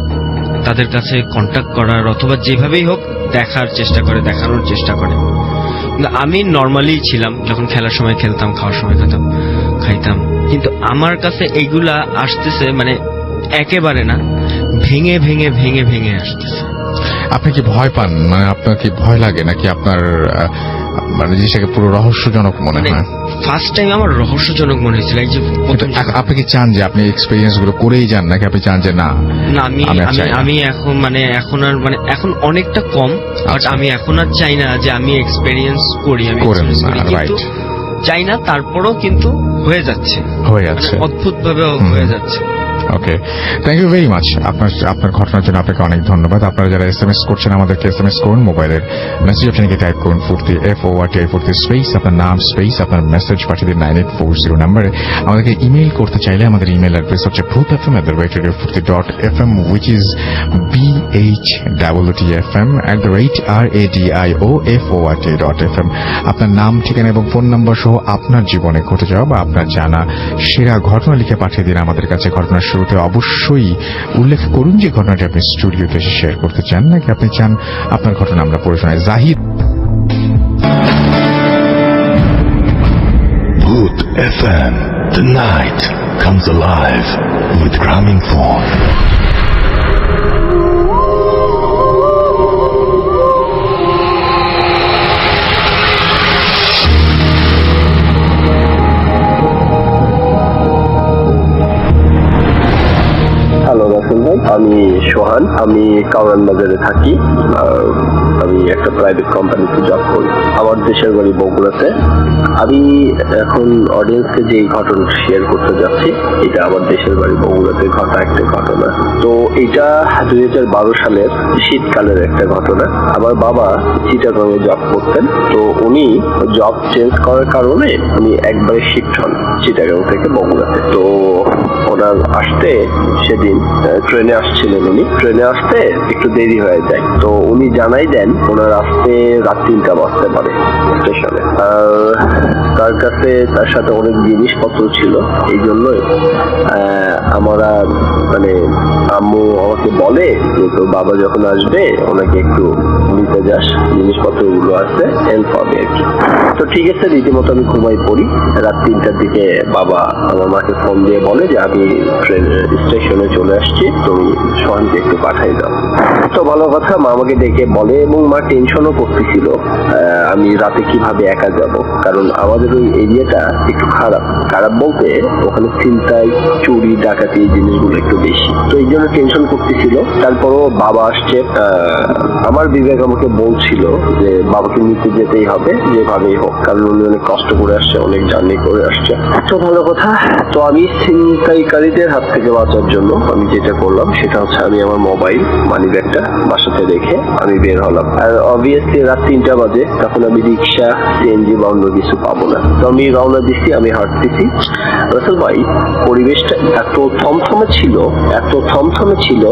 তাদের কাছে কন্ট্যাক্ট করার অথবা যেভাবেই হোক দেখার চেষ্টা করে, দেখানোর চেষ্টা করে। কিন্তু আমি নর্মালি ছিলাম, যখন খেলার সময় খেলতাম, খাওয়ার সময় খাইতাম, কিন্তু আমার কাছে এইগুলা আসতেছে মানে একেবারে না, ভেঙে ভেঙে ভেঙে ভেঙে আসতেছে। আপনি কি ভয় পান, মানে আপনার কি ভয় লাগে নাকি আপনার মানে জিনিসটাকে পুরো রহস্যজনক মনে হয়? ফার্স্ট টাইম আমার রহস্যজনক মনে হয়েছিল। এই যে আপনি কি চান যে আপনি এক্সপেরিয়েন্স গুলো করেই যান, নাকি আপনি চান যে না আমি এখন মানে এখন আর মানে এখন অনেকটা কম, বাট আমি এখন আর চাই না যে আমি এক্সপেরিয়েন্স করি, আমি কিন্তু চাই না, তারপরও কিন্তু হয়ে যাচ্ছে অদ্ভুত ভাবে হয়ে যাচ্ছে। ওকে, থ্যাংক ইউ ভেরি মাচ আপনার ঘটনার জন্য আপনাকে অনেক ধন্যবাদ। আপনারা যারা SMS করছেন আমাদেরকে SMS করুন, মোবাইলের মেসেজ অপশনে টাইপ করুন ফুর্তি FORTI ফুর্তি স্পেস আপনার নাম স্পেস আপনার মেসেজ পাঠিয়ে দিন 9840 নাম্বারে। আমাদেরকে ইমেইল করতে চাইলে আমাদের ইমেইল অ্যাড্রেস হচ্ছে bhutfm@radiofurti.fm which is BHWTFM@RADIOFORT.FM। আপনার নাম, ঠিকানা এবং ফোন নাম্বার সহ আপনার জীবনে ঘটে যাওয়া বা আপনার জানা সেরা ঘটনা লিখে পাঠিয়ে দিন আমাদের কাছে। ঘটনার শুরুতে অবশ্যই উল্লেখ করুন যে ঘটনাটি আপনি স্টুডিওতে এসে শেয়ার করতে চান, নাকি আপনি চান আপনার ঘটনা আমরা পড়ে শোনাই। Zahid. Bhoot FM, the night comes alive with Grameenphone. আমি সোহান, আমি কাউরান বাজারে থাকি, আমি একটা প্রাইভেট কোম্পানিতে জব করি, আমার দেশের বাড়ি বগুড়াতে। আমি এখন অডিয়েন্সকে যে ঘটনা শেয়ার করতে যাচ্ছি, এটা আমার দেশের বাড়ি বগুড়াতে ঘটা একটা ঘটনা। তো এটা 2012 সালের শীতকালের একটা ঘটনা। আমার বাবা চিটাগাংয়ে জব করতেন, তো উনি জব চেঞ্জ করার কারণে উনি একবারে শিফট হন চিটাগাং থেকে বগুড়াতে। তো ওনার আসতে সেদিন ট্রেনে আসছিলেন, উনি ট্রেনে আসতে একটু দেরি হয়ে যায়। তো উনি জানাই দেন ওনার আসতে রাত 3টা বাজতে পারে স্টেশনে। তার কাছে তার সাথে অনেক জিনিসপত্র ছিল, এই জন্যই আমরা মানে আম্মু আমাকে বলে যে তোর বাবা যখন আসবে ওনাকে একটু নিতে যাস, জিনিসপত্র গুলো আছে, হেল্প হবে আর কি। তো ঠিক আছে, রীতিমতো আমি ঘুমাই পড়ি। রাত 3টার দিকে বাবা আমার মাকে ফোন দিয়ে বলে যে আমি ট্রেন স্টেশনে চলে আসছি, তুমি সোহানকে একটু পাঠাই দাও। তো ভালো কথা, মা আমাকে ডেকে বলে, এবং মা টেনশনও করতেছিল আমি রাতে কিভাবে একা যাব, কারণ আমাদের ওই এরিয়াটা একটু খারাপ বলতে ওখানে ছিনতাই, চুরি, ডাকাতি এই জিনিসগুলো একটু বেশি, তো এই জন্য টেনশন করতেছিল। তারপরও বাবা আসছে, আমার বিবেক আমাকে বলছিল যে বাবাকে নিতে যেতেই হবে যেভাবেই হোক, কারণ উনি অনেক কষ্ট করে আসছে, অনেক জার্নি করে আসছে। তো ভালো কথা, তো আমি ছিনতাইকারীদের হাত থেকে বাঁচার জন্য আমি যেটা করলাম সেটা হচ্ছে আমি আমার মোবাইল মানি ব্যাগটা বাসাতে রেখে আমি বের হলাম। আর অবভিয়াসলি রাত 3টা বাজে, তখন আমি রিক্সা সিএনজি বা অন্য কিছু পাবো না। তো আমি রওনা দিচ্ছি, আমি হাঁটতেছি। রাসেল ভাই, পরিবেশটা এত থমথমে ছিল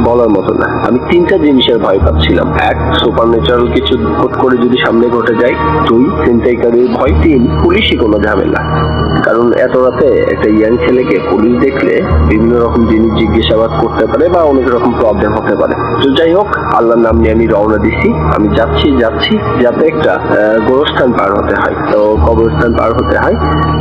বলার মতো না। আমি 3টা জিনিসের ভয় পাচ্ছিলাম। 1, সুপার ন্যাচারাল কিছু হুট করে যদি সামনে ঘটে যায়। 2, ছিনতাইকারীর ভয়। 3, পুলিশই কোনো ঝামেলা। কারণ এত রাতে একটা ইয়াং ছেলেকে পুলিশ দেখলে বিভিন্ন রকম জিনিস জিজ্ঞাসাবাদ করতে পারে বা অনেক রকম প্রবলেম হতে পারে। তো যাই হোক, আল্লাহর নাম নিয়ে আমি রওনা দিছি। আমি যাচ্ছি যাতে একটা গোরস্থান পার হতে হয়, তো কবরস্থান পার হতে হয়।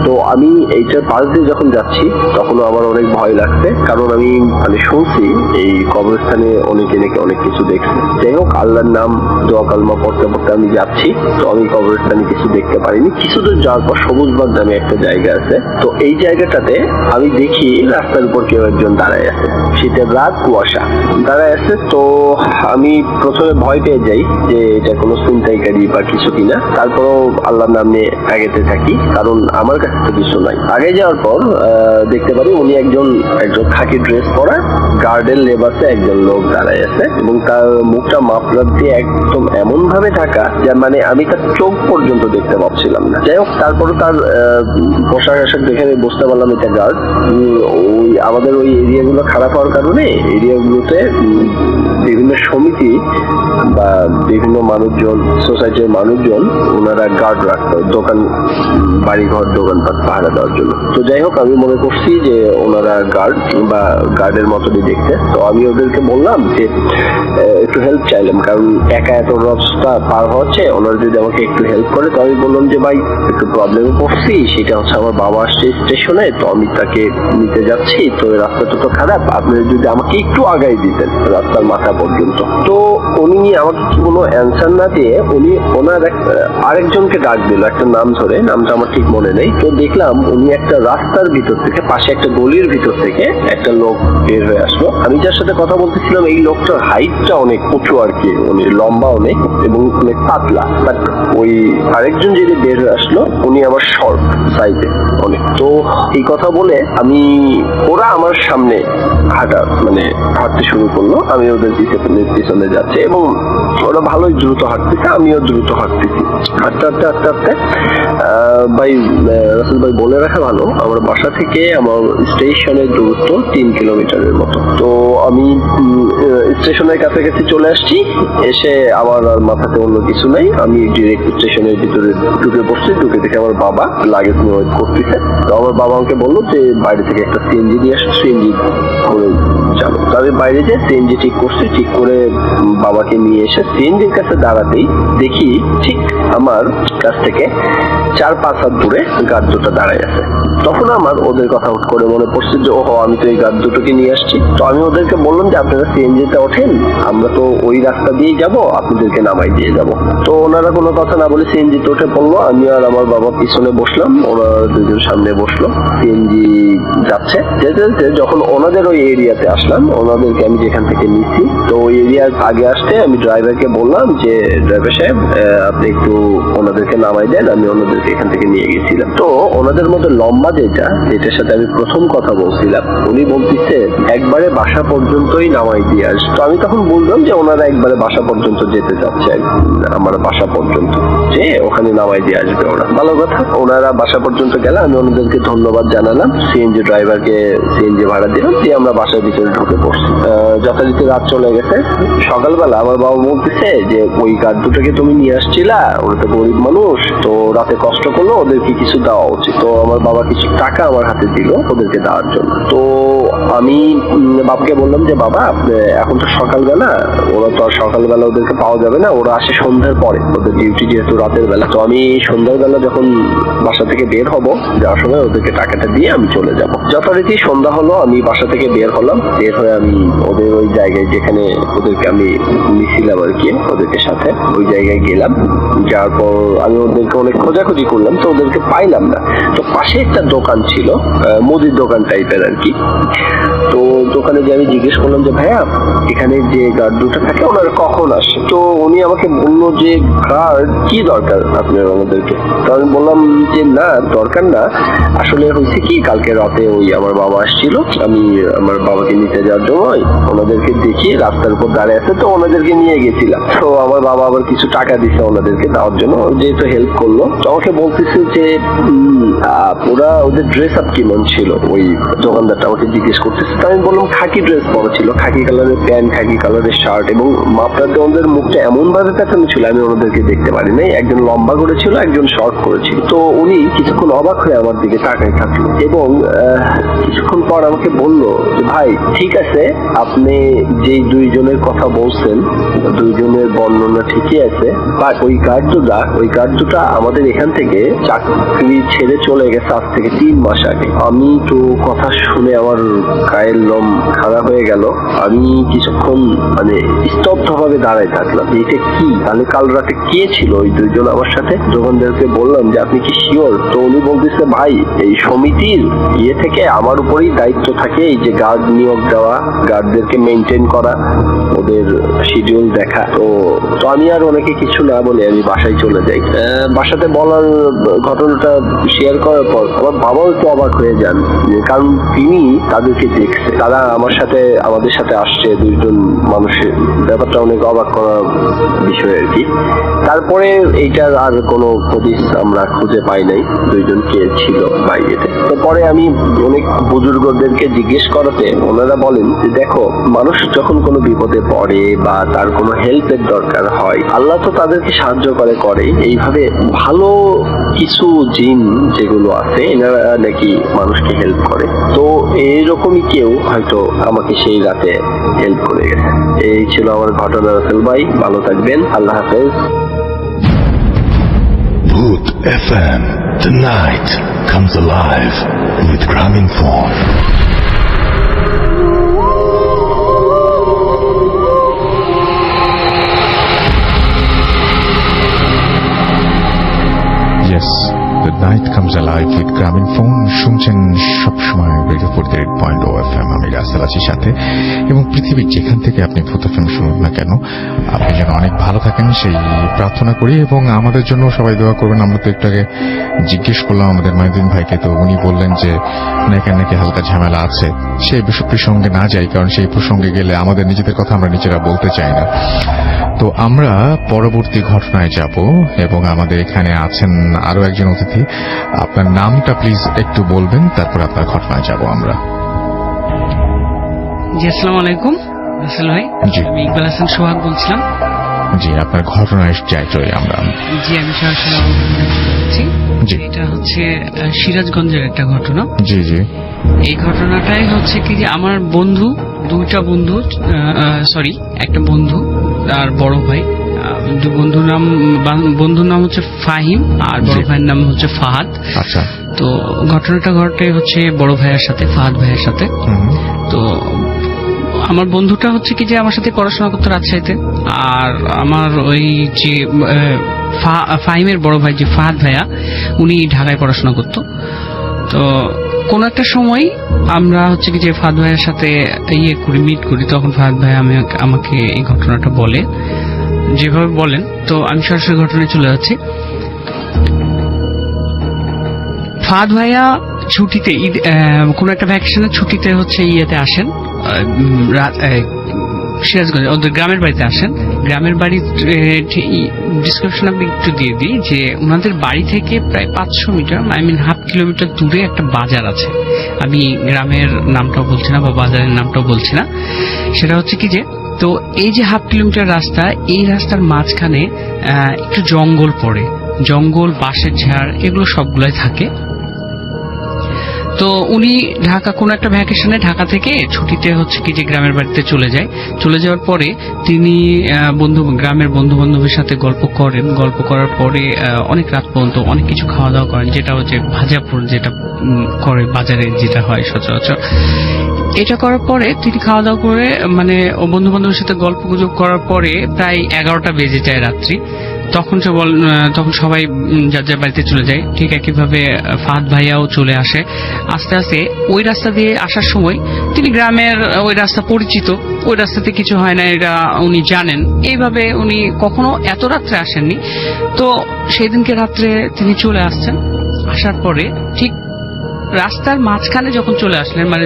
তো আমি এইটার পাশ দিয়ে যখন যাচ্ছি তখনও আমার অনেক ভয় লাগছে, কারণ আমি শুনছি এই কবরস্থানে অনেকে নাকি অনেক কিছু দেখছে। যাই হোক, আল্লাহর নাম দোয়া কালমা পড়তে পড়তে আমি যাচ্ছি। তো আমি কবরস্থানে কিছু দেখতে পারিনি। কিছু দূর যাওয়ার পর সবুজবাগ নামে একটা জায়গা আছে। তো এই জায়গাটাতে আমি দেখি রাস্তার উপর কেউ একজন দাঁড়ায় আছে। শীতের রাত, কুয়াশা, দাঁড়ায় আছে। তো আমি প্রথমে ভয় পেয়ে যাই যে এটা কোনো ছিনতাইকারী বা কিছু কিনা। তারপরও আল্লাহর নাম নিয়ে আগাতে থাকি, কারণ আমার কাছে তো কিছু নাই। আগে যাওয়ার পর দেখতে পারি উনি একজন খাকি ড্রেস পরা গার্ডের লেবাসে একজন লোক দাঁড়ায় আছে, এবং তার মুখটা মাফলার দিয়ে একদম এমন ভাবে ঢাকা যে আমি তার চোখ পর্যন্ত দেখতে পাচ্ছিলাম না। যাই হোক, তারপরে তার পোশাক আশাক দেখে আমি বুঝতে পারলাম এটা গার্ড। আমাদের ওই এরিয়াগুলো খারাপ হওয়ার কারণে এরিয়াগুলোতে বিভিন্ন সমিতি বা বিভিন্ন মানুষজন, সোসাইটির মানুষজন, ওনারা গার্ড রাখতো দোকান, বাড়িঘর, দোকানপাট পাহারা দেওয়ার জন্য। তো যাই হোক, আমি মনে করছি যে ওনারা গার্ড বা গার্ডের মতনই দেখতে। তো আমি ওদেরকে বললাম যে একটু হেল্প চাইলাম, কারণ একা এত রাস্তা পার হচ্ছে, ওনারা যদি আমাকে একটু হেল্প করে। তো আমি বললাম যে ভাই, একটু প্রবলেমে পড়ছি, সেটা হচ্ছে আমার বাবা আসছে স্টেশনে, তো আমি তাকে নিতে যাচ্ছি। তো রাস্তাটা তো খারাপ, আপনি যদি আমাকে একটু আগাই দিতেন রাস্তার মাথা পর্যন্ত। তো উনি আমাকে কোনো অ্যান্সার না দিয়ে ওনার আরেকজনকে ডাক দিল একটা নাম ধরে, নামটা আমার ঠিক মনে নেই। তো দেখলাম উনি একটা রাস্তার ভিতর থেকে, পাশে একটা গলির ভিতর থেকে একটা লোক বের হয়ে আসলো। আমি যার সাথে কথা বলতেছিলাম এই লোকটার হাইটটা অনেক উঁচু আর কি, উনি লম্বা অনেক এবং অনেক পাতলা। বাট ওই আরেকজন যিনি বের হয়ে আসলো উনি আবার শর্ট সাইজে অনেক। তো এই কথা বলে ওরা আমার সামনে হাঁটতে শুরু করলো। আমি ওদের পিছনে যাচ্ছি এবং ওরা ভালোই দ্রুত হাঁটতেছে, আমিও দ্রুত হাঁটতেছি। হাঁটতে ভাই, রাসেল ভাই, বলে রাখা ভালো, আমার বাসা থেকে আমার স্টেশনের দূরত্ব 3 কিলোমিটারের মতো। তো আমি স্টেশনের কাছাকাছি চলে আসছি। এসে আমার আর মাথাতে অন্য কিছু নাই, আমি ডিরেক্ট স্টেশনের ভিতরে ঢুকে পড়ছি। ঢুকে থেকে আমার বাবা লাগেজ নিয়ে ওয়েট করতেছে। তো আমার বাবা আমাকে বললো যে বাইরে থেকে একটা সিএনজি দিয়ে আসো, সিএনজি করে যাবো। তো আমি বাইরে যে সিএনজি ঠিক করছি, ঠিক করে বাবাকে নিয়ে এসে সিএনজির কাছে দাঁড়াতেই দেখি ঠিক আমার কাছ থেকে 4-5 হাত দূরে গার্ড দুটো দাঁড়ায় আছে। তখন আমার ওদের কথা হুট করে মনে পড়ছে যে ওহো, আমি তো এই গার্ড দুটোকে নিয়ে আসছি। তো আমি ওদেরকে বললাম যে আপনারা সিএনজিতে ওঠেন, আমরা তো ওই রাস্তা দিয়েই যাবো, আপনাদেরকে নামাই দিয়ে যাব। তো ওনারা কোনো কথা না বলে সিএনজিতে উঠে পড়লো। আমি আর আমার বাবা পিছনে বসলাম, ওনারা দুজন সামনে বসলো। সিএনজি যাচ্ছে, যেতে যখন ওনাদের ওই এরিয়াতে আসলাম, ওনাদেরকে আমি যেখান থেকে নিচ্ছি, তো ওই এরিয়ার আগে আসতে আমি ড্রাইভারকে বললাম যে ড্রাইভার সাহেব, আপনি একটু ওনাদেরকে নামাই দেন, আমি ওনাদেরকে এখান থেকে নিয়ে গেছিলাম। তো ওনাদের মধ্যে লম্বা যেটার সাথে আমি প্রথম কথা বলছিলাম, উনি বলতেছে একবারে বাসা পর্যন্তই নামাই দিয়ে আস। তো আমি তখন বললাম যে ওনারা একবারে বাসা পর্যন্ত যেতে চাচ্ছে, আমার বাসা পর্যন্ত যে ওখানে নামাই দিয়ে আসবে ওরা। ভালো কথা, ওনারা বাসা পর্যন্ত গেলে আমি ওনাদেরকে ধন্যবাদ জানালাম, সিএনজি ড্রাইভারকে সিএনজি ভাড়া দিলাম, দিয়ে আমরা বাসার ভিতরে ঢুকে পড়ছি। যথারীতি রাত চলে গেছে। সকালবেলা আমার বাবা বলতেছে যে ওই গার্ড দুটোকে তুমি নিয়ে আসছিলা, ওরা তো গরিব মানুষ, তো রাতে কষ্ট করলো, ওদেরকে কিছু দেওয়া উচিত। তো আমার বাবা কিছু টাকা আমার হাতে দিল ওদেরকে দেওয়ার জন্য। তো আমি বাবাকে বললাম যে বাবা, এখন তো সকালবেলা, ওরা তো আর সকালবেলা ওদেরকে পাওয়া যাবে না, ওরা আসে সন্ধ্যার পরে, ওদের ডিউটি যেহেতু রাতের বেলা। তো আমি সন্ধ্যার বেলা যখন বাসা থেকে বের হব, যাওয়ার সময় ওদেরকে টাকাটা দিয়ে আমি চলে যাব। যথারীতি সন্ধ্যা হলো, আমি বাসা থেকে বের হলাম। বের হয়ে আমি ওদের ওই জায়গায় যেখানে ওদেরকে আমি নিছিলাম আর কি, ওদেরকে সাথে ওই জায়গায় গেলাম। যাওয়ার পর আমি ওদেরকে অনেক খোঁজাখুঁজি করলাম, তো ওদেরকে পাইলাম না। তো পাশে একটা দোকান ছিল, মুদির দোকান টাইপের আর কি। তো দোকানে যে আমি জিজ্ঞেস করলাম যে ভাইয়া এখানে যে গার্ড দুটো থাকে ওনারা কখন আসে, তো উনি আমাকে বললো যে গার্ড কি দরকার আপনার আমাদেরকে। তো আমি বললাম যে না দরকার না, আসলে হয়েছে কি কালকে রাতে ওই আমার বাবা আসছিল, আমি আমার বাবাকে নিতে যাওয়ার জন্য ওনাদেরকে দেখি রাস্তার উপর দাঁড়িয়ে আছে, তো ওনাদেরকে নিয়ে গেছিলাম। তো আমার বাবা আবার কিছু টাকা দিছে ওনাদেরকে দেওয়ার জন্য, যেহেতু হেল্প করলো। তো আমাকে বলতেছে যে ওরা ওদের ড্রেস আপ কেমন ছিল, ওই দোকানদারটা আমাকে জিজ্ঞেস করতেছে। তো আমি বললাম খাকি ড্রেস পরা ছিল, খাকি কালারের প্যান্ট, খাকি কালারের শার্ট, এবং মাপটাতে ওদের মুখটা এমন ভাবে পেঁচানো ছিল আমি ওনাদেরকে দেখতে পারি নাই। একজন লম্বা করেছিল, একজন শর্ট করেছিল। তো উনি কিছুক্ষণ অবাক হয়ে আমার দিকে তাকাই থাকলো এবং কিছুক্ষণ পর আমাকে বললো যে ভাই ঠিক আছে, আপনি যে দুইজনের কথা বলছেন দুইজনের বর্ণনা ঠিকই আছে, বাট ওই গার্ড দুটা আমাদের এখান থেকে চাকরি ছেড়ে চলে গেছে আজ থেকে 3 মাস আগে। আমি তো কথা শুনে আমার গায়ের লোম খাড়া হয়ে গেল। আমি কিছুক্ষণ মানে স্তব্ধ ভাবে দাঁড়ায় থাকলাম, এটা কি, তাহলে কাল রাতে কে ছিল ওই দুইজন আমার সাথে। দোকানদারকে বললাম যে আপনি কি শিওর? তো উনি বলতেছে ভাই এই সমিতির থেকে আমার উপরেই দায়িত্ব থাকে এই যে গার্ড নিয়োগ দেওয়া, গার্ডদেরকে মেনটেন করা, ওদের শিডিউল দেখা। তো আমি আর অনেকে কিছু না বলে আমি বাসায় চলে যাই। বাসাতে বলার ঘটনাটা শেয়ার করার পর আমার বাবাও একটু অবাক হয়ে যান, কারণ তিনি তাদেরকে দেখছে, তারা আমাদের সাথে আসছে দুইজন মানুষের, ব্যাপারটা অনেক অবাক করার বিষয় আর কি। তারপরে এইটার আর কোনো হদিস আমরা খুঁজে পাই নাই দুইজন কে ছিল বাইরেতে। তো পরে আমি অনেক বুজুর্গদেরকে জিজ্ঞেস করাতে ওনারা বলেন যে দেখো, মানুষ যখন কোনো বিপদে পড়ে বা তার কোনো হেল্পের দরকার হয়, আল্লাহ তো তাদেরকে সাহায্য করে। এইভাবে ভালো কিছু জিন যেগুলো আছে এনারা নাকি মানুষকে হেল্প করে। তো এইরকমই কেউ হয়তো আমাকে সেই রাতে হেল্প করে গেছে। এই ছিল আমার ঘটনা। রাসেল ভাই ভালো থাকবেন, আল্লাহ হাফেজ। Booth FM. The night comes alive with Gramophone. Yes, the night comes alive with Gramophone. শুনছেন সবসময় রেডিও 48.0 FM। আমি রাসেল আছি সাথে, এবং পৃথিবীর যেখান থেকে আপনি ভূত FM শুনুন না কেন, আপনি যেন অনেক ভালো থাকেন সেই প্রার্থনা করি, এবং আমাদের জন্য সবাই দোয়া করবেন। আমরা তো একটু আগে জিজ্ঞেস করলাম আমাদের মাইদিন ভাইকে, তো উনি বললেন যে নাকি হালকা ঝামেলা আছে। সেই প্রসঙ্গে না যাই, কারণ সেই প্রসঙ্গে গেলে আমাদের নিজেদের কথা আমরা নিজেরা বলতে চাই না। তো আমরা পরবর্তী ঘটনায় যাব, এবং আমাদের এখানে আছেন আরো একজন অতিথি। আপনার নামটা প্লিজ একটু বলবেন, তারপর আপনার ঘটনায় যাব আমরা। জি, আসসালামু আলাইকুম রাসেল ভাই। জি। আমি ইকবাল হাসান সোহাগ বলছিলাম। জি, আপনার ঘটনায় যাই আমরা। জি, আমি সরাসরি বলছি। জি। এটা হচ্ছে সিরাজগঞ্জের একটা ঘটনা। জি জি। এই ঘটনাটাই হচ্ছে কি যে আমার একটা বন্ধু আর বড় ভাই, বন্ধুর নাম হচ্ছে ফাহিম আর বড় ভাইয়ের নাম হচ্ছে ফাহাদ। আচ্ছা। তো ঘটনাটা ঘটে হচ্ছে বড় ভাইয়ের সাথে, ফাহাদ ভাইয়ের সাথে। তো আমার বন্ধুটা হচ্ছে কি যে আমার সাথে পড়াশোনা করতো রাজশাহীতে, আর আমার ওই যে ফাহিমের বড় ভাই যে ফাহাদ ভাইয়া, উনি ঢাকায় পড়াশোনা করতো। তো কোন একটা সময় আমরা হচ্ছে কি যে ফাহাদ ভাইয়ের সাথে মিট করি, তখন ফাহাদ ভাই আমাকে এই ঘটনাটা বলে, যেভাবে বলেন। তো আমি সরাসরি ঘটনায় চলে যাচ্ছি। ফাহাদ ভাইয়া ছুটিতে কোন একটা ভ্যাকেশনের ছুটিতে হচ্ছে আসেন সিরাজগঞ্জে, ওদের গ্রামের বাড়িতে আসেন। গ্রামের বাড়ির ডিসক্রিপশন আপনি একটু দিয়ে দিই যে ওনাদের বাড়ি থেকে প্রায় 500 মিটার, হাফ কিলোমিটার দূরে একটা বাজার আছে। আমি গ্রামের নামটাও বলছি না বা বাজারের নামটাও বলছি না। সেটা হচ্ছে কি যে, তো এই যে হাফ কিলোমিটার রাস্তা, এই রাস্তার মাঝখানে একটু জঙ্গল পড়ে, জঙ্গল, বাঁশের ঝাড়, এগুলো সবগুলাই থাকে। তো উনি কোন একটা ভ্যাকেশনে ঢাকা থেকে ছুটিতে হচ্ছে কি যে গ্রামের বাড়িতে চলে যাওয়ার পরে তিনি গ্রামের বন্ধু বান্ধবের সাথে গল্প করার পরে অনেক রাত পর্যন্ত অনেক কিছু খাওয়া দাওয়া করেন, যেটা হচ্ছে ভাজাপুর, যেটা করে বাজারে যেটা হয় সচরাচর। এটা করার পরে তিনি খাওয়া দাওয়া করে বন্ধু বান্ধবের সাথে গল্প গুজব করার পরে প্রায় 11টা বেজে যায় রাত্রি। তখন সবাই যার যার বাড়িতে চলে যায়। ঠিক একইভাবে ফাহাদ ভাইয়াও চলে আসে। আস্তে আস্তে ওই রাস্তা দিয়ে আসার সময় তিনি গ্রামের ওই রাস্তা পরিচিত, ওই রাস্তাতে কিছু হয় না এটা উনি জানেন। এইভাবে উনি কখনো এত রাত্রে আসেননি। তো সেই দিনকে রাত্রে তিনি চলে আসছেন। আসার পরে ঠিক রাস্তার মাঝখানে যখন চলে আসলেন, মানে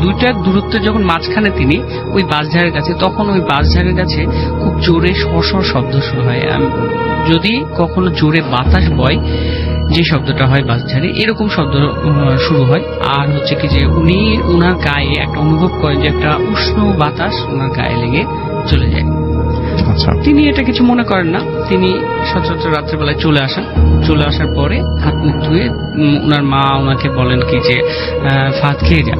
দুইটা দূরত্বে যখন মাঝখানে তিনি ওই বাসঝাড়ের কাছে, তখন ওই বাসঝাড়ের কাছে খুব জোরে সর শব্দ শুরু হয়। যদি কখনো জোরে বাতাস বয় যে শব্দটা হয় বাসঝাড়ে, এরকম শব্দ শুরু হয়। আর হচ্ছে কি যে উনি ওনার গায়ে একটা অনুভব করেন যে একটা উষ্ণ বাতাস ওনার গায়ে লেগে চলে যায়। আচ্ছা, তিনি এটা কিছু মনে করেন না। তিনি সচরাচর রাত্রেবেলায় চলে আসেন। চলে আসার পরে হাত মুখ ধুয়ে ওনার মা ওনাকে বলেন কি যে ফাহাদ খেয়ে যা।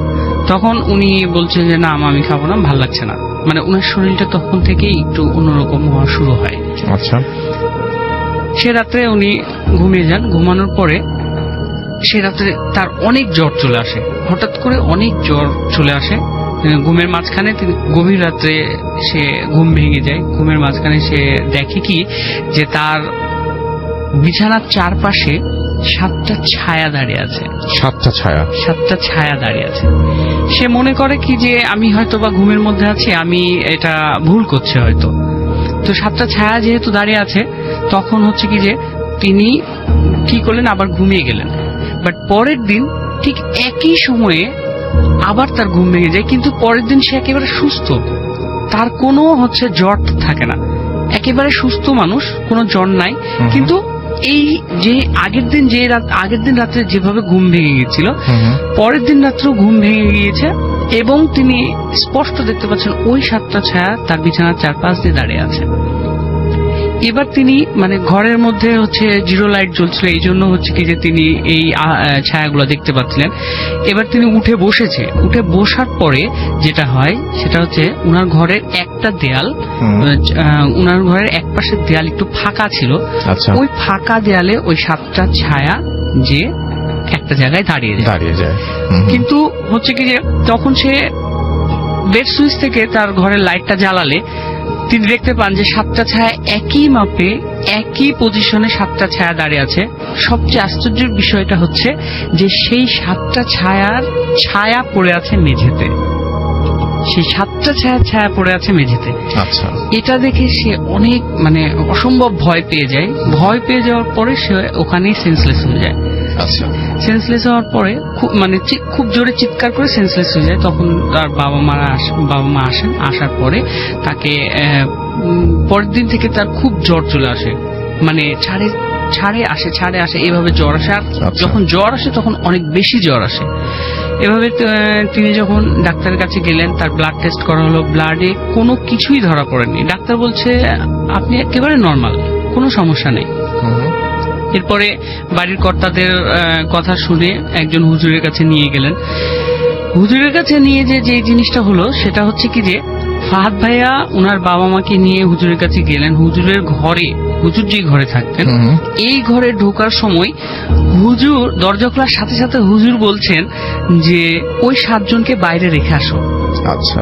তখন উনি বলছেন যে না আমি খাবো না, ভাল লাগছে না। মানে ওনার শরীরটা তখন থেকেই একটু অন্যরকম হওয়া শুরু হয়। আচ্ছা, সে রাত্রে উনি ঘুমিয়ে যান। ঘুমানোর পরে সে রাত্রে তার অনেক জ্বর চলে আসে, হঠাৎ করে অনেক জ্বর চলে আসে। ঘুমের মাঝখানে গভীর রাত্রে সে ঘুম ভেঙে যায়। ঘুমের মাঝখানে সে দেখে কি যে তার বিছানার চারপাশে 7টা ছায়া দাঁড়িয়ে আছে। 7টা ছায়া দাঁড়িয়ে আছে। সে মনে করে কি যে আমি হয়তো বা ঘুমের মধ্যে আছি, আমি এটা ভুল করছে হয়তো। তো 7টা ছায়া যেহেতু দাঁড়িয়ে আছে, তখন হচ্ছে কি যে তিনি কি করলেন, আবার ঘুমিয়ে গেলেন। বাট পরের দিন ঠিক একই সময়ে আবার তার ঘুম ভেঙে যায়, কিন্তু পরের দিন সে একেবারে সুস্থ, তার কোনো জ্বর থাকে না, একেবারে সুস্থ মানুষ, কোনো জ্বর নাই। কিন্তু এই যে আগের দিন রাত্রে যেভাবে ঘুম ভেঙে গিয়েছিল, পরের দিন রাত্রেও ঘুম ভেঙে গিয়েছে এবং তিনি স্পষ্ট দেখতে পাচ্ছেন ওই 7টা ছায়া তার বিছানার চারপাশ দিয়ে দাঁড়িয়ে আছে। এবার তিনি মানে ঘরের মধ্যে জিরো লাইট জ্বলছিল, এই জন্য কি যে তিনি এই ছায়াগুলো দেখতে পাচ্ছিলেন। এবার তিনি উঠে বসেছে। উঠে বসার পরে যেটা হয় সেটা হচ্ছে উনার ঘরের একটা দেয়াল, উনার ঘরের এক পাশের দেয়াল একটু ফাঁকা ছিল। ওই ফাঁকা দেয়ালে ওই 7টা ছায়া যে একটা জায়গায় দাঁড়িয়ে যায়। কিন্তু কি যে তখন সে বেড সুইচ থেকে তার ঘরের লাইটটা জ্বালালে তিনি দেখতে পান যে 7টা ছায়া একই মাপে একই পজিশনে 7টা ছায়া দাঁড়িয়ে আছে। সবচেয়ে আশ্চর্যের বিষয়টা হচ্ছে যে সেই 7টা ছায়া পড়ে আছে মেঝেতে। সেই 7টা ছায়া পড়ে আছে মেঝেতে। আচ্ছা, এটা দেখে সে অনেক অসম্ভব ভয় পেয়ে যায়। ভয় পেয়ে যাওয়ার পরে সে ওখানেই সেন্সলেস হয়ে যায়। আচ্ছা, সেন্সলেস হওয়ার পরে খুব জোরে চিৎকার করে সেন্সলেস হয়ে যায়। তখন তার বাবা মা আসেন। আসার পরে তাকে পরের দিন থেকে তার খুব জ্বর চলে আসে, ছাড়ে আসে এভাবে জ্বর আসে। আর যখন জ্বর আসে তখন অনেক বেশি জ্বর আসে। এভাবে তিনি যখন ডাক্তারের কাছে গেলেন, তার ব্লাড টেস্ট করা হলো, ব্লাডে কোনো কিছুই ধরা পড়েনি। ডাক্তার বলছে আপনি একেবারে নর্মাল, কোনো সমস্যা নেই। এরপরে বাড়ির কর্তাদের কথা শুনে একজন হুজুরের কাছে নিয়ে গেলেন। হুজুরের কাছে নিয়ে যে জিনিসটা হলো সেটা হচ্ছে কি যে ফাহাদ ভাইয়া ওনার বাবা মাকে নিয়ে হুজুরের কাছে গেলেন। হুজুর যে ঘরে থাকতেন, এই ঘরে ঢোকার সময় হুজুর দরজা খোলার সাথে সাথে হুজুর বলছেন যে ওই 7 জনকে বাইরে রেখে আসো। আচ্ছা,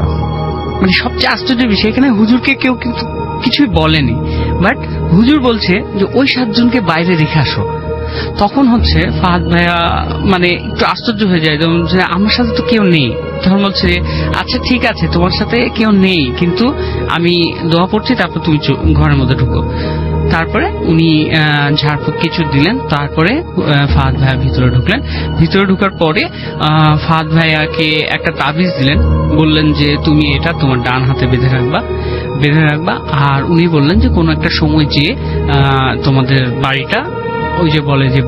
সবচেয়ে আশ্চর্যের বিষয় এখানে হুজুরকে কেউ কিন্তু কিছুই বলেনি, বাট হুজুর বলছে যে ওই 7 জনকে বাইরে রেখে আসো। তখন ফাহাদ ভাইয়া একটু আশ্চর্য হয়ে যায়, যে আমার সাথে তো কেউ নেই। তখন বলছে আচ্ছা ঠিক আছে, তোমার সাথে কেউ নেই, কিন্তু আমি দোয়া পড়ছি, তারপর তুমি ঘরের মধ্যে ঢুকো। তারপরে উনি ঝাড়ফুঁক কিছু দিলেন। তারপরে ফাহাদ ভাইয়া ভিতরে ঢুকলেন। ভিতরে ঢুকার পরে ফাহাদ ভাইয়াকে একটা তাবিজ দিলেন। বললেন যে তুমি এটা তোমার ডান হাতে বেঁধে রাখবা। আর উনি বললেন যে কোনো একটা সময় যে তোমাদের বাড়িটা ওই যে বলে যে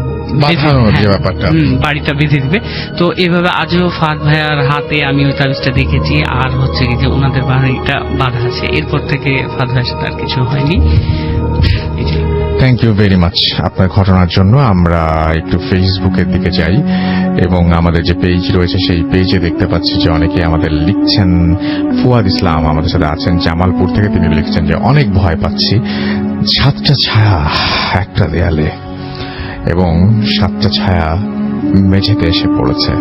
বাড়িটা বেঁধে দিবে। তো এভাবে আজও ফাহাদ ভাইয়ার হাতে আমি ওই তাবিজটা দেখেছি। আর কি যে ওনাদের বাড়িটা বাঁধা আছে। এরপর থেকে ফাহাদ ভাইয়ের সাথে আর কিছু হয়নি। থ্যাংক ইউ ভেরি মাচ আপনার ঘটনার জন্য। আমরা একটু ফেসবুকের দিকে যাই এবং আমাদের যে পেজ রয়েছে সেই পেজে দেখতে পাচ্ছি যে অনেকে আমাদের লিখছেন। ফুয়াদ ইসলাম আমাদের সাথে আছেন জামালপুর থেকে। তিনি লিখছেন যে অনেক ভয় পাচ্ছি, 7টা ছায়া একটা দেয়ালে এবং 7টা ছায়া মেঝেতে এসে পড়েছে।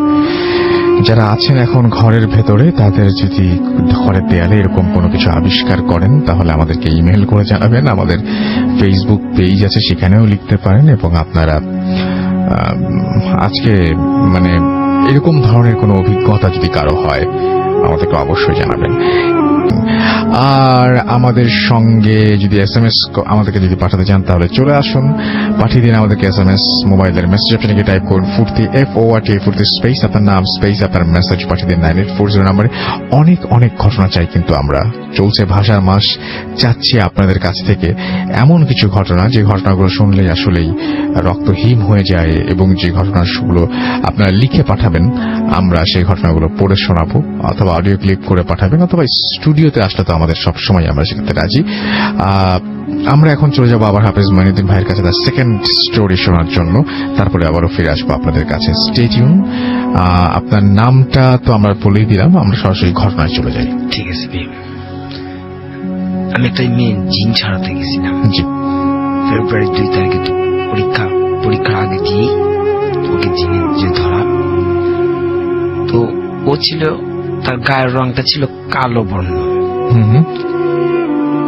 যারা আছেন এখন ঘরের ভেতরে, তাদের যদি ঘরের দেয়ালে এরকম কোনো কিছু আবিষ্কার করেন তাহলে আমাদেরকে ইমেল করে জানাবেন। আমাদের ফেসবুক পেজ আছে, সেখানেও লিখতে পারেন। এবং আপনারা আজকে মানে এরকম ধরনের কোনো অভিজ্ঞতা যদি কারো হয় আমাদেরকে অবশ্যই জানাবেন। আর আমাদের সঙ্গে যদি SMS আমাদেরকে যদি পাঠাতে চান তাহলে চলে আসুন, পাঠিয়ে দিন আমাদেরকে SMS। মোবাইলের মেসেজ অপশনে গিয়ে টাইপ করুন ফুর্তি, FORT, ফুর্তি স্পেস আপনার নাম স্পেস আপনার মেসেজ পাঠিয়ে দিন 9840 নম্বরে। অনেক অনেক ঘটনা চাই কিন্তু আমরা, চলছে ভাষার মাস, চাচ্ছি আপনাদের কাছ থেকে এমন কিছু ঘটনা যে ঘটনাগুলো শুনলেই আসলেই রক্ত হিম হয়ে যায়, এবং যে ঘটনাগুলো আপনারা লিখে পাঠাবেন আমরা সেই ঘটনাগুলো পড়ে শোনাবো, অথবা অডিও ক্লিপ করে পাঠাবেন, অথবা স্টুডিওতে আসলে তো আমাদের সবসময় আমরা সেখানে রাজি। আমরা এখন চলে যাবো আবার হাফেজ মঈনুদ্দিন ভাইয়ের কাছে তার সেকেন্ড স্টোরি শোনার জন্য, তারপরে আবারও ফিরে আসবো আপনাদের কাছে। Stay tune. আপনার নামটা তো আমরা বলেই দিলাম, আমরা সরাসরি ঘটনায় চলে যাই। ঠিক আছে ভাই। আমি একটা মেয়ে জিন ছাড়াতে গেছিলাম। জি। ফেব্রুয়ারি 2 তারিখে পরীক্ষার আগে দিয়ে ওকে জিনের যে ধরা, তো ও ছিল, তার গায়ের রংটা ছিল কালো বর্ণ।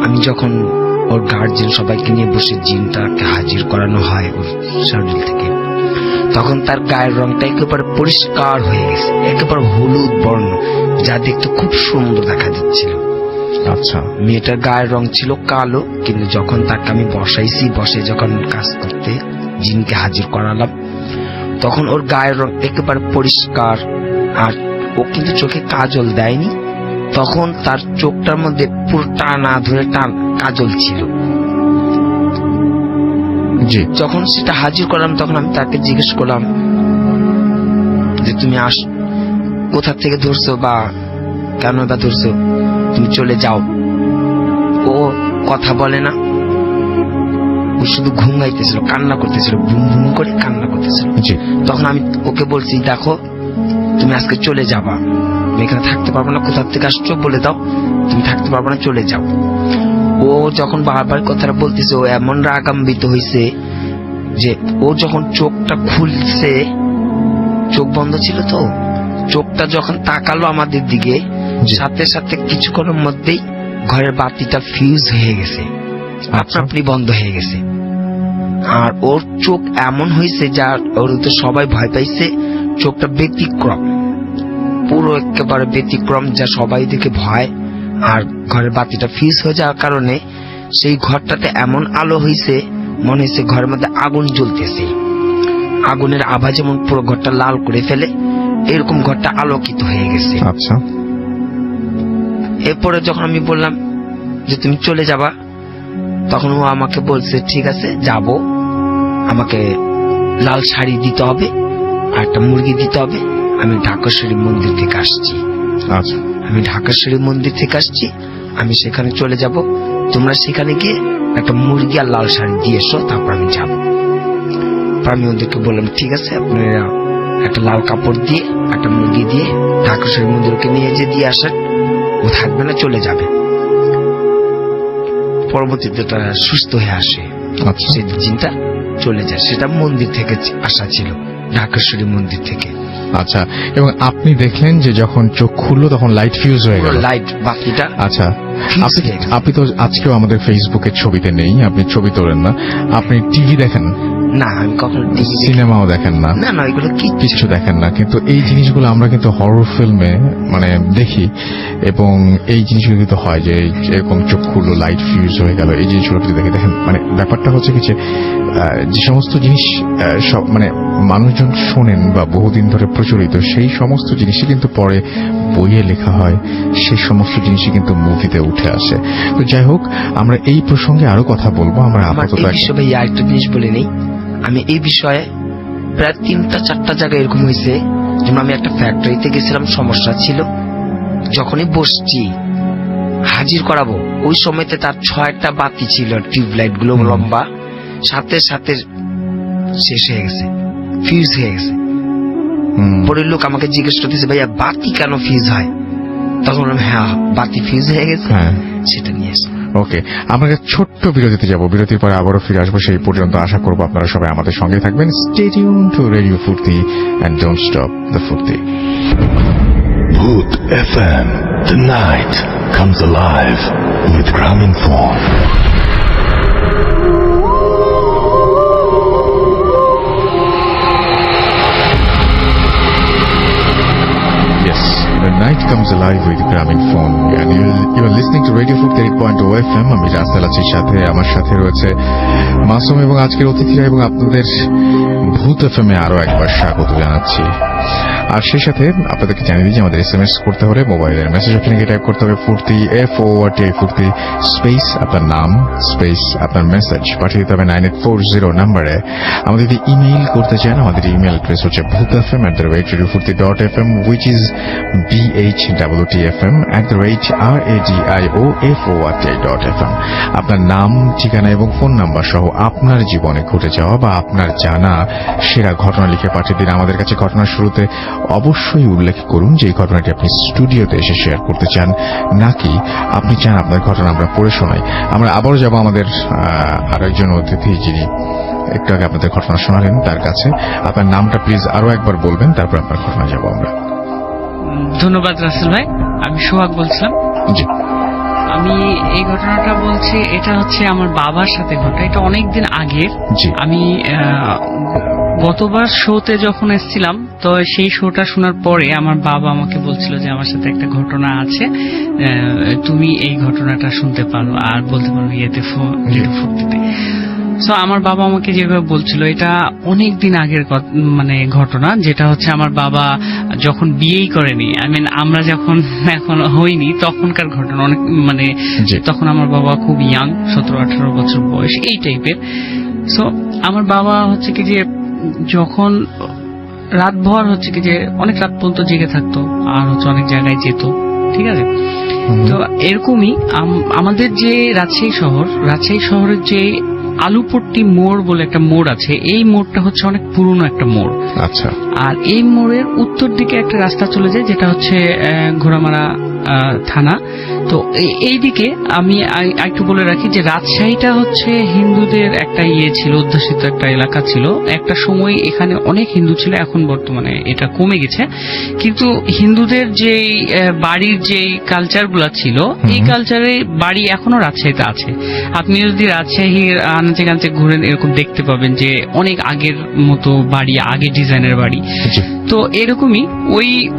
আমি যখন ওর গার্জিয়ান সবাইকে নিয়ে বসে জিনটাকে হাজির করানো হয় ওর শরীর থেকে, তখন তার গায়ের রংটা একেবারে পরিষ্কার হয়ে গেছে, একেবারে হলুদ বর্ণ, যা দেখতে খুব সুন্দর দেখা দিচ্ছিল। আচ্ছা। মেয়েটার গায়ের রং ছিল কালো, কিন্তু যখন তাকে আমি বসে যখন কাজ করতে জিনকে হাজির করালাম, তখন ওর গায়ের রং একেবারে পরিষ্কার। আর ও কিন্তু চোখে কাজল দেয়নি, তখন তার চোখটার মধ্যে পুরো টানা ধরে কাজল ছিল। জি। যখন সেটা হাজির করলাম তখন আমি তাকে জিজ্ঞেস করলাম যে তুমি কোথা থেকে ধরছো বা কেন বা ধরছো, তুমি চলে যাও। ও কথা বলে না, ও শুধু ঘুমাইতেছিল, কান্না করতেছিল, বুম বুম করে কান্না করতেছিল। তখন আমি ওকে বলছি, দেখো তুমি আজকে চলে যাবা, আমি এখানে থাকতে পারবো না, কোথা থেকে আসছো বলে দাও, তুমি থাকতে পারবো না, চলে যাও। ও যখন বারবার কথাটা বলতেছে, ও এমন রাগান্বিত হয়েছে যে ও যখন চোখটা খুলছে, চোখ বন্ধ ছিল তো, চোখটা যখন তাকালো আমাদের দিকে, সাথে সাথে কিছুক্ষণের মধ্যেই ঘরের বাতিটা ফিউজ হয়ে গেছে, আপনি বন্ধ হয়ে গেছে। আর ওর চোখ এমন হয়েছে যা ওর তো সবাই ভয় পাইছে, চোখটা ব্যতিক্রম, পুরো একেবারে ব্যতিক্রম, যা সবাই দেখে ভয়। আর ঘরের বাতিটা ফিউজ হয়ে যাওয়ার কারণে সেই ঘরটাতে এমন আলো হয়েছে, মনে হয়েছে ঘরের মধ্যে আগুন জ্বলতেছে, আগুনের আভা যেমন পুরো ঘরটা লাল করে ফেলে, এরকম ঘরটা আলোকিত হয়ে গেছে। আচ্ছা। এরপরে যখন আমি বললাম যে তুমি চলে যাবা, তখন ও আমাকে বলছে ঠিক আছে যাব, আমাকে লাল শাড়ি দিতে হবে আর একটা মুরগি দিতে হবে, আমি ঢাকেশ্বরী মন্দির থেকে আসছি। আচ্ছা। আমি ঢাকেশ্বরী মন্দির থেকে আসছি, আমি সেখানে চলে যাব, তোমরা সেখানে গিয়ে একটা মুরগি আর লাল শাড়ি দিয়ে এসো, তারপর আমি যাব। আমি ওদেরকে বললাম ঠিক আছে, আপনারা একটা লাল কাপড় দিয়ে একটা মুরগি দিয়ে ঢাকেশ্বরী মন্দিরকে নিয়ে যে দিয়ে আসেন, ও থাকবে না, চলে যাবে। পরবর্তীতে তারা সুস্থ হয়ে আসে, সেই জিনটা চলে যায়, সেটা মন্দির থেকে আসা ছিল, ঢাকেশ্বরী মন্দির থেকে। আচ্ছা। এবং আপনি দেখলেন যে যখন চোখ খুললো তখন লাইট ফিউজ হয়ে গেল, লাইট বাকিটা। আচ্ছা। আপনি তো আজকেও আমাদের ফেসবুকের ছবিতে নেই, আপনি ছবি তোলেন না, আপনি টিভি দেখেন না? আমি কখনো সিনেমাও দেখেন না? না, এগুলো কিচ্ছু দেখেন না। কিন্তু এই জিনিসগুলো আমরা কিন্তু হরর ফিল্মে মানে দেখি, এবং এই জিনিসগুলো কিন্তু হয় যে এরকম চোখ খুললো লাইট ফিউজ হয়ে গেল, এই জিনিসগুলো কিন্তু দেখেন। মানে ব্যাপারটা হচ্ছে কি যে সমস্ত জিনিস সব মানে মানুষজন শোনেন বা বহুদিন ধরে প্রচলিত, সেই সমস্ত জিনিসই কিন্তু পরে বইয়ে লেখা হয়, সেই সমস্ত জিনিসই কিন্তু মুভিতে উঠে আসে। তো যাই হোক, আমরা এই প্রসঙ্গে আরো কথা বলবো। আমরা আপাতত একটা জিনিস বলে নেই, আমি এই বিষয়ে প্রায় 3-4টা জায়গায় এরকম হয়েছে। যেমন আমি একটা ফ্যাক্টরিতে গেছিলাম, সমস্যা ছিল, যখনই বসছি হাজির করাবো, ওই সময়তে তার 6টা বাতি ছিল, টিউবলাইট গুলো লম্বা, সাথে সাথে শেষ হয়ে গেছে, ফিউজ হয়ে গেছে। পরের লোক আমাকে জিজ্ঞেস করতেছে, ভাইয়া বাতি কেন ফিউজ হয়? তখন বললাম হ্যাঁ, বাতি ফিউজ হয়ে গেছে, সেটা নিয়ে এসে। ওকে, আমরা একটা ছোট্ট বিরতিতে যাব। বিরতির পরে আবারও ফিরে আসবো। সেই পর্যন্ত আশা করবো আপনারা সবাই আমাদের সঙ্গে থাকবেন। স্টে টিউন টু রেডিও ফুর্তি এন্ড ডোন্ট স্টপ দ্য ফুর্তি। Booth FM. The night comes alive with Gramophone. Yes, the night comes alive with Gramophone, and you are listening to Radio Food 8.0 FM. আমি রাসেল আছি সাথে, আমার সাথে রয়েছে মাসুম এবং আজকের অতিথিরা, এবং আপনাদের ভূত এফএম এ আরো একবার স্বাগত জানাচ্ছি। আর সেই সাথে আপনাদেরকে জানিয়ে দিই যে আমাদের SMS করতে হলে মোবাইলের মেসেজ অপশনে টাইপ করতে হবে ফুর্তি FORT ফুর্তি স্পেস আপনার নাম স্পেস আপনার মেসেজ পাঠিয়ে দিতে হবে 9840 নম্বরে। আমাদের যদি ইমেইল করতে চান, আমাদের ইমেইল অ্যাড্রেস হচ্ছে bhutfm@radiofurti.fm, which is BHWTFM@RADIOFORTI.FM। আপনার নাম, ঠিকানা এবং ফোন নাম্বার সহ আপনার জীবনে ঘটে যাওয়া বা আপনার জানা সেরা ঘটনা লিখে পাঠিয়ে দিন আমাদের কাছে। ঘটনার শুরুতে অবশ্যই উল্লেখ করুন যে এই ঘটনাটি আপনি স্টুডিওতে এসে শেয়ার করতে চান, নাকি আপনি চান আপনার ঘটনা আমরা পড়ে শোনাই। আমরা আবারও যাব আমাদের আরেকজন অতিথি যিনি একটু আগে আপনাদের ঘটনা শোনালেন তার কাছে। আপনার নামটা প্লিজ আরো একবার বলবেন, তারপর আপনার ঘটনা যাব আমরা। ধন্যবাদ রাসেল ভাই, আমি সোহাগ বলছিলাম। জি, আমি এই ঘটনাটা বলছি, এটা হচ্ছে আমার বাবার সাথে ঘটে। এটা অনেকদিন আগের। জি। আমি গতবার শোতে যখন এসেছিলাম, তো সেই শোটা শোনার পরে আমার বাবা আমাকে বলছিল যে আমার সাথে একটা ঘটনা আছে, তুমি এই ঘটনাটা শুনতে পারো আর বলতে পারো ইয়েতে ফুর্তিতে। সো আমার বাবা আমাকে যেভাবে বলছিল, এটা অনেক দিন আগের মানে ঘটনা, যেটা হচ্ছে আমার বাবা যখন বিয়েই করেনি, আমরা যখন এখন হইনি তখনকার ঘটনা। অনেক মানে তখন আমার বাবা খুব ইয়াং, 17-18 বছর বয়স, এই টাইপের। সো আমার বাবা হচ্ছে কি যে যখন রাতভর হচ্ছে কি যে অনেক রাত পর্যন্ত জেগে থাকতো আর হচ্ছে অনেক জায়গায় যেত, ঠিক আছে। তো এরকমই আমাদের যে রাজশাহী শহরের যে আলুপট্টি মোড় বলে একটা মোড় আছে, এই মোড়টা হচ্ছে অনেক পুরনো একটা মোড়। আচ্ছা। আর এই মোড়ের উত্তর দিকে একটা রাস্তা চলে যায়, যেটা হচ্ছে ঘোড়ামারা থানা। তো এইদিকে আমি একটু বলে রাখি যে রাজশাহীটা হচ্ছে হিন্দুদের একটা ছিল, অধ্যুষিত একটা এলাকা ছিল। একটা সময় এখানে অনেক হিন্দু ছিল, এখন বর্তমানে এটা কমে গেছে। কিন্তু হিন্দুদের যে বাড়ির যে কালচার গুলা ছিল, এই কালচারে বাড়ি এখনো রাজশাহীতে আছে। আপনি যদি রাজশাহীর আনাচে কানাচে ঘুরেন, এরকম দেখতে পাবেন যে অনেক আগের মতো বাড়ি, আগে ডিজাইনের বাড়ি। তো এরকমই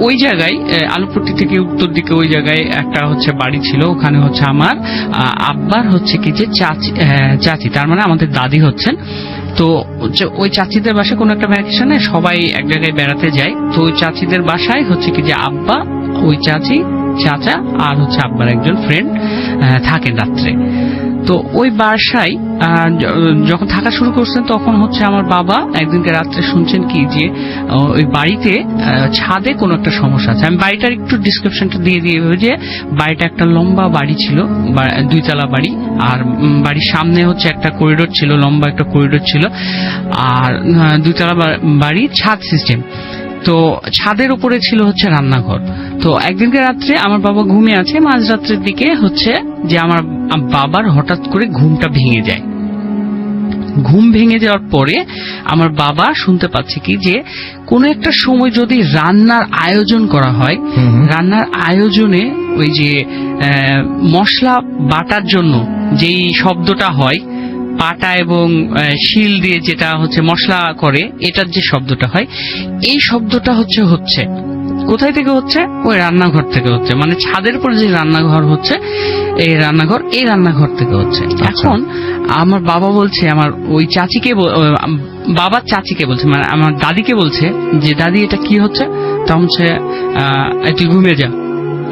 ওই জায়গায় আলুপট্টি থেকে উত্তর দিকে ওই জায়গায় একটা হচ্ছে বাড়ি ছিল। ওখানে হচ্ছে আমার আব্বার হচ্ছে কি যে চাচি, তার মানে আমাদের দাদি হচ্ছেন। তো ওই চাচিদের বাসায় কোনো একটা ভ্যাকেশনে সবাই এক জায়গায় বেড়াতে যায়। তো ওই চাচিদের বাসায় হচ্ছে কি যে আব্বা, ওই চাচি, চাচা আর হচ্ছে আব্বার একজন ফ্রেন্ড থাকেন রাত্রে। তো ওই বাসায় যখন থাকা শুরু করছেন, তখন হচ্ছে আমার বাবা একদিনকে রাত্রে শুনছেন কি যে ওই বাড়িতে ছাদে কোনো একটা সমস্যা আছে। আমি বাড়িটার একটু ডিসক্রিপশনটা দিয়ে যে বাড়িটা একটা লম্বা বাড়ি ছিল, 2 তলা বাড়ি। আর বাড়ির সামনে হচ্ছে একটা করিডোর ছিল, লম্বা একটা করিডোর ছিল। আর 2 তলা বাড়ি, ছাদ সিস্টেম। তো ছাদের উপরে ছিল হচ্ছে রান্নাঘর। তো একদিনকে রাত্রে আমার বাবা ঘুমিয়ে আছে, মাঝরাত্রের দিকে হচ্ছে যে আমার বাবার হঠাৎ করে ঘুমটা ভেঙে যায়। ঘুম ভেঙে যাওয়ার পরে আমার বাবা শুনতে পাচ্ছে কি যে কোনো একটা সময় যদি রান্নার আয়োজন করা হয়, রান্নার আয়োজনে ওই যে মশলা বাটার জন্য যেই শব্দটা হয়, পাটা এবং শিল দিয়ে যেটা হচ্ছে মশলা করে, এটার যে শব্দটা হয়, এই শব্দটা হচ্ছে কোথায় থেকে হচ্ছে? ওই রান্নাঘর থেকে হচ্ছে। মানে ছাদের উপর যে রান্নাঘর হচ্ছে, এই রান্নাঘর থেকে হচ্ছে। এখন আমার বাবা বলছে, আমার ওই চাচিকে, বাবার চাচিকে বলছে, মানে আমার দাদিকে বলছে যে দাদি এটা কি হচ্ছে? তখন হচ্ছে তুই ঘুমিয়ে যা,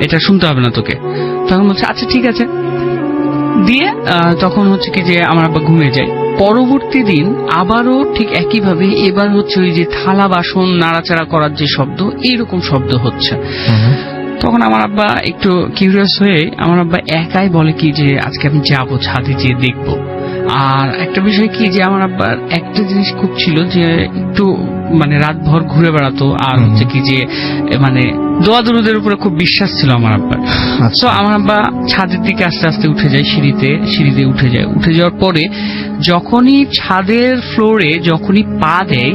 এটা শুনতে হবে না তোকে। তখন বলছে আচ্ছা ঠিক আছে দিয়ে তখন হচ্ছে কি যে আমার আব্বা ঘুমিয়ে যায়। পরবর্তী দিন আবারও ঠিক একইভাবে, এবার হচ্ছে ওই যে থালা বাসন নাড়াচাড়া করার যে শব্দ, এইরকম শব্দ হচ্ছে। তখন আমার আব্বা একটু কিউরিয়াস হয়ে আমার আব্বা একাই বলে কি যে আজকে আমি যাবো ছাদে, যেয়ে দেখবো। আর একটা বিষয় কি যে আমার আব্বার একটা জিনিস খুব ছিল যে একটু মানে রাতভর ঘুরে বেড়াতো, আর হচ্ছে কি যে মানে দোয়া দরুদের উপরে খুব বিশ্বাস ছিল আমার আব্বার। তো আমার আব্বা ছাদের দিকে আস্তে আস্তে উঠে যায়, সিঁড়িতে উঠে যায়। উঠে যাওয়ার পরে যখনই ছাদের ফ্লোরে যখনই পা দেয়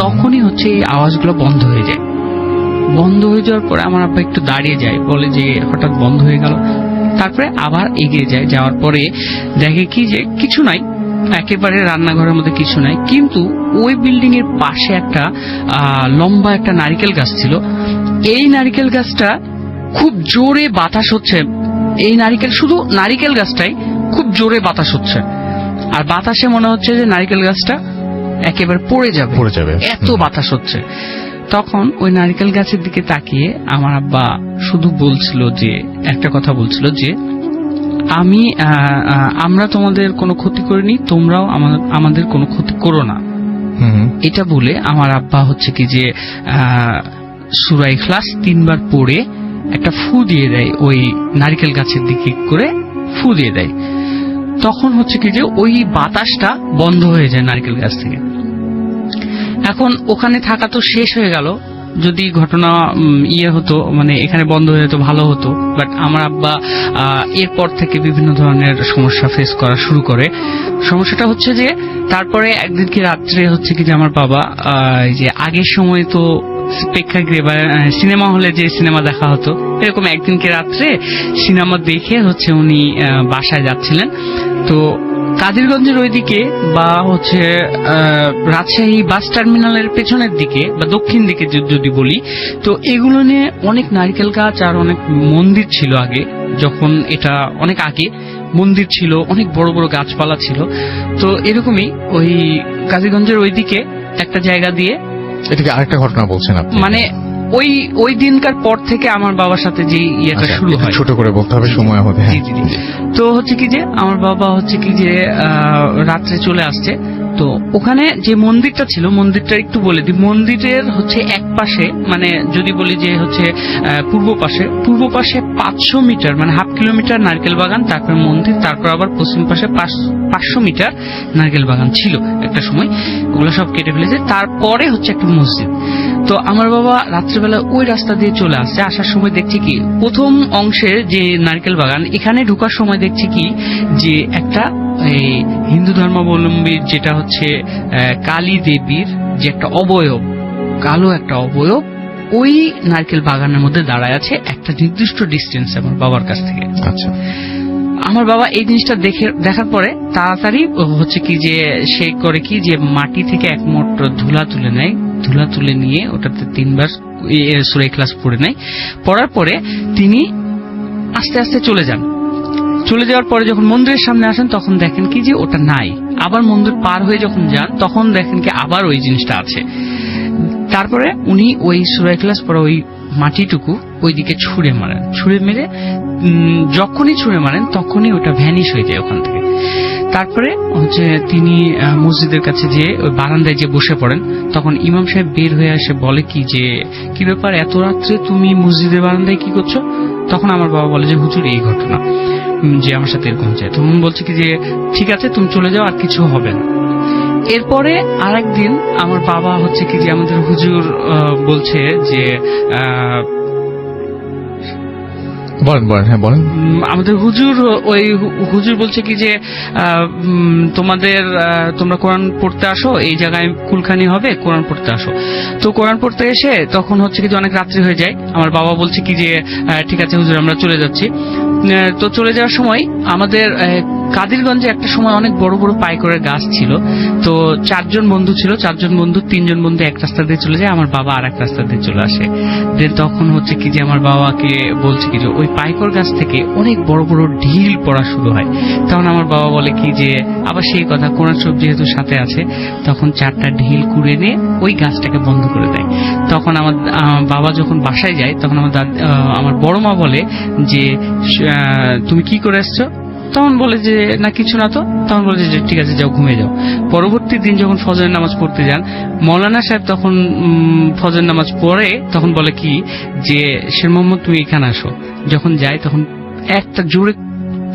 তখনই হচ্ছে এই আওয়াজগুলো বন্ধ হয়ে যায়। বন্ধ হয়ে যাওয়ার পরে আমার আব্বা একটু দাঁড়িয়ে যায়, বলে যে হঠাৎ বন্ধ হয়ে গেল। তারপরে আবার এগিয়ে যায়, যাওয়ার পরে দেখে কি যে কিছু নাই, একেবারে রান্নাঘরের মধ্যে কিছু নাই, কিন্তু ওই বিল্ডিং এর পাশে একটা লম্বা একটা নারিকেল গাছ ছিল। এই নারিকেল গাছটা খুব জোরে বাতাস হচ্ছে, এই শুধু নারিকেল গাছটাই খুব জোরে বাতাস হচ্ছে, আর বাতাসে মনে হচ্ছে যে নারিকেল গাছটা একেবারে পড়ে যাবে, এত বাতাস হচ্ছে। তখন ওই নারিকেল গাছের দিকে তাকিয়ে আমার আব্বা শুধু বলছিল যে একটা কথা বলছিল যে আমরা তোমাদের কোনো ক্ষতি করিনি, তোমরাও আমাদের কোনো ক্ষতি করো না। এটা বলে আমার আব্বা হচ্ছে কি যে সূরা ইখলাস 3 বার পড়ে একটা ফু দিয়ে দেয়, ওই নারিকেল গাছের দিকে করে ফু দিয়ে দেয়। তখন হচ্ছে কি যে ওই বাতাসটা বন্ধ হয়ে যায় নারিকেল গাছ থেকে। এখন ওখানে থাকা তো শেষ হয়ে গেল, যদি ঘটনা হতো মানে এখানে বন্ধ হয়ে যেত ভালো হতো, বাট আমার আব্বা এরপর থেকে বিভিন্ন ধরনের সমস্যা ফেস করা শুরু করে। সমস্যাটা হচ্ছে যে তারপরে একদিন কি রাত্রে হচ্ছে কি যে আমার বাবা যে আগের সময় তো প্রেক্ষাগৃহে বা সিনেমা হলে যে সিনেমা দেখা হতো, এরকম একদিনকে রাত্রে সিনেমা দেখে হচ্ছে উনি বাসায় যাচ্ছিলেন। তো কাদিরগঞ্জের ওইদিকে বা হচ্ছে রাজশাহী বাস টার্মিনালের পেছনের দিকে বা দক্ষিণ দিকে যদি বলি, তো এগুলো নিয়ে অনেক নারকেল গাছ আর অনেক মন্দির ছিল আগে, যখন এটা অনেক আগে মন্দির ছিল, অনেক বড় বড় গাছপালা ছিল। তো এরকমই ওই কাদিরগঞ্জের ওইদিকে একটা জায়গা দিয়ে, এটাকে আরেকটা ঘটনা বলছেন আপনি, মানে ওই দিনকার পর থেকে আমার বাবার সাথে যে ইয়েটা শুরু হয়, ছোট করে বলতে হবে সময় হবে। তো হচ্ছে কি যে আমার বাবা হচ্ছে কি যে রাত্রে চলে আসছে। তো ওখানে যে মন্দিরটা ছিল, মন্দিরটা একটু বলে দিই, মন্দিরের হচ্ছে এক পাশে মানে যদি বলি যে হচ্ছে পূর্ব পাশে 500 মিটার মানে হাফ কিলোমিটার নারকেল বাগান, তারপর মন্দির, তারপর আবার পশ্চিম পাশে 500 মিটার নারকেল বাগান ছিল একটা সময়, ওগুলো সব কেটে ফেলেছে। তারপরে হচ্ছে একটা মসজিদ। তো আমার বাবা রাত্রেবেলা ওই রাস্তা দিয়ে চলে আসছে, আসার সময় দেখছি কি প্রথম অংশের যে নারকেল বাগান, এখানে ঢোকার সময় দেখছি কি যে একটা এই হিন্দু ধর্মাবলম্বীর যেটা হচ্ছে কালী দেবীর যে একটা অবয়ব, কালো একটা অবয়ব ওই নারকেল বাগানের মধ্যে দাঁড়ায় আছে একটা নির্দিষ্ট ডিস্টেন্স আমার বাবার কাছ থেকে। আচ্ছা, আমার বাবা এই জিনিসটা দেখার পরে তাড়াতাড়ি হচ্ছে কি যে সে করে কি যে মাটি থেকে এক মোট ধুলা তুলে নেয়, ধুলা তুলে নিয়ে ওটাতে 3 বার সূরা ইখলাস পড়ে নেয়। পড়ার পরে তিনি আস্তে আস্তে চলে যান। চলে যাওয়ার পরে যখন মন্দিরের সামনে আসেন তখন দেখেন কি যে ওটা নাই। আবার মন্দির পার হয়ে যখন যান তখন দেখেন কি আবার ওই জিনিসটা আছে। তারপরে উনি ওই সূরা ইখলাস পড়া ওই মাটিটুকু ওইদিকে ছুঁড়ে মারেন, ছুঁড়ে মেরে যখনই ছুঁড়ে মারেন তখনই ওটা ভ্যানিশ হয়ে যায় ওখান থেকে। তারপরে হচ্ছে তিনি মসজিদের কাছে যে ওই বারান্দায় যে বসে পড়েন, তখন ইমাম সাহেব বের হয়ে আসে, বলে কি যে কি ব্যাপার এত রাত্রে তুমি মসজিদের বারান্দায় কি করছো? তখন আমার বাবা বলে যে হুজুর এই ঘটনা, যে আমার সাথে এরকম যায়। তখন বলছে কি যে ঠিক আছে তুমি চলে যাও, আর কিছু হবে না। এরপরে আরেকদিন আমার বাবা হচ্ছে কি যে আমাদের হুজুর বলছে যে বলেন হ্যাঁ বলেন। আমাদের হুজুর বলছে কি যে তোমরা কোরআন পড়তে আসো, এই জায়গায় কুলখানি হবে, কোরআন পড়তে আসো। তো কোরআন পড়তে এসে তখন হচ্ছে কি যে অনেক রাত্রি হয়ে যায়। আমার বাবা বলছে কি যে ঠিক আছে হুজুর আমরা চলে যাচ্ছি। তো চলে যাওয়ার সময় আমাদের কাদিরগঞ্জে একটা সময় অনেক বড় বড় পাইকরের গাছ ছিল। তো 4 জন বন্ধু ছিল, 4 জন বন্ধু, 3 জন বন্ধু এক রাস্তা দিয়ে চলে যায়, আমার বাবা আর এক রাস্তা দিয়ে চলে আসে। দেন তখন হচ্ছে কি যে আমার বাবাকে বলছে কি যে ওই পাইকর গাছ থেকে অনেক বড় বড় ঢিল পড়া শুরু হয়। তখন আমার বাবা বলে কি যে আবার সেই কথা, কোরআন শরীফ যেহেতু সাথে আছে, তখন 4টা ঢিল কুড়ে নিয়ে ওই গাছটাকে বন্ধ করে দেয়। তখন আমার বাবা যখন বাসায় যায় তখন আমার বড় মা বলে যে তুমি কি করে এসছো? তখন বলে যে না কিছু না। তো তখন বলে যে ঠিক আছে যাও ঘুমিয়ে যাও। পরবর্তী দিন যখন ফজরের নামাজ পড়তে যান, মৌলানা সাহেব তখন ফজরের নামাজ পড়ে তখন বলে কি যে শের মোহাম্মদ তুমি এখানে আসো। যখন যায় তখন একটা জোরে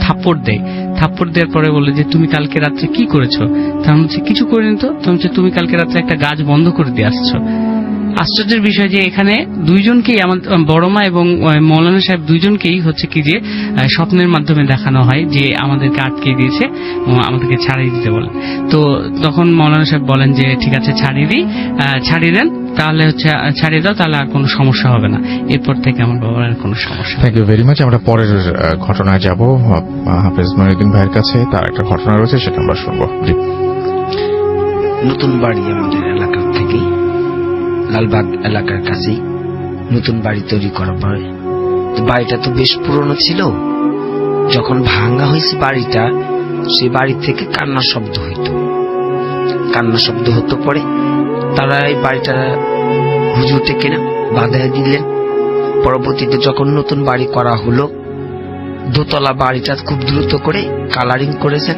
থাপ্পড় দেয়। থাপ্পড় দেওয়ার পরে বলে যে তুমি কালকে রাত্রে কি করেছো? তখন হচ্ছে কিছু করিনি তো। তখন হচ্ছে তুমি কালকে রাত্রে একটা গাছ বন্ধ করে দিয়ে আসছো। আশ্চর্যের বিষয় যে এখানে দুইজনকেই আমার বড় মা এবং মৌলানা সাহেব দুইজনকেই হচ্ছে কি যে স্বপ্নের মাধ্যমে দেখানো হয় যে আমাদেরকে আটকে দিয়েছে এবং আমাদেরকে ছাড়িয়ে দিতে বলে। তো তখন মৌলানা সাহেব বলেন যে ঠিক আছে ছাড়িয়ে দেন, তাহলে হচ্ছে ছাড়িয়ে দাও, তাহলে আর কোনো সমস্যা হবে না। এরপর থেকে আমার বাবার আর কোনো সমস্যা। Thank you very much. আমরা পরের ঘটনায় যাব হাফেজ মঈনুদ্দিন ভাইয়ের কাছে। তার একটা ঘটনা রয়েছে, সেটা আমরা শুনবো। জি। নতুন বাড়ি আমাদের এলাকার থেকে, লালবাগ এলাকার কাছেই নতুন বাড়ি তৈরি করার পরে তো বাড়িটা তো বেশ পুরনো ছিল। যখন ভাঙা হয়েছে বাড়িটা, সেই বাড়ি থেকে কান্নার শব্দ হতো। পরে তারা এই বাড়িটা হুজুর থেকে না বাঁধায় দিলেন। পরবর্তীতে যখন নতুন বাড়ি করা হলো, দোতলা বাড়িটা খুব দ্রুত করে কালারিং করেছেন,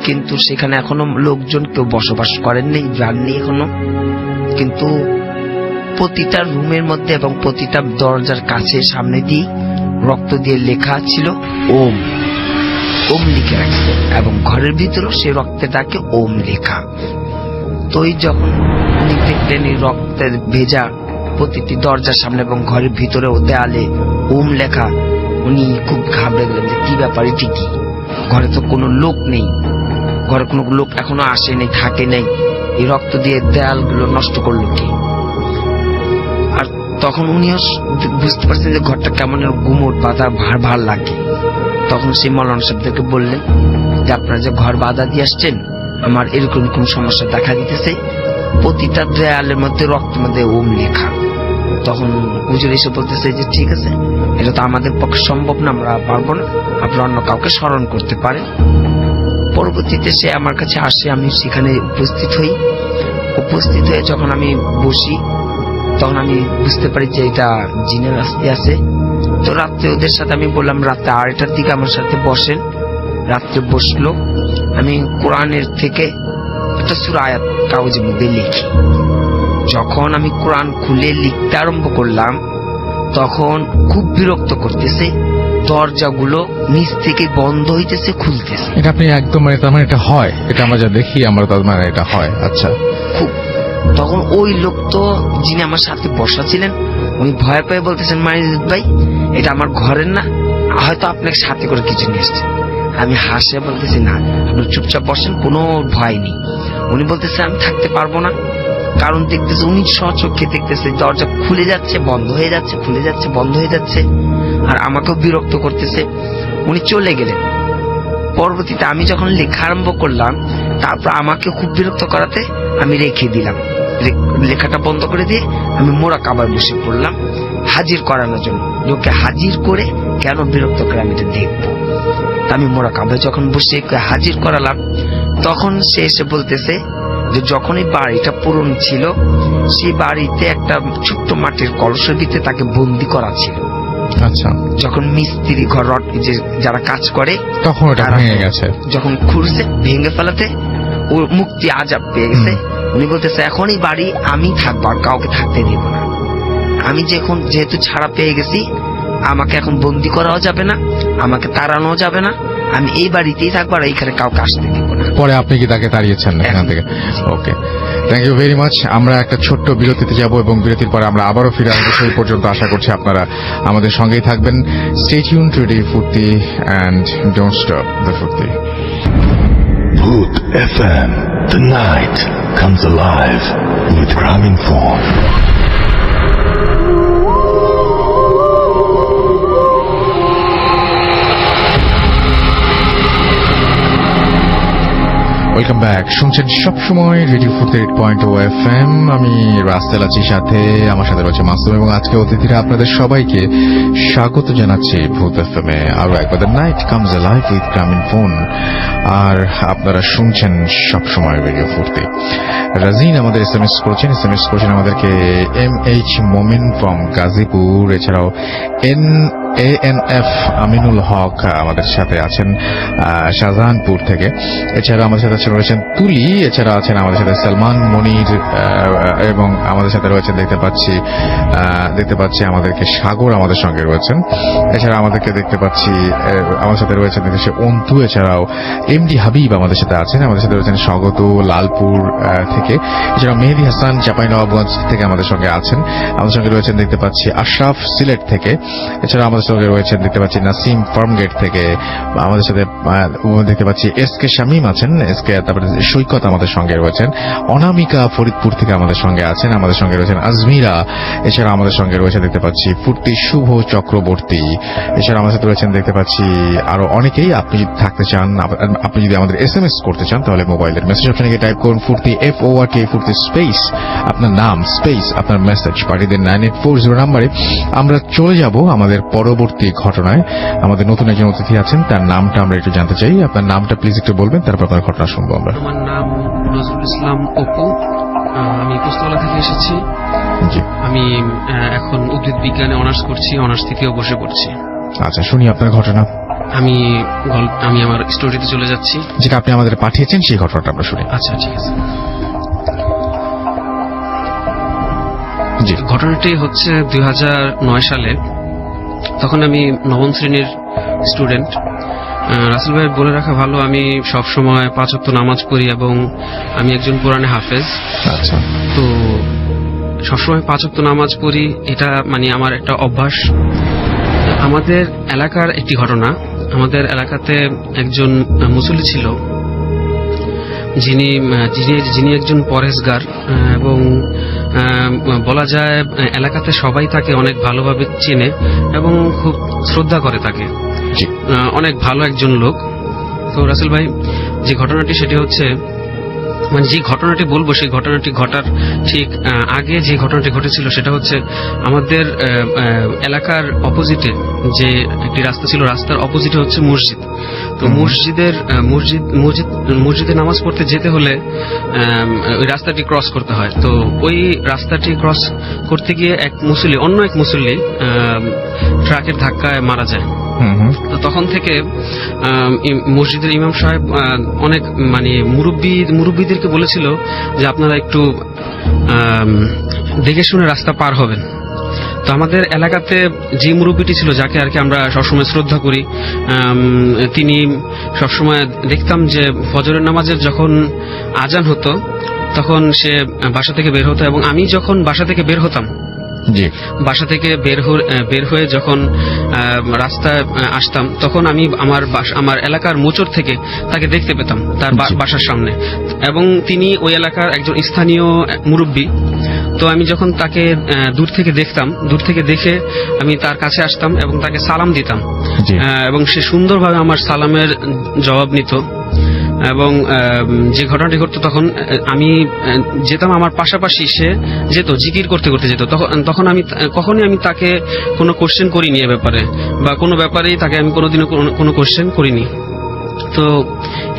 কিন্তু সেখানে এখনো লোকজন কেউ বসবাস করেননি, যাননি এখনো। কিন্তু প্রতিটা রুমের মধ্যে এবং প্রতিটা দরজার কাছে সামনে দিয়ে রক্ত দিয়ে লেখা ছিল ওম লিখে রাখছে, এবং ঘরের ভিতরেও সে রক্তটাকে ওম লেখা। তো যখন উনি দেখলেন এই রক্তের ভেজা প্রতিটি দরজার সামনে এবং ঘরের ভিতরেও দেয়ালে ওম লেখা, উনি খুব ঘাবড়ে গেলেন যে কি ব্যাপার, এটি কি? ঘরে তো কোনো লোক নেই, ঘরে কোনো লোক এখনো আসে নেই, থাকে নেই, এই রক্ত দিয়ে দেয়ালগুলো নষ্ট করলো কি? আর তখন উনিও বুঝতে পারছেন যে ঘরটা কেমন গুমোট বাঁধা ভার লাগে। তখন সেই মৌলানা সাহেবদেরকে বললেন যে আপনারা যে ঘর বাঁধা দিয়ে আসছেন, আমার এরকম কোন সমস্যা দেখা দিতেছে, প্রতিটা দেয়ালের মধ্যে রক্তের মধ্যে ওম লেখা। তখন হুজুর এসে বলতেছে যে ঠিক আছে, এটা তো আমাদের পক্ষে সম্ভব না, আমরা পারবো না, আপনারা অন্য কাউকে স্মরণ করতে পারেন। পরবর্তীতে সে আমার কাছে আসে, আমি সেখানে উপস্থিত হয়ে যখন আমি বসি, তখন আমি বুঝতে পারি যে এটা জিনের আস্তি আছে। তো রাত্রে ওদের সাথে আমি বললাম রাত্রে 2:30টার দিকে আমার সাথে বসেন। রাত্রে বসলো, আমি কোরআনের থেকে একটা সূরা আয়াত কাগজের মধ্যে লিখি। যখন আমি কোরআন খুলে লিখতে আরম্ভ করলাম, তখন খুব বিরক্ত করতেছে, দরজাগুলো নিচ থেকে বন্ধ হইতেছে, খুলতেছে। এটা আপনি একদম তার মানে এটা হয়, এটা আমরা যা দেখি আমরা তার মানে এটা হয়। আচ্ছা। খুব তখন ওই লোক তো যিনি আমার সাথে বসা ছিলেন, উনি ভয় পেয়ে বলতেছেন মাইনুদ্দিন ভাই, এটা আমার ঘরের না, হয়তো আপনাকে সাথে করে কিছু নিয়ে এসছে। আমি হাসে বলতেছি না, আপনি চুপচাপ বসেন, কোনো ভয় নেই। উনি বলতেছে আমি থাকতে পারবো না, কারণ দেখতেছে উনি স্বচক্ষে দেখতেছে দরজা খুলে যাচ্ছে, বন্ধ হয়ে যাচ্ছে, খুলে যাচ্ছে, বন্ধ হয়ে যাচ্ছে, আর আমাকেও বিরক্ত করতেছে। উনি চলে গেলেন। পরবর্তীতে আমি যখন লেখা আরম্ভ করলাম, তারপর আমাকে খুব বিরক্ত করাতে আমি রেখে দিলাম। লেখাটা বন্ধ করে দিয়ে আমি মোরাকাবায় বসে পড়লাম হাজির করানোর জন্য। লোকে হাজির করে কেন বিরক্ত করে আমি এটা দেখবো। আমি মোরাকাবায় যখন বসে হাজির করালাম, তখন সে এসে বলতেছে যে যখন এই বাড়িটা পুরনো ছিল, সেই বাড়িতে একটা ছোট্ট মাটির কলসের ভিতরে তাকে বন্দি করা ছিল। আচ্ছা। যখন মিস্ত্রি ঘর যে যারা কাজ করে, তখন এটা ভেঙে গেছে। যখন খুঁড়ছে ভেঙে ফেলাতে ও মুক্তি আজাব পেয়ে গেছে। উনি বলতেছে এখন এই বাড়ি আমি থাকবো, আর কাউকে থাকতে দেব না। আমি যেহেতু ছাড়া পেয়ে গেছি, আমাকে এখন বন্দি করাও যাবে না, আমাকে তাড়ানো যাবে না, আমি এই বাড়িতেই থাকবো, আর এইখানে কাউকে আসতে দেব না। পরে আপনি কি তাকে তাড়িয়েছেন এখান থেকে? ওকে, থ্যাংক ইউ ভেরি মাচ। আমরা একটা ছোট্ট বিরতিতে যাব এবং বিরতির পরে আমরা আবারও ফিরে আসবো। সেই পর্যন্ত আশা করছি আপনারা আমাদের সঙ্গেই থাকবেন। স্টে টিউন টু রেডিও ফুর্তি এন্ড ডোন্ট স্টপ দ্য ফুর্তি। Booth FM. The night comes alive with Graminphone. Welcome back. শুনছেন সবসময় রেডিও 48.0 FM। আমি রাস্তেল আছি, সাথে আমার সাথে রয়েছে মাসুম, এবং আজকে অতিথিরা আপনাদের সবাইকে স্বাগত জানাচ্ছি ভূত FM এ আরো একবার। The night comes alive with Grameenphone. আর আপনারা শুনছেন সবসময় রেডিও 40। রাজিন আমাদের এসএমএস করেছেন আমাদেরকে MH মোমিন ফ্রম গাজীপুর, এছাড়াও ANF আমিনুল হক আমাদের সাথে আছেন শাহজাহানপুর থেকে। এছাড়া আমাদের সাথে রয়েছেন তুলি, এছাড়া আছেন আমাদের সাথে সালমান মনির, এবং আমাদের সাথে রয়েছেন দেখতে পাচ্ছি আমাদেরকে সাগর আমাদের সঙ্গে রয়েছেন। এছাড়া আমাদেরকে দেখতে পাচ্ছি আমাদের সাথে রয়েছেন দেশে অন্তু, এছাড়াও এমডি হাবিব আমাদের সাথে আছেন। আমাদের সাথে রয়েছেন স্বাগত লালপুর থেকে। এছাড়া মেহেদি হাসান চাঁপাইনবাবগঞ্জ থেকে আমাদের সঙ্গে আছেন। আমাদের সঙ্গে রয়েছেন দেখতে পাচ্ছি আশরাফ সিলেট থেকে। এছাড়া আমাদের সঙ্গে রয়েছেন দেখতে পাচ্ছি নাসিম ফার্মগেট থেকে। আমাদের সাথে দেখতে পাচ্ছি এসকে শামীম আছেন, তারপরে সৈকত আমাদের সঙ্গে রয়েছেন। অনামিকা ফরিদপুর থেকে আমাদের সঙ্গে আছেন। আমাদের সঙ্গে রয়েছেন আজমিরা। এছাড়া আমাদের সঙ্গে রয়েছে দেখতে পাচ্ছি ফুর্তি শুভ চক্রবর্তী। এছাড়া আমাদের সাথে রয়েছেন দেখতে পাচ্ছি আরো অনেকেই। আপনি যদি থাকতে চান, আপনি যদি আমাদের SMS করতে চান, তাহলে মোবাইলের মেসেজ অপশনে গিয়ে টাইপ করুন ফুর্তি FORT ফুর্তি স্পেস আপনার নাম স্পেস আপনার মেসেজ পাঠিয়ে দিন 9840 নাম্বারে। আমরা চলে যাব আমাদের পরবর্তী ঘটনায়। আমাদের নতুন একজন অতিথি আছেন, তার নামটা আমরা একটু জানতে চাই। আপনার নামটা প্লিজ একটু বলবেন, তারপর আপনার ঘটনা শুনবো আমরা। আমার নাম নজরুল ইসলাম অপু। আমি পোস্তলা থেকে এসেছি। জি, আমি এখন উদ্ভিদ বিজ্ঞানে অনার্স করছি, অনার্স থেকেও বসে পড়ছি। আচ্ছা, শুনি আপনার ঘটনা। আমি আমার স্টোরিতে চলে যাচ্ছি। যেটা আপনি আমাদের পাঠিয়েছেন সেই ঘটনাটা আমরা শুনি। আচ্ছা, ঠিক আছে। জি, ঘটনাটি হচ্ছে 2009 সালে। তখন আমি নবম শ্রেণীর স্টুডেন্ট। রাসেল ভাই বলে রাখা ভালো, আমি সব সময় 5 ওয়াক্ত নামাজ পড়ি এবং আমি একজন কোরআনে হাফেজ। আচ্ছা, তো সবসময় 5 ওয়াক্ত নামাজ পড়ি, এটা মানে আমার একটা অভ্যাস। আমাদের এলাকার একটি ঘটনা, আমাদের এলাকাতে একজন মুসল্লি ছিল যিনি একজন পরহেজগার, এবং বলা যায় এলাকাতে সবাই তাকে অনেক ভালোভাবে চেনে এবং খুব শ্রদ্ধা করে তাকে। অনেক ভালো একজন লোক। তো রাসেল ভাই, যে ঘটনাটি সেটি হচ্ছে, মানে যে ঘটনাটি বলবো সেই ঘটনাটি ঘটার ঠিক আগে যে ঘটনাটি ঘটেছিল সেটা হচ্ছে আমাদের এলাকার অপোজিটে যে একটি রাস্তা ছিল, রাস্তার অপোজিটে হচ্ছে মসজিদ। তো মসজিদে নামাজ পড়তে যেতে হলে ওই রাস্তাটি ক্রস করতে হয়। তো ওই রাস্তাটি ক্রস করতে গিয়ে অন্য এক মুসল্লি ট্রাকের ধাক্কায় মারা যায়। তো তখন থেকে মসজিদের ইমাম সাহেব অনেক মানে মুরব্বীদেরকে বলেছিল যে আপনারা একটু দেখে শুনে রাস্তা পার হবেন। তো আমাদের এলাকাতে যে মুরব্বীটি ছিল, যাকে আর কি আমরা সবসময় শ্রদ্ধা করি, তিনি সবসময় দেখতাম যে ফজরের নামাজের যখন আজান হতো তখন সে বাসা থেকে বের হতো, এবং আমি যখন বাসা থেকে বের হতাম, বাসা থেকে বের হয়ে যখন রাস্তায় আসতাম, তখন আমি আমার এলাকার মোচড় থেকে তাকে দেখতে পেতাম তার বাসার সামনে, এবং তিনি ওই এলাকার একজন স্থানীয় মুরব্বী। তো আমি যখন তাকে দূর থেকে দেখতাম, দূর থেকে দেখে আমি তার কাছে আসতাম এবং তাকে সালাম দিতাম, এবং সে সুন্দরভাবে আমার সালামের জবাব নিত। এবং যে ঘটনাটি ঘটতো তখন আমি যেতাম, আমার পাশাপাশি সে যেত, জিকির করতে করতে যেত। তখন আমি কখনই আমি তাকে কোনো কোশ্চেন করিনি এ ব্যাপারে, বা কোনো ব্যাপারেই তাকে আমি কোনোদিনও কোনো কোশ্চেন করিনি। তো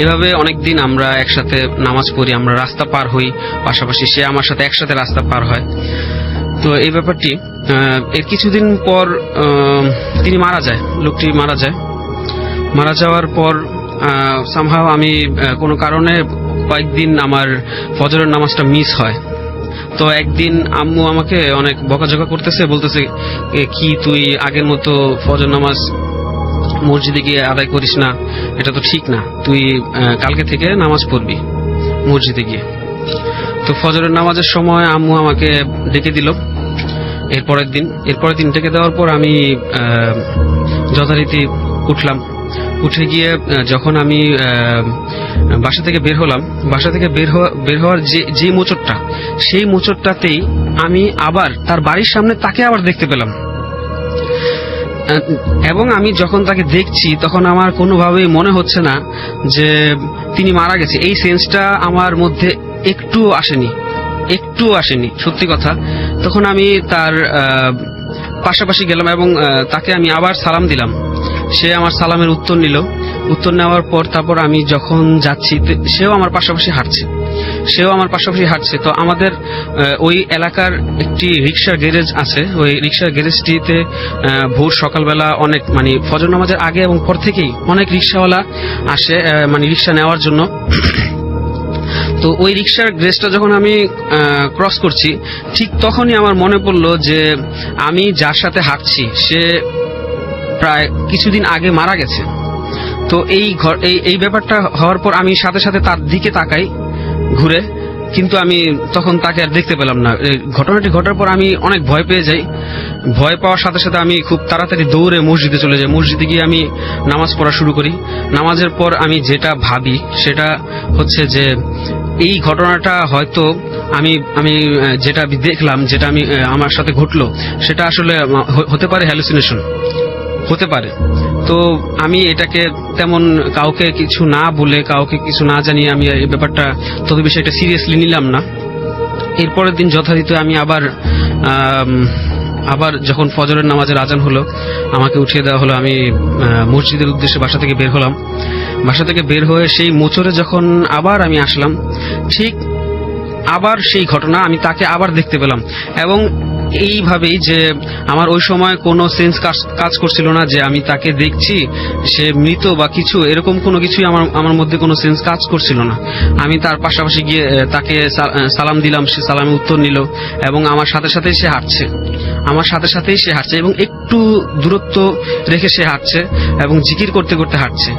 এভাবে অনেকদিন আমরা একসাথে নামাজ পড়ি, আমরা রাস্তা পার হই পাশাপাশি, সে আমার সাথে একসাথে রাস্তা পার হয়। তো এই ব্যাপারটি এর কিছুদিন পর তিনি মারা যায়, লোকটি মারা যাওয়ার পর সামহাও আমি কোনো কারণে কয়েকদিন আমার ফজরের নামাজটা মিস হয়। তো একদিন আম্মু আমাকে অনেক বকাঝকা করতেছে, বলতেছে কি তুই আগের মতো ফজর নামাজ মসজিদে গিয়ে আদায় করিস না, এটা তো ঠিক না, তুই কালকে থেকে নামাজ পড়বি মসজিদে গিয়ে। তো ফজরের নামাজের সময় আম্মু আমাকে ডেকে দিল এরপরের দিন ডেকে দেওয়ার পর আমি যথারীতি উঠলাম। উঠে গিয়ে যখন আমি বাসা থেকে বের হলাম, বাসা থেকে বের হওয়ার যে মোচড়টা, সেই মোচড়টাতেই আমি আবার তার বাড়ির সামনে তাকে আবার দেখতে পেলাম। এবং আমি যখন তাকে দেখছি তখন আমার কোনোভাবেই মনে হচ্ছে না যে তিনি মারা গেছে। এই সেন্সটা আমার মধ্যে একটু আসেনি, সত্যি কথা। তখন আমি তার পাশাপাশি গেলাম এবং তাকে আমি আবার সালাম দিলাম। সে আমার সালামের উত্তর নেওয়ার পর তারপর আমি যখন যাচ্ছি সেও আমার পাশাপাশি হাঁটছে। সেও আমার পাশাপাশি হাঁটছে। তো আমাদের ওই এলাকার একটি রিক্সার গ্যারেজ আছে, ওই রিক্সার গ্যারেজটিতে ভোর সকালবেলা অনেক মানে ফজর নামাজের আগে এবং পর থেকেই অনেক রিক্সাওয়ালা আসে মানে রিক্সা নেওয়ার জন্য। তো ওই রিক্সার গ্যারেজটা যখন আমি ক্রস করছি, ঠিক তখনই আমার মনে পড়লো যে আমি যার সাথে হাঁটছি সে প্রায় কিছুদিন আগে মারা গেছে। তো এই ব্যাপারটা হওয়ার পর আমি সাথে সাথে তার দিকে তাকাই ঘুরে, কিন্তু আমি তখন তাকে আর দেখতে পেলাম না। ঘটনাটি ঘটার পর আমি অনেক ভয় পেয়ে যাই। ভয় পাওয়ার সাথে সাথে আমি খুব তাড়াতাড়ি দৌড়ে মসজিদে চলে যাই। মসজিদে গিয়ে আমি নামাজ পড়া শুরু করি। নামাজের পর আমি যেটা ভাবি সেটা হচ্ছে যে এই ঘটনাটা হয়তো আমি যেটা দেখলাম, যেটা আমার সাথে ঘটলো, সেটা আসলে হতে পারে হ্যালুসিনেশন, হতে পারে। তো আমি এটাকে তেমন কাউকে কিছু না বলে, কাউকে কিছু না জানিয়ে আমি এই ব্যাপারটা তত বেশি এটা সিরিয়াসলি নিলাম না। এরপরের দিন যথারীতি আমি আবার যখন ফজরের নামাজের আজান হলো, আমাকে উঠিয়ে দেওয়া হলো। আমি মসজিদের উদ্দেশ্যে বাসা থেকে বের হলাম। বাসা থেকে বের হয়ে সেই মোচরে যখন আবার আমি আসলাম, ঠিক আবার সেই ঘটনা, আমি তাকে আবার দেখতে পেলাম। এবং এইভাবেই যে আমার ওই সময় কোনো সেন্স কাজ করছিল না যে আমি তাকে দেখছি, সে মৃত বা কিছু এরকম কোনো কিছুই আমার মধ্যে কোনো সেন্স কাজ করছিল না। আমি তার পাশাপাশি গিয়ে তাকে সালাম দিলাম, সে সালামে উত্তর নিল এবং আমার সাথে সাথেই সে হাঁটছে এবং একটু দূরত্ব রেখে সে হাঁটছে এবং জিকির করতে করতে হাঁটছে।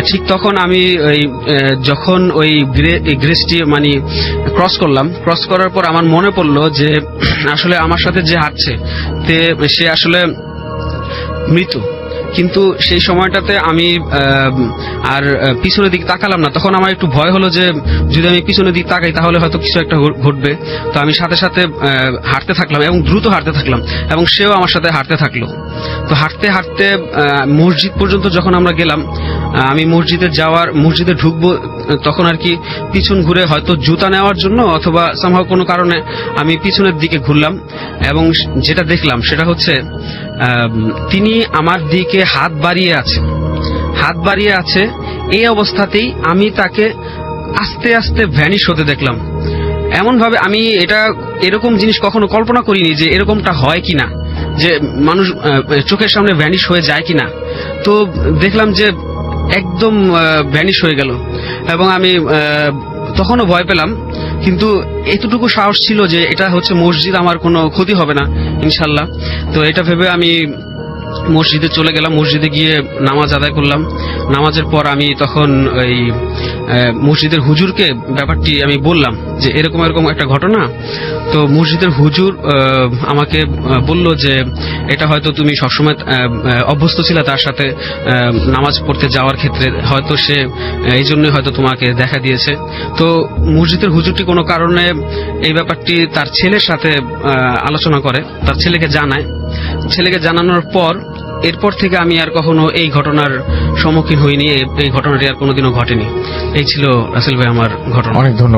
ঠিক তখন আমি যখন ওই গ্রেসটি মানে ক্রস করার পর আমার মনে পড়লো যে আসলে আমার সাথে যে হাঁটছে সে আসলে মৃত। কিন্তু সেই সময়টাতে আমি আর পিছনের দিকে তাকালাম না। তখন আমার একটু ভয় হলো যে যদি আমি পিছনের দিকে তাকাই তাহলে হয়তো কিছু একটা ঘটবে। তো আমি সাথে সাথে হাঁটতে থাকলাম এবং দ্রুত হাঁটতে থাকলাম এবং সেও আমার সাথে হাঁটতে থাকলো। তো হাঁটতে হাঁটতে মসজিদ পর্যন্ত যখন আমরা গেলাম, আমি মসজিদে ঢুকবো তখন আর কি পিছন ঘুরে হয়তো জুতা নেওয়ার জন্য অথবা সামহাও কোনো কারণে আমি পিছনের দিকে ঘুরলাম এবং যেটা দেখলাম সেটা হচ্ছে তিনি আমার দিকে হাত বাড়িয়ে আছে। এই অবস্থাতেই আমি তাকে আস্তে আস্তে ভ্যানিশ হতে দেখলাম। এমন ভাবে আমি এরকম জিনিস কখনো কল্পনা করিনি যে এরকমটা হয় কিনা, যে মানুষ চোখের সামনে ভ্যানিশ হয়ে যায় কিনা। তো দেখলাম যে একদম ভ্যানিশ হয়ে গেল এবং আমি তখনও ভয় পেলাম, কিন্তু এতটুকু সাহস ছিল যে এটা হচ্ছে মসজিদ, আমার কোনো ক্ষতি হবে না ইনশাল্লাহ। তো এটা ভেবে আমি মসজিদে চলে গেলাম। মসজিদে গিয়ে নামাজ আদায় করলাম। নামাজের পর আমি তখন ওই মসজিদের হুজুরকে ব্যাপারটি আমি বললাম যে এরকম একটা ঘটনা। তো মসজিদের হুজুর আমাকে বলল যে এটা হয়তো তুমি সবসময় অভ্যস্ত ছিলে তার সাথে নামাজ পড়তে যাওয়ার ক্ষেত্রে, হয়তো সে এই জন্যই হয়তো তোমাকে দেখা দিয়েছে। তো মসজিদের হুজুরটি কোনো কারণে এই ব্যাপারটি তার ছেলের সাথে আলোচনা করে, তার ছেলেকে জানানোর পর এরপর থেকে আমি আর কখনো এই ঘটনার সম্মুখীন হইনি। এই ঘটনাটি আর কোনোদিনও ঘটেনি। এই ছিল রাসেল ভাই আমার ঘটনা। অনেক ধন্যবাদ।